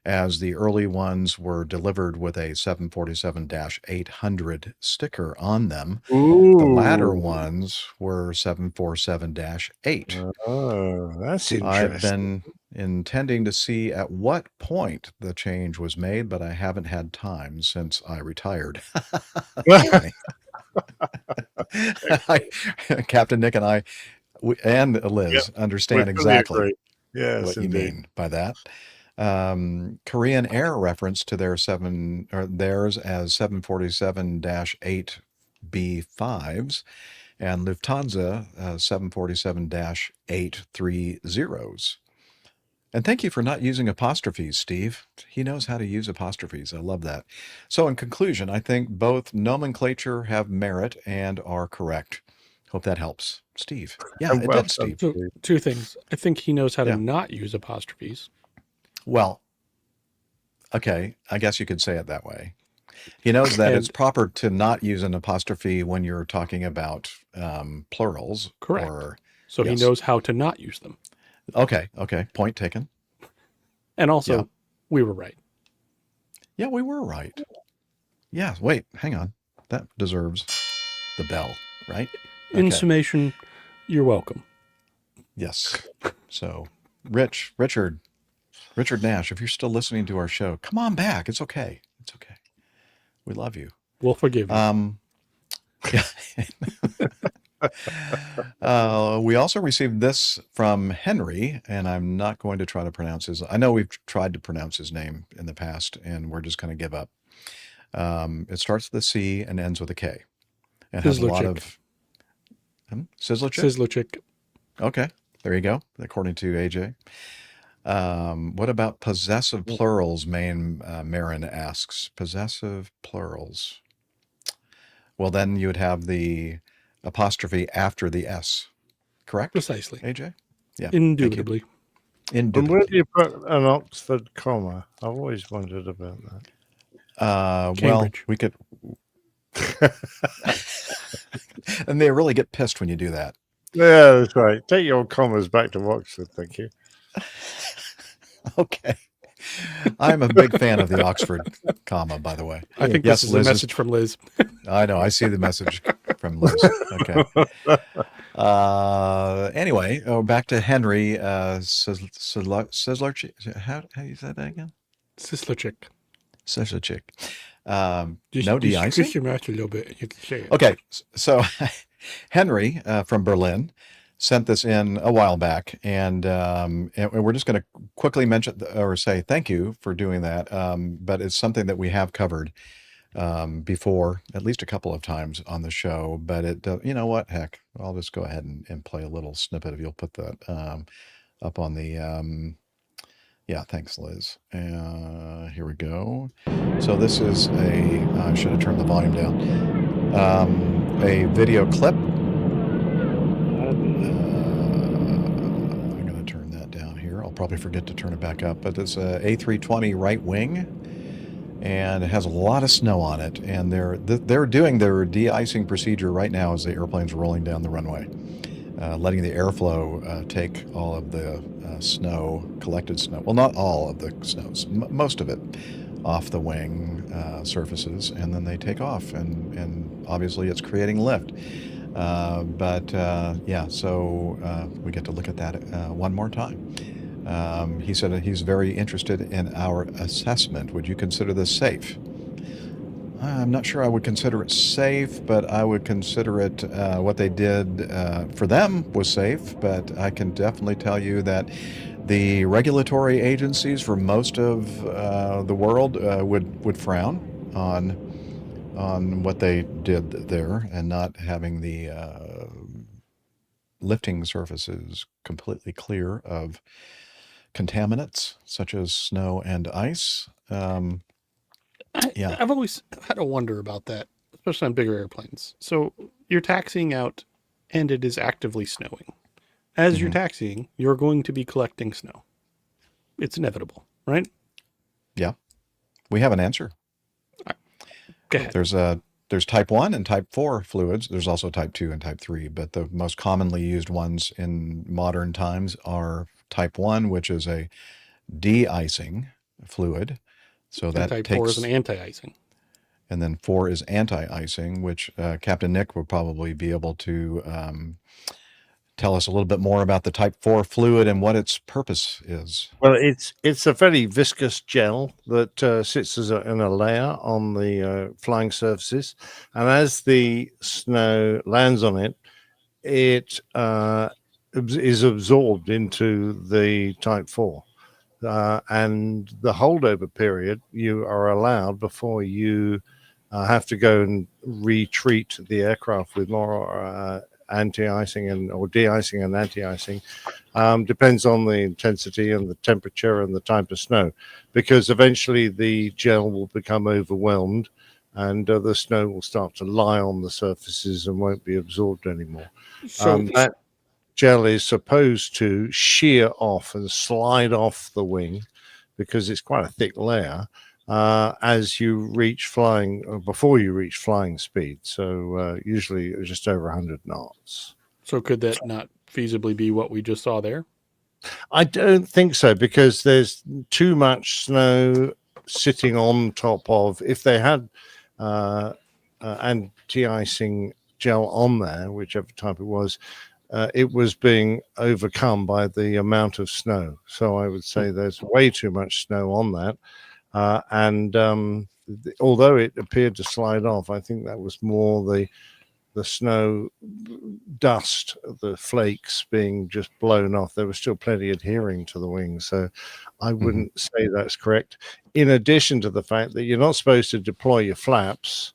as the early ones were delivered with a 747-800 sticker on them. Ooh. The latter ones were 747-8. Oh, that's interesting. I've been intending to see at what point the change was made, but I haven't had time since I retired. Captain Nick and I, and Liz, understand exactly what you mean by that. Korean Air reference to theirs as 747-8 B5s, and Lufthansa 747-830s. And thank you for not using apostrophes, Steve. He knows how to use apostrophes. I love that. So in conclusion, I think both nomenclature have merit and are correct. Hope that helps. Steve. Yeah, it did, Steve. So, two things. I think he knows how to not use apostrophes. Well, okay, I guess you could say it that way. He knows that it's proper to not use an apostrophe when you're talking about plurals. Correct. So he knows how to not use them. Okay. Point taken. And also, we were right. Yeah, we were right. Yeah, wait, hang on. That deserves the bell, right? In summation, you're welcome. Yes. So, Richard Nash, if you're still listening to our show, come on back. It's okay. It's okay. We love you. We'll forgive you. We also received this from Henry, and I'm not going to try to pronounce his. I know we've tried to pronounce his name in the past, and we're just going to give up. It starts with a C and ends with a K. It has a lot of Sizzlerchick. Okay, there you go. According to AJ. What about possessive plurals? Marin asks. Possessive plurals. Well, then you would have the apostrophe after the S, correct? Precisely. AJ? Yeah. Indubitably. And where do you put an Oxford comma? I've always wondered about that. Well, we could. And they really get pissed when you do that. Yeah, that's right. Take your commas back to Oxford, thank you. Okay. I'm a big fan of the Oxford comma, by the way. I think this is a message from Liz. I know. I see the message from Liz. Okay. Anyway, back to Henry. Sizzlerchick. How do you say that again? Sizzlerchick. Sizzlerchick. Just no de-icing? twist your mouth a little bit. You can say it. Okay. So Henry from Berlin sent this in a while back, and we're just going to quickly mention or say thank you for doing that. But it's something that we have covered before, at least a couple of times on the show. But it, you know what? Heck, I'll just go ahead and play a little snippet if you'll put that up on the. Yeah, thanks, Liz. Here we go. So this is I should have turned the volume down. A video clip. I'm going to turn that down here. I'll probably forget to turn it back up, but it's a A320 right wing, and it has a lot of snow on it. And they're doing their de-icing procedure right now as the airplane's rolling down the runway, letting the airflow take all of the collected snow. Well, not all of the snows, most of it, off the wing surfaces, and then they take off, and obviously it's creating lift. Yeah, so we get to look at that one more time. He said that he's very interested in our assessment. Would you consider this safe? I'm not sure I would consider it safe, but I would consider it what they did for them was safe. But I can definitely tell you that the regulatory agencies for most of the world would frown on what they did there, and not having the lifting surfaces completely clear of contaminants such as snow and ice. I've always had a wonder about that, especially on bigger airplanes. So you're taxiing out and it is actively snowing. As you're taxiing, you're going to be collecting snow. It's inevitable, right? Yeah. We have an answer. Go ahead. There's type 1 and type 4 fluids. There's also type 2 and type 3, but the most commonly used ones in modern times are type 1, which is a de-icing fluid. So that type takes 4 is an anti-icing. And then 4 is anti-icing, which Captain Nick will probably be able to tell us a little bit more about the type 4 fluid and what its purpose is. Well, it's a very viscous gel that sits in a layer on the flying surfaces, and as the snow lands on it, it is absorbed into the type 4. And the holdover period you are allowed before you have to go and retreat the aircraft with more anti-icing or de-icing and anti-icing depends on the intensity and the temperature and the type of snow, because eventually the gel will become overwhelmed and the snow will start to lie on the surfaces and won't be absorbed anymore. So that gel is supposed to shear off and slide off the wing because it's quite a thick layer as you reach flying, or before you reach flying speed. So usually just over 100 knots. So could that not feasibly be what we just saw there? I don't think so, because there's too much snow sitting on top of, if they had anti-icing gel on there, whichever type it was being overcome by the amount of snow. So I would say there's way too much snow on that. Although it appeared to slide off, I think that was more the snow dust, the flakes being just blown off. There was still plenty adhering to the wing. So I wouldn't say that's correct. In addition to the fact that you're not supposed to deploy your flaps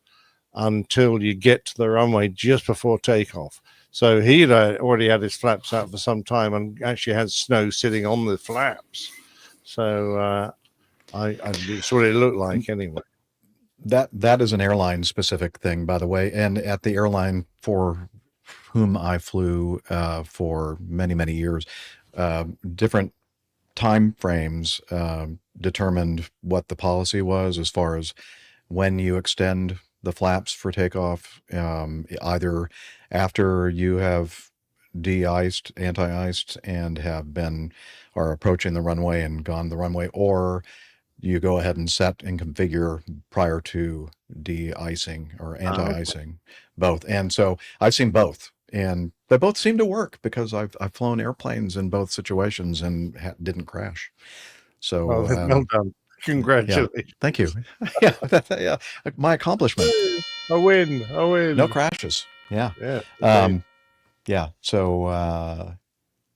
until you get to the runway just before takeoff. So he'd already had his flaps out for some time and actually had snow sitting on the flaps. So it's what it looked like anyway. That is an airline specific thing, by the way. And at the airline for whom I flew for many, many years, different time frames determined what the policy was as far as when you extend the flaps for takeoff, either after you have de-iced, anti-iced, and are approaching the runway and gone the runway, or you go ahead and set and configure prior to de-icing or anti-icing, both. And so I've seen both, and they both seem to work because I've flown airplanes in both situations and didn't crash. So well done. Congratulations. Yeah, thank you. Yeah, my accomplishment. A win. No crashes. Yeah. Yeah. So,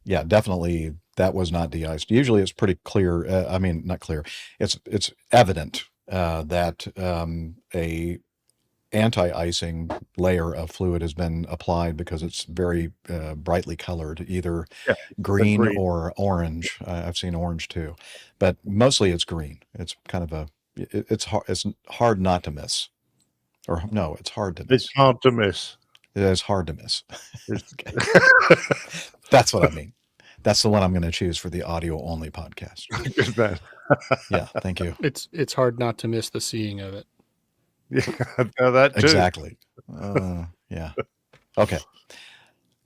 yeah, definitely that was not de-iced. Usually it's pretty clear. I mean, not clear. It's evident that a anti-icing layer of fluid has been applied because it's very brightly colored, either green or orange. I've seen orange too, but mostly it's green. It's kind of it's hard not to miss. Or no, it's hard to miss. It's hard to miss. It is hard to miss. That's what I mean. That's the one I'm going to choose for the audio only podcast. Good man. Yeah, thank you. It's hard not to miss the seeing of it. Yeah, that too. Exactly. Yeah. Okay.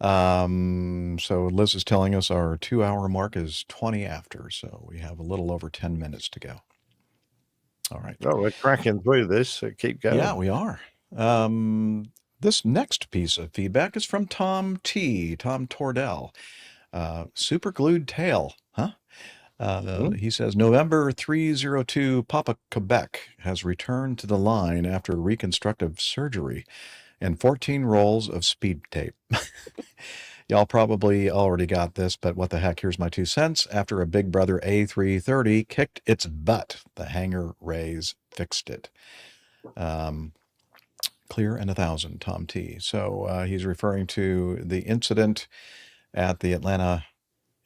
So Liz is telling us our 2-hour mark is 20 after, so we have a little over 10 minutes to go. All right. Oh, we're cracking through this, so keep going. Yeah, we are. This next piece of feedback is from Tom Tordell. Super glued tail, huh? He says, November 302 Papa Quebec has returned to the line after reconstructive surgery and 14 rolls of speed tape. Y'all probably already got this, but what the heck, here's my 2 cents. After a Big Brother A330 kicked its butt, the hangar rays fixed it. Clear and 1,000, Tom T. So he's referring to the incident at the Atlanta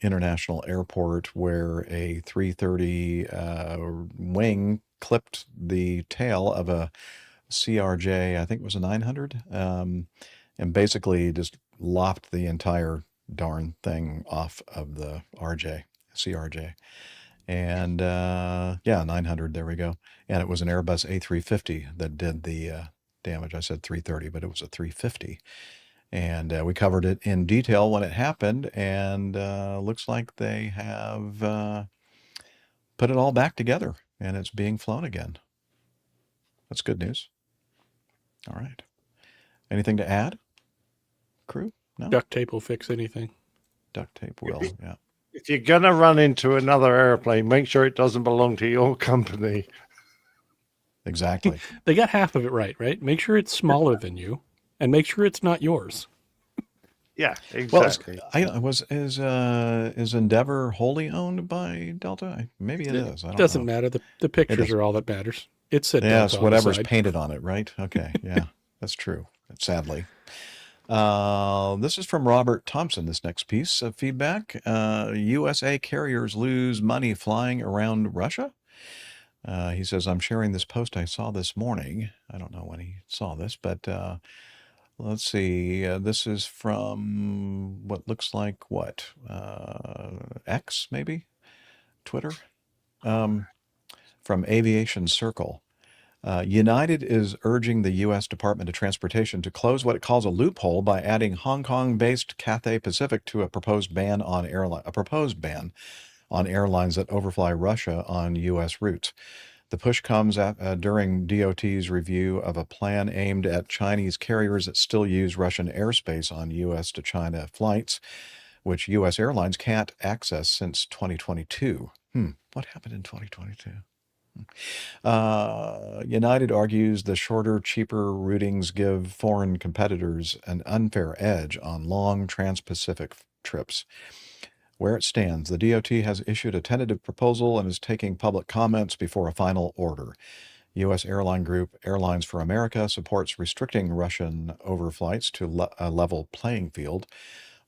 International Airport where a 330 wing clipped the tail of a CRJ, I think it was a 900, and basically just lopped the entire darn thing off of the CRJ. And yeah, 900, there we go. And it was an Airbus A350 that did the damage. I said 330, but it was a 350. And we covered it in detail when it happened, and looks like they have put it all back together, and it's being flown again. That's good news. All right. Anything to add, crew? No? Duct tape will fix anything. Duct tape will, yeah. If you're going to run into another airplane, make sure it doesn't belong to your company. Exactly. They got half of it right? Make sure it's smaller than you, and make sure it's not yours. Yeah, exactly. Well, is Endeavor wholly owned by Delta? Maybe it is. I don't Doesn't know. matter. The pictures are all that matters. It's said Yes, Delta on the whatever's side. painted on it, right? Okay, yeah, that's true. Sadly. This is from Robert Thompson, this next piece of feedback. USA carriers lose money flying around Russia. He says, I'm sharing this post I saw this morning. I don't know when he saw this, but let's see. This is from what looks like X, maybe? Twitter? From Aviation Circle. United is urging the U.S. Department of Transportation to close what it calls a loophole by adding Hong Kong-based Cathay Pacific to a proposed ban on airlines that overfly Russia on U.S. routes. The push comes during DOT's review of a plan aimed at Chinese carriers that still use Russian airspace on U.S. to China flights, which U.S. airlines can't access since 2022. What happened in 2022? United argues the shorter, cheaper routings give foreign competitors an unfair edge on long trans-Pacific trips. Where it stands, the DOT has issued a tentative proposal and is taking public comments before a final order. U.S. airline group Airlines for America supports restricting Russian overflights to a level playing field,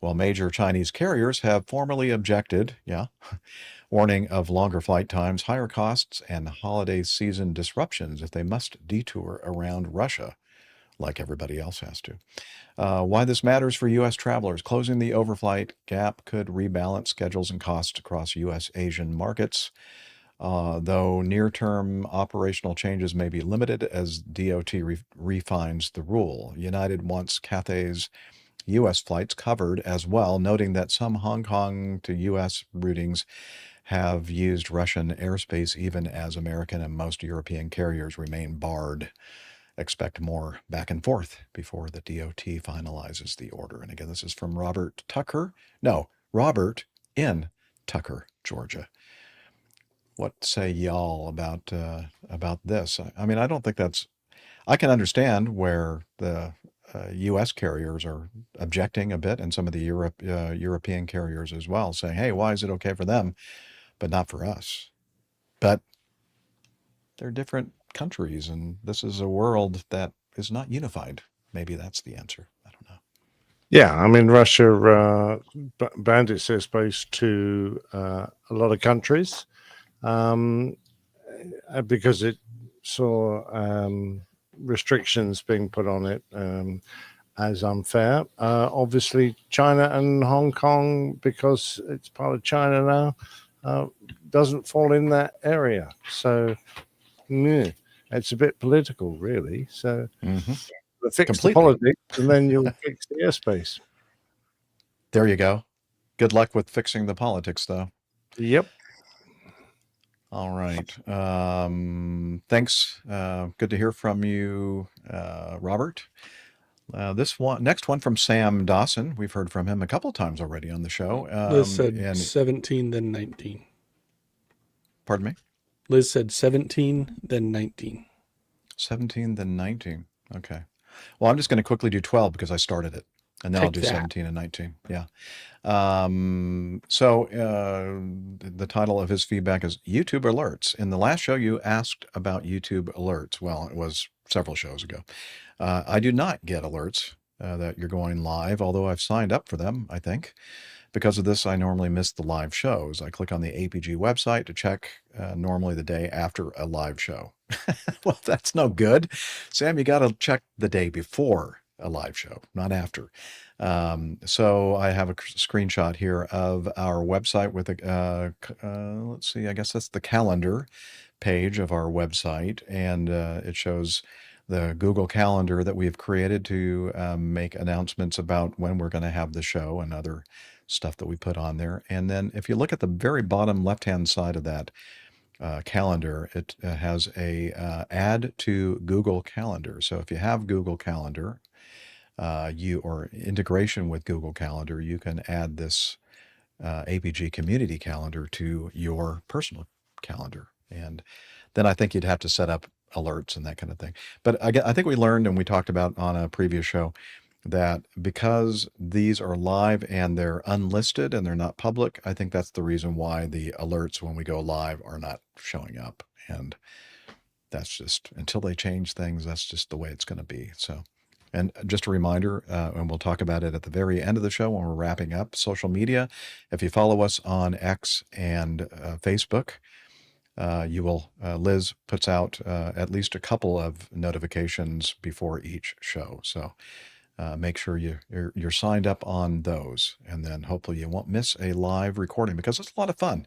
while major Chinese carriers have formally objected, warning of longer flight times, higher costs, and holiday season disruptions if they must detour around Russia, like everybody else has to. Why this matters for U.S. travelers. Closing the overflight gap could rebalance schedules and costs across U.S. Asian markets, though near-term operational changes may be limited as DOT refines the rule. United wants Cathay's U.S. flights covered as well, noting that some Hong Kong to U.S. routings have used Russian airspace even as American and most European carriers remain barred. Expect more back and forth before the DOT finalizes the order. And again, this is from Robert in Tucker, Georgia. What say y'all about this? I mean, I don't think I can understand where the U.S. carriers are objecting a bit, and some of the European carriers as well, saying, hey, why is it okay for them, but not for us? But they're different countries, and this is a world that is not unified. Maybe that's the answer. I don't know. Yeah, I mean, Russia banned its airspace to a lot of countries because it saw restrictions being put on it as unfair. Obviously, China and Hong Kong, because it's part of China now, doesn't fall in that area. So, it's a bit political, really. So, fix the politics, and then you'll fix the airspace. There you go. Good luck with fixing the politics, though. Yep. All right. Thanks. Good to hear from you, Robert. Next one from Sam Dawson. We've heard from him a couple of times already on the show. Liz said 17, then 19. Pardon me? Liz said 17, then 19. 17, then 19. Okay. Well, I'm just going to quickly do 12 because I started it. And then I'll do 17 and 19. Yeah. So the title of his feedback is YouTube Alerts. In the last show, you asked about YouTube Alerts. Well, it was several shows ago. I do not get alerts that you're going live, although I've signed up for them, I think. because of this, I normally miss the live shows. I click on the APG website to check normally the day after a live show. Well, that's no good. Sam, you got to check the day before a live show, not after. So I have a screenshot here of our website with let's see, I guess that's the calendar page of our website. And it shows the Google Calendar that we've created to make announcements about when we're going to have the show and other stuff that we put on there. And then if you look at the very bottom left-hand side of that calendar, it has a add to Google Calendar. So if you have Google Calendar, or integration with Google Calendar, you can add this APG community calendar to your personal calendar. And then I think you'd have to set up alerts and that kind of thing. But I think we learned, and we talked about on a previous show, that because these are live and they're unlisted and they're not public, I think that's the reason why the alerts when we go live are not showing up. And that's just, until they change things, that's just the way it's going to be. So, and just a reminder, and we'll talk about it at the very end of the show when we're wrapping up, social media. If you follow us on X and Facebook, you will, Liz puts out at least a couple of notifications before each show. So make sure you're signed up on those, and then hopefully you won't miss a live recording, because it's a lot of fun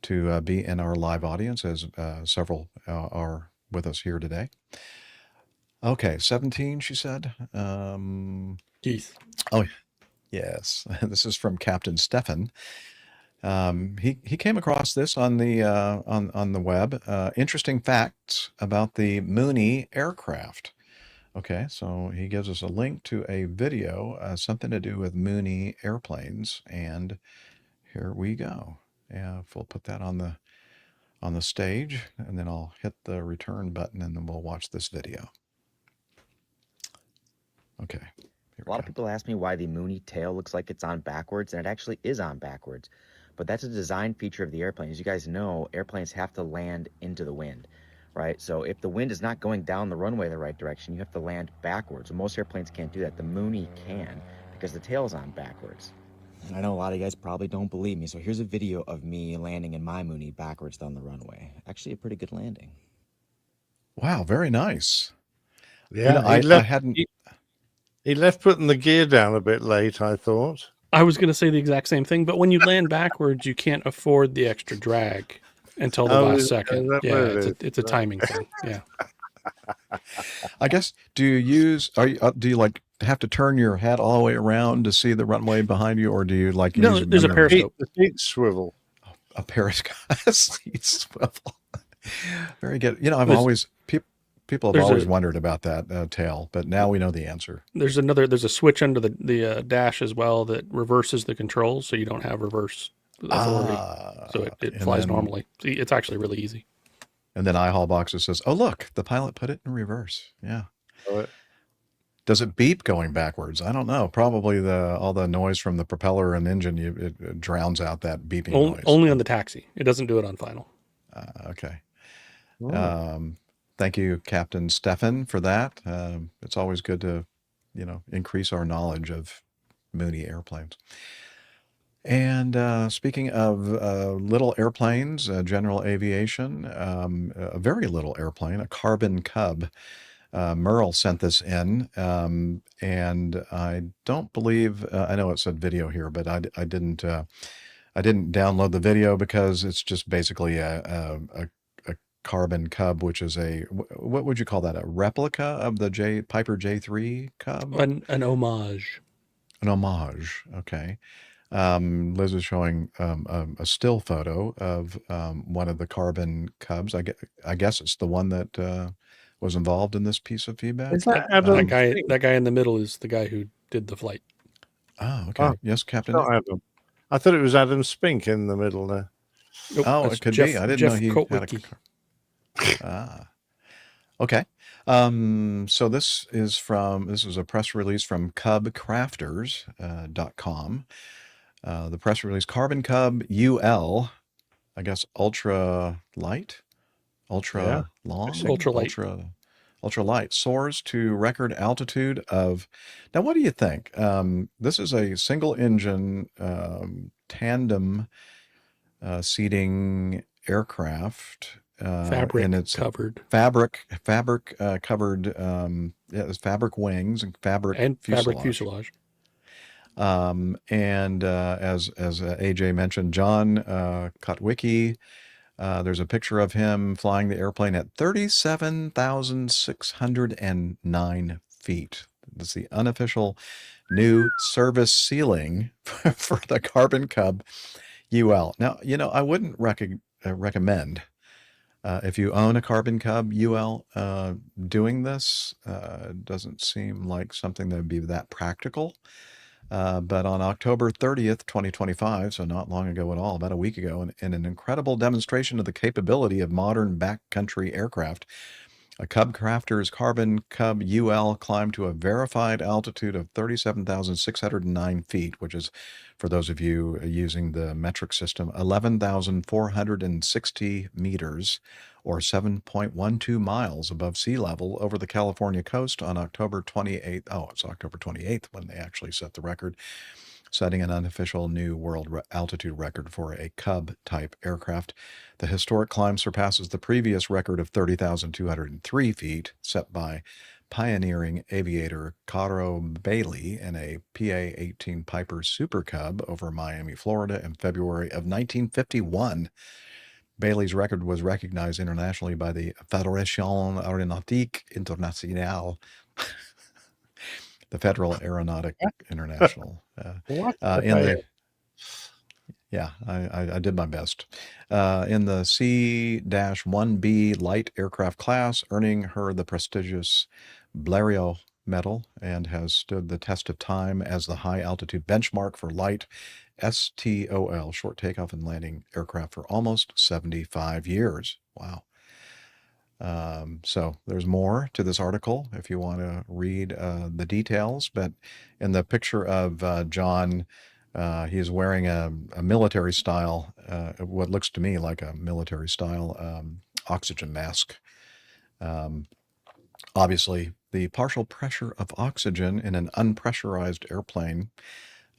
to be in our live audience, as several are with us here today. Okay, 17, she said. Keith. Oh, yes. This is from Captain Stefan. He came across this on the web. Interesting facts about the Mooney aircraft. Okay, so he gives us a link to a video, something to do with Mooney airplanes, and here we go. Yeah, we'll put that on the stage, and then I'll hit the return button, and then we'll watch this video. Okay. A lot of people ask me why the Mooney tail looks like it's on backwards, and it actually is on backwards. But that's a design feature of the airplane. As you guys know, airplanes have to land into the wind, right? So if the wind is not going down the runway the right direction, you have to land backwards. Most airplanes can't do that. The Mooney can, because the tail's on backwards. And I know a lot of you guys probably don't believe me, so here's a video of me landing in my Mooney backwards down the runway. Actually, a pretty good landing. Wow, very nice. Yeah, You know, I hadn't. He left putting the gear down a bit late, I thought. I was going to say the exact same thing, but when you land backwards, you can't afford the extra drag until the last second. Yeah, it's a timing thing. Yeah. I guess, do you like have to turn your head all the way around to see the runway behind you, or do you like No, use there's a periscope. The seat swivel. A periscope seat swivel. Very good. You know, I've always people have always wondered about that tail, but now we know the answer. There's a switch under the dash as well that reverses the controls, so you don't have reverse authority. So it flies normally. See, it's actually really easy. And then iHall Boxes says, "Oh look, the pilot put it in reverse." Yeah. Does it beep going backwards? I don't know. Probably all the noise from the propeller and engine it drowns out that beeping noise. Only on the taxi. It doesn't do it on final. Okay. Thank you, Captain Stefan, for that. It's always good to, increase our knowledge of Mooney airplanes. And speaking of little airplanes, general aviation, a very little airplane, a Carbon Cub. Merle sent this in, and I don't believe I know it said video here, but I didn't download the video because it's just basically a Carbon Cub, which is what would you call that? A replica of the Piper J3 Cub? An homage. An homage. Okay. Liz is showing a still photo of one of the Carbon Cubs. I guess it's the one that was involved in this piece of feedback. Is that Adam? That guy in the middle is the guy who did the flight. Oh, okay. Oh, yes, Captain. Not Adam. I thought it was Adam Spink in the middle there. Nope, oh, that's it could Jeff, be. I didn't Jeff know he Kotwicki. had okay. So this is a press release from cubcrafters.com. The press release, Carbon Cub UL, I guess ultra light, ultra long, Ultra light. ultralight, soars to record altitude of. Now, what do you think? This is a single-engine tandem seating aircraft. Fabric and it's covered. Fabric covered. It's fabric wings and fabric fuselage. And as AJ mentioned, John Kotwicki, there's a picture of him flying the airplane at 37,609 feet. That's the unofficial new service ceiling for the Carbon Cub UL. Now, I wouldn't recommend, if you own a Carbon Cub UL, doing this. It doesn't seem like something that would be that practical. But on October 30th, 2025, so not long ago at all, about a week ago, in an incredible demonstration of the capability of modern backcountry aircraft, a Cub Crafter's Carbon Cub UL climbed to a verified altitude of 37,609 feet, which is, for those of you using the metric system, 11,460 meters, or 7.12 miles above sea level over the California coast on October 28th. Oh, it's October 28th when they actually set the record, setting an unofficial new world altitude record for a Cub-type aircraft. The historic climb surpasses the previous record of 30,203 feet set by pioneering aviator Caro Bailey in a PA-18 Piper Super Cub over Miami, Florida in February of 1951. Bailey's record was recognized internationally by the Fédération Aéronautique Internationale, the Federal Aeronautic International. Yeah, I did my best. In the C-1B light aircraft class, earning her the prestigious Blériot Medal, and has stood the test of time as the high altitude benchmark for light STOL, short takeoff and landing aircraft, for almost 75 years. Wow. So there's more to this article if you want to read the details. But in the picture of John, he is wearing a military style, what looks to me like a military style oxygen mask. Obviously, the partial pressure of oxygen in an unpressurized airplane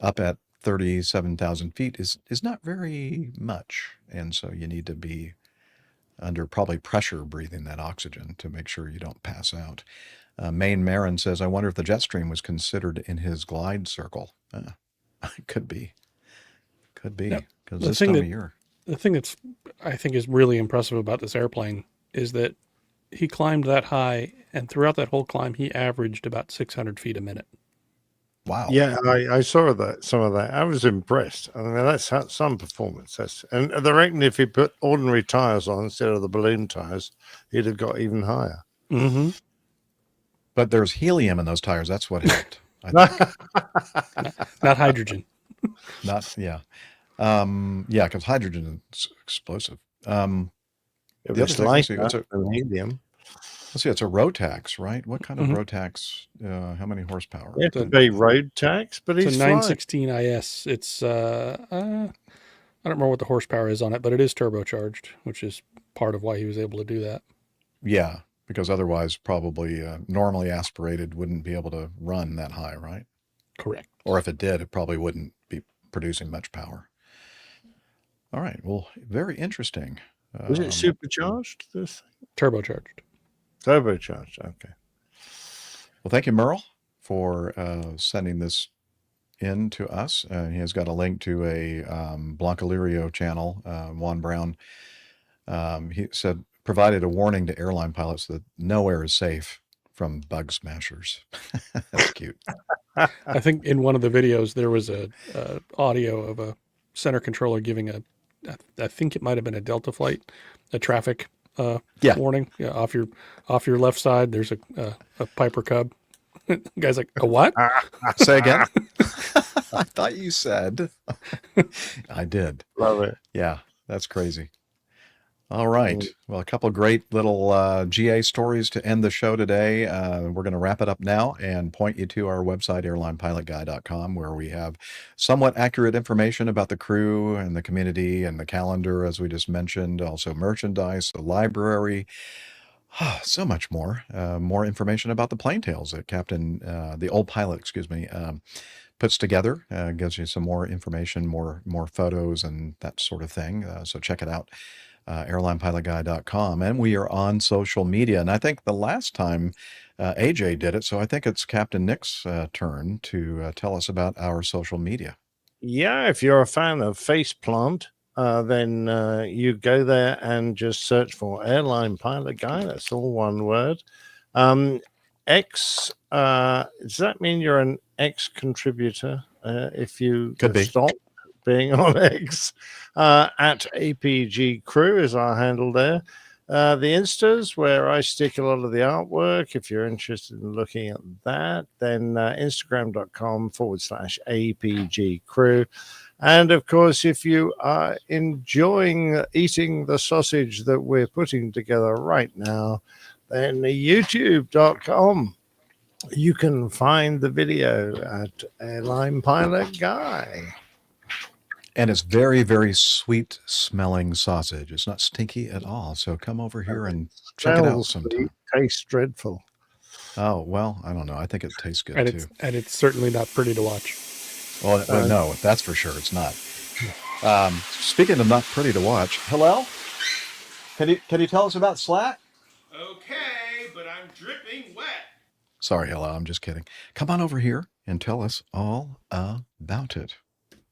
up at 37,000 feet is not very much. And so you need to be under probably pressure breathing that oxygen to make sure you don't pass out. Maine Marin says, I wonder if the jet stream was considered in his glide circle. Could be. Because this time of year. The thing that's, I think, is really impressive about this airplane is that he climbed that high, and throughout that whole climb, he averaged about 600 feet a minute. Wow. Yeah, I saw some of that. I was impressed. I mean, that's some performance. And they reckon if he put ordinary tires on instead of the balloon tires, he'd have got even higher. Mm-hmm. But there's helium in those tires. That's what helped. I think. Not hydrogen. Yeah, because hydrogen is explosive. It's lighter than helium. Let's see, it's a Rotax, right? What kind of Rotax? How many horsepower? It could be road tax, but it's it's a 916 IS. It's I don't remember what the horsepower is on it, but it is turbocharged, which is part of why he was able to do that. Yeah, because otherwise, probably normally aspirated wouldn't be able to run that high, right? Correct. Or if it did, it probably wouldn't be producing much power. All right. Well, very interesting. Was it supercharged? This turbocharged. Turbocharged. Okay. Well, thank you, Merle, for sending this in to us. He has got a link to a Blancalirio channel, Juan Brown. He said, provided a warning to airline pilots that nowhere is safe from bug smashers. That's cute. I think in one of the videos, there was a audio of a center controller giving I think it might have been a Delta flight, a traffic warning. Yeah, off your left side, there's a Piper Cub. The guy's like, a what? Say again. I thought you said. I did. Love it. Yeah, that's crazy. All right. Well, a couple of great little GA stories to end the show today. We're going to wrap it up now and point you to our website, airlinepilotguy.com, where we have somewhat accurate information about the crew and the community and the calendar, as we just mentioned. Also merchandise, the library, So much more. More information about the plane tales that the old pilot, puts together. Gives you some more information, more photos and that sort of thing. So check it out, airlinepilotguy.com. And we are on social media. And I think the last time AJ did it, so I think it's Captain Nick's turn to tell us about our social media. Yeah, if you're a fan of Faceplant, then you go there and just search for Airline Pilot Guy. That's all one word. Does that mean you're an ex-contributor if you Could be. stop being on X? At APG Crew is our handle there. The Instas, where I stick a lot of the artwork. If you're interested in looking at that, then Instagram.com/APG Crew. And of course, if you are enjoying eating the sausage that we're putting together right now, then YouTube.com. You can find the video at Airline Pilot Guy. And it's very, very sweet smelling sausage. It's not stinky at all. So come over here and check it out sometime. Tastes dreadful. Oh, well, I don't know. I think it tastes good too. And it's certainly not pretty to watch. Well, no, that's for sure. It's not. Speaking of not pretty to watch, Hillel, can you tell us about Slack? Okay, but I'm dripping wet. Sorry, Hillel, I'm just kidding. Come on over here and tell us all about it.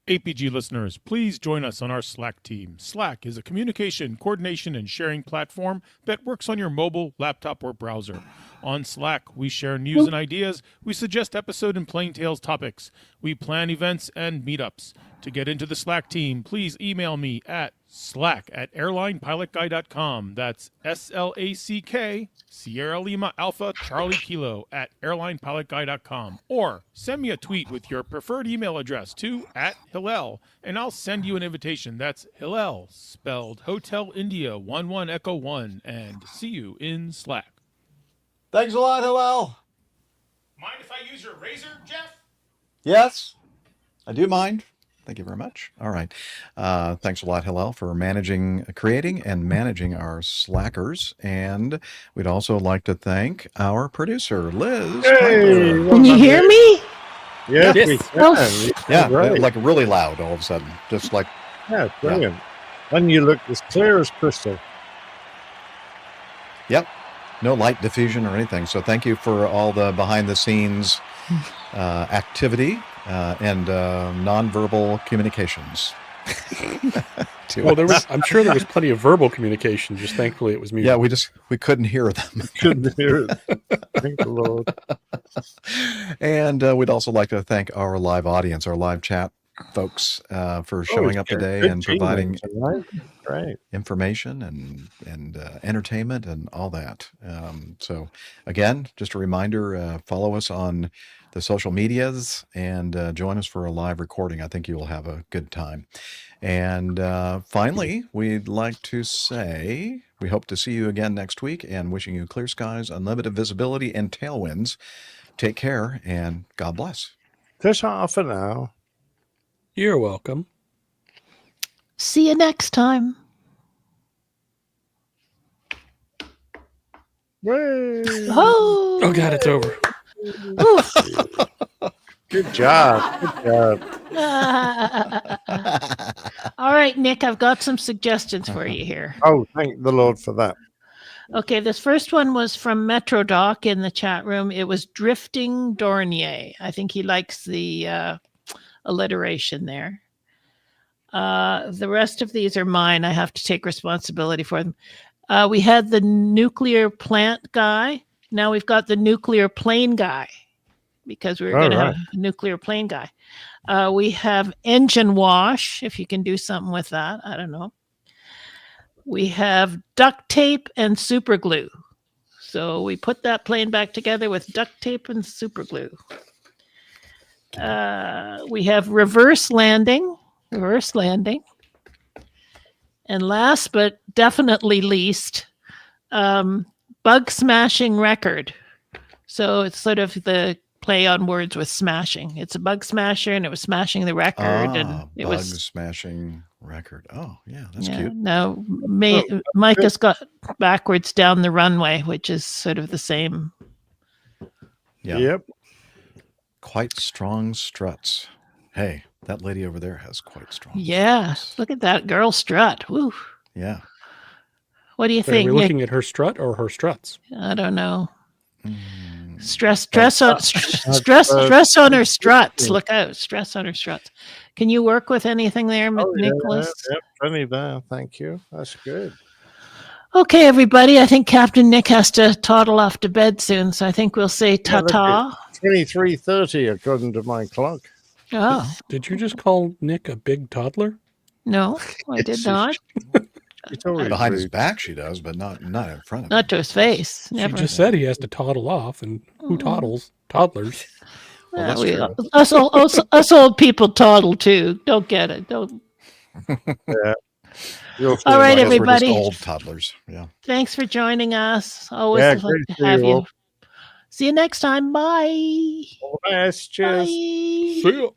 APG listeners, please join us on our Slack team. Slack is a communication, coordination, and sharing platform that works on your mobile, laptop, or browser. On Slack, we share news and ideas, we suggest episode and Plain Tales topics, we plan events and meetups. To get into the Slack team, please email me at slack@airlinepilotguy.com. That's SLACK, Sierra Lima Alpha Charlie Kilo @airlinepilotguy.com. Or send me a tweet with your preferred email address to @Hillel, and I'll send you an invitation. That's Hillel, spelled Hotel India 11 Echo 1, and see you in Slack. Thanks a lot, Hillel. Mind if I use your razor, Jeff? Yes, I do mind. Thank you very much. All right. Thanks a lot, Hillel, for creating and managing our Slackers. And we'd also like to thank our producer, Liz. Hey, Can you hear me? Yes, we can. Yeah, Great. like really loud all of a sudden. Just like, Yeah, brilliant. And you look as clear as crystal. yep, no light diffusion or anything. So thank you for all the behind the scenes activity and nonverbal communications. I'm sure there was plenty of verbal communication. Just thankfully it was muted. Yeah, we couldn't hear them. Couldn't hear it. Thank the Lord. And we'd also like to thank our live audience, our live chat folks, for showing up today and providing information and entertainment and all that. So again, just a reminder, follow us on the social medias and join us for a live recording. I think you will have a good time. And finally, we'd like to say we hope to see you again next week, and wishing you clear skies, unlimited visibility, and tailwinds. Take care, and God bless. Ta-ta for now. You're welcome. See you next time. Oh, Oh God, it's over. Good job. Good job. All right, Nick, I've got some suggestions for you here. Oh, thank the Lord for that. Okay, this first one was from MetroDoc in the chat room. It was Drifting Dornier. I think he likes the alliteration there. The rest of these are mine. I have to take responsibility for them. We had the nuclear plant guy. Now we've got the nuclear plane guy, because we're going to have a nuclear plane guy. We have engine wash, if you can do something with that. I don't know. We have duct tape and super glue. So we put that plane back together with duct tape and super glue. We have reverse landing. And last but definitely least, bug smashing record. So it's sort of the play on words with smashing. It's a bug smasher, and it was smashing the record, and it bug was smashing record. Oh, yeah, that's yeah. cute. Now Micah's got backwards down the runway, which is sort of the same. Yeah. Yep. Quite strong struts. Hey, that lady over there has quite strong. Yeah, look at that girl strut. Woo. Yeah. What do you So are we think, looking Nick? at her strut or her struts? I don't know. Mm. Stress on her struts. Look out, stress on her struts. Can you work with anything there, Oh, Nicholas? Yep, plenty there. Thank you. That's good. Okay, everybody. I think Captain Nick has to toddle off to bed soon, so I think we'll say ta-ta. 23:30 according to my clock. Oh, Did you just call Nick a big toddler? no, I did not. It's always Behind his rude. back, she does, but not in front of him. Not to his face. Never. She just said he has to toddle off, and who toddles? Toddlers. Well, that's true. Us old people toddle too. Don't get it. Don't. Yeah. All right, I guess we're everybody. just old toddlers. Yeah. Thanks for joining us. Always Yeah, like great to to see have you you. all. See you next time. Bye. All the best. Cheers. Bye. See ya.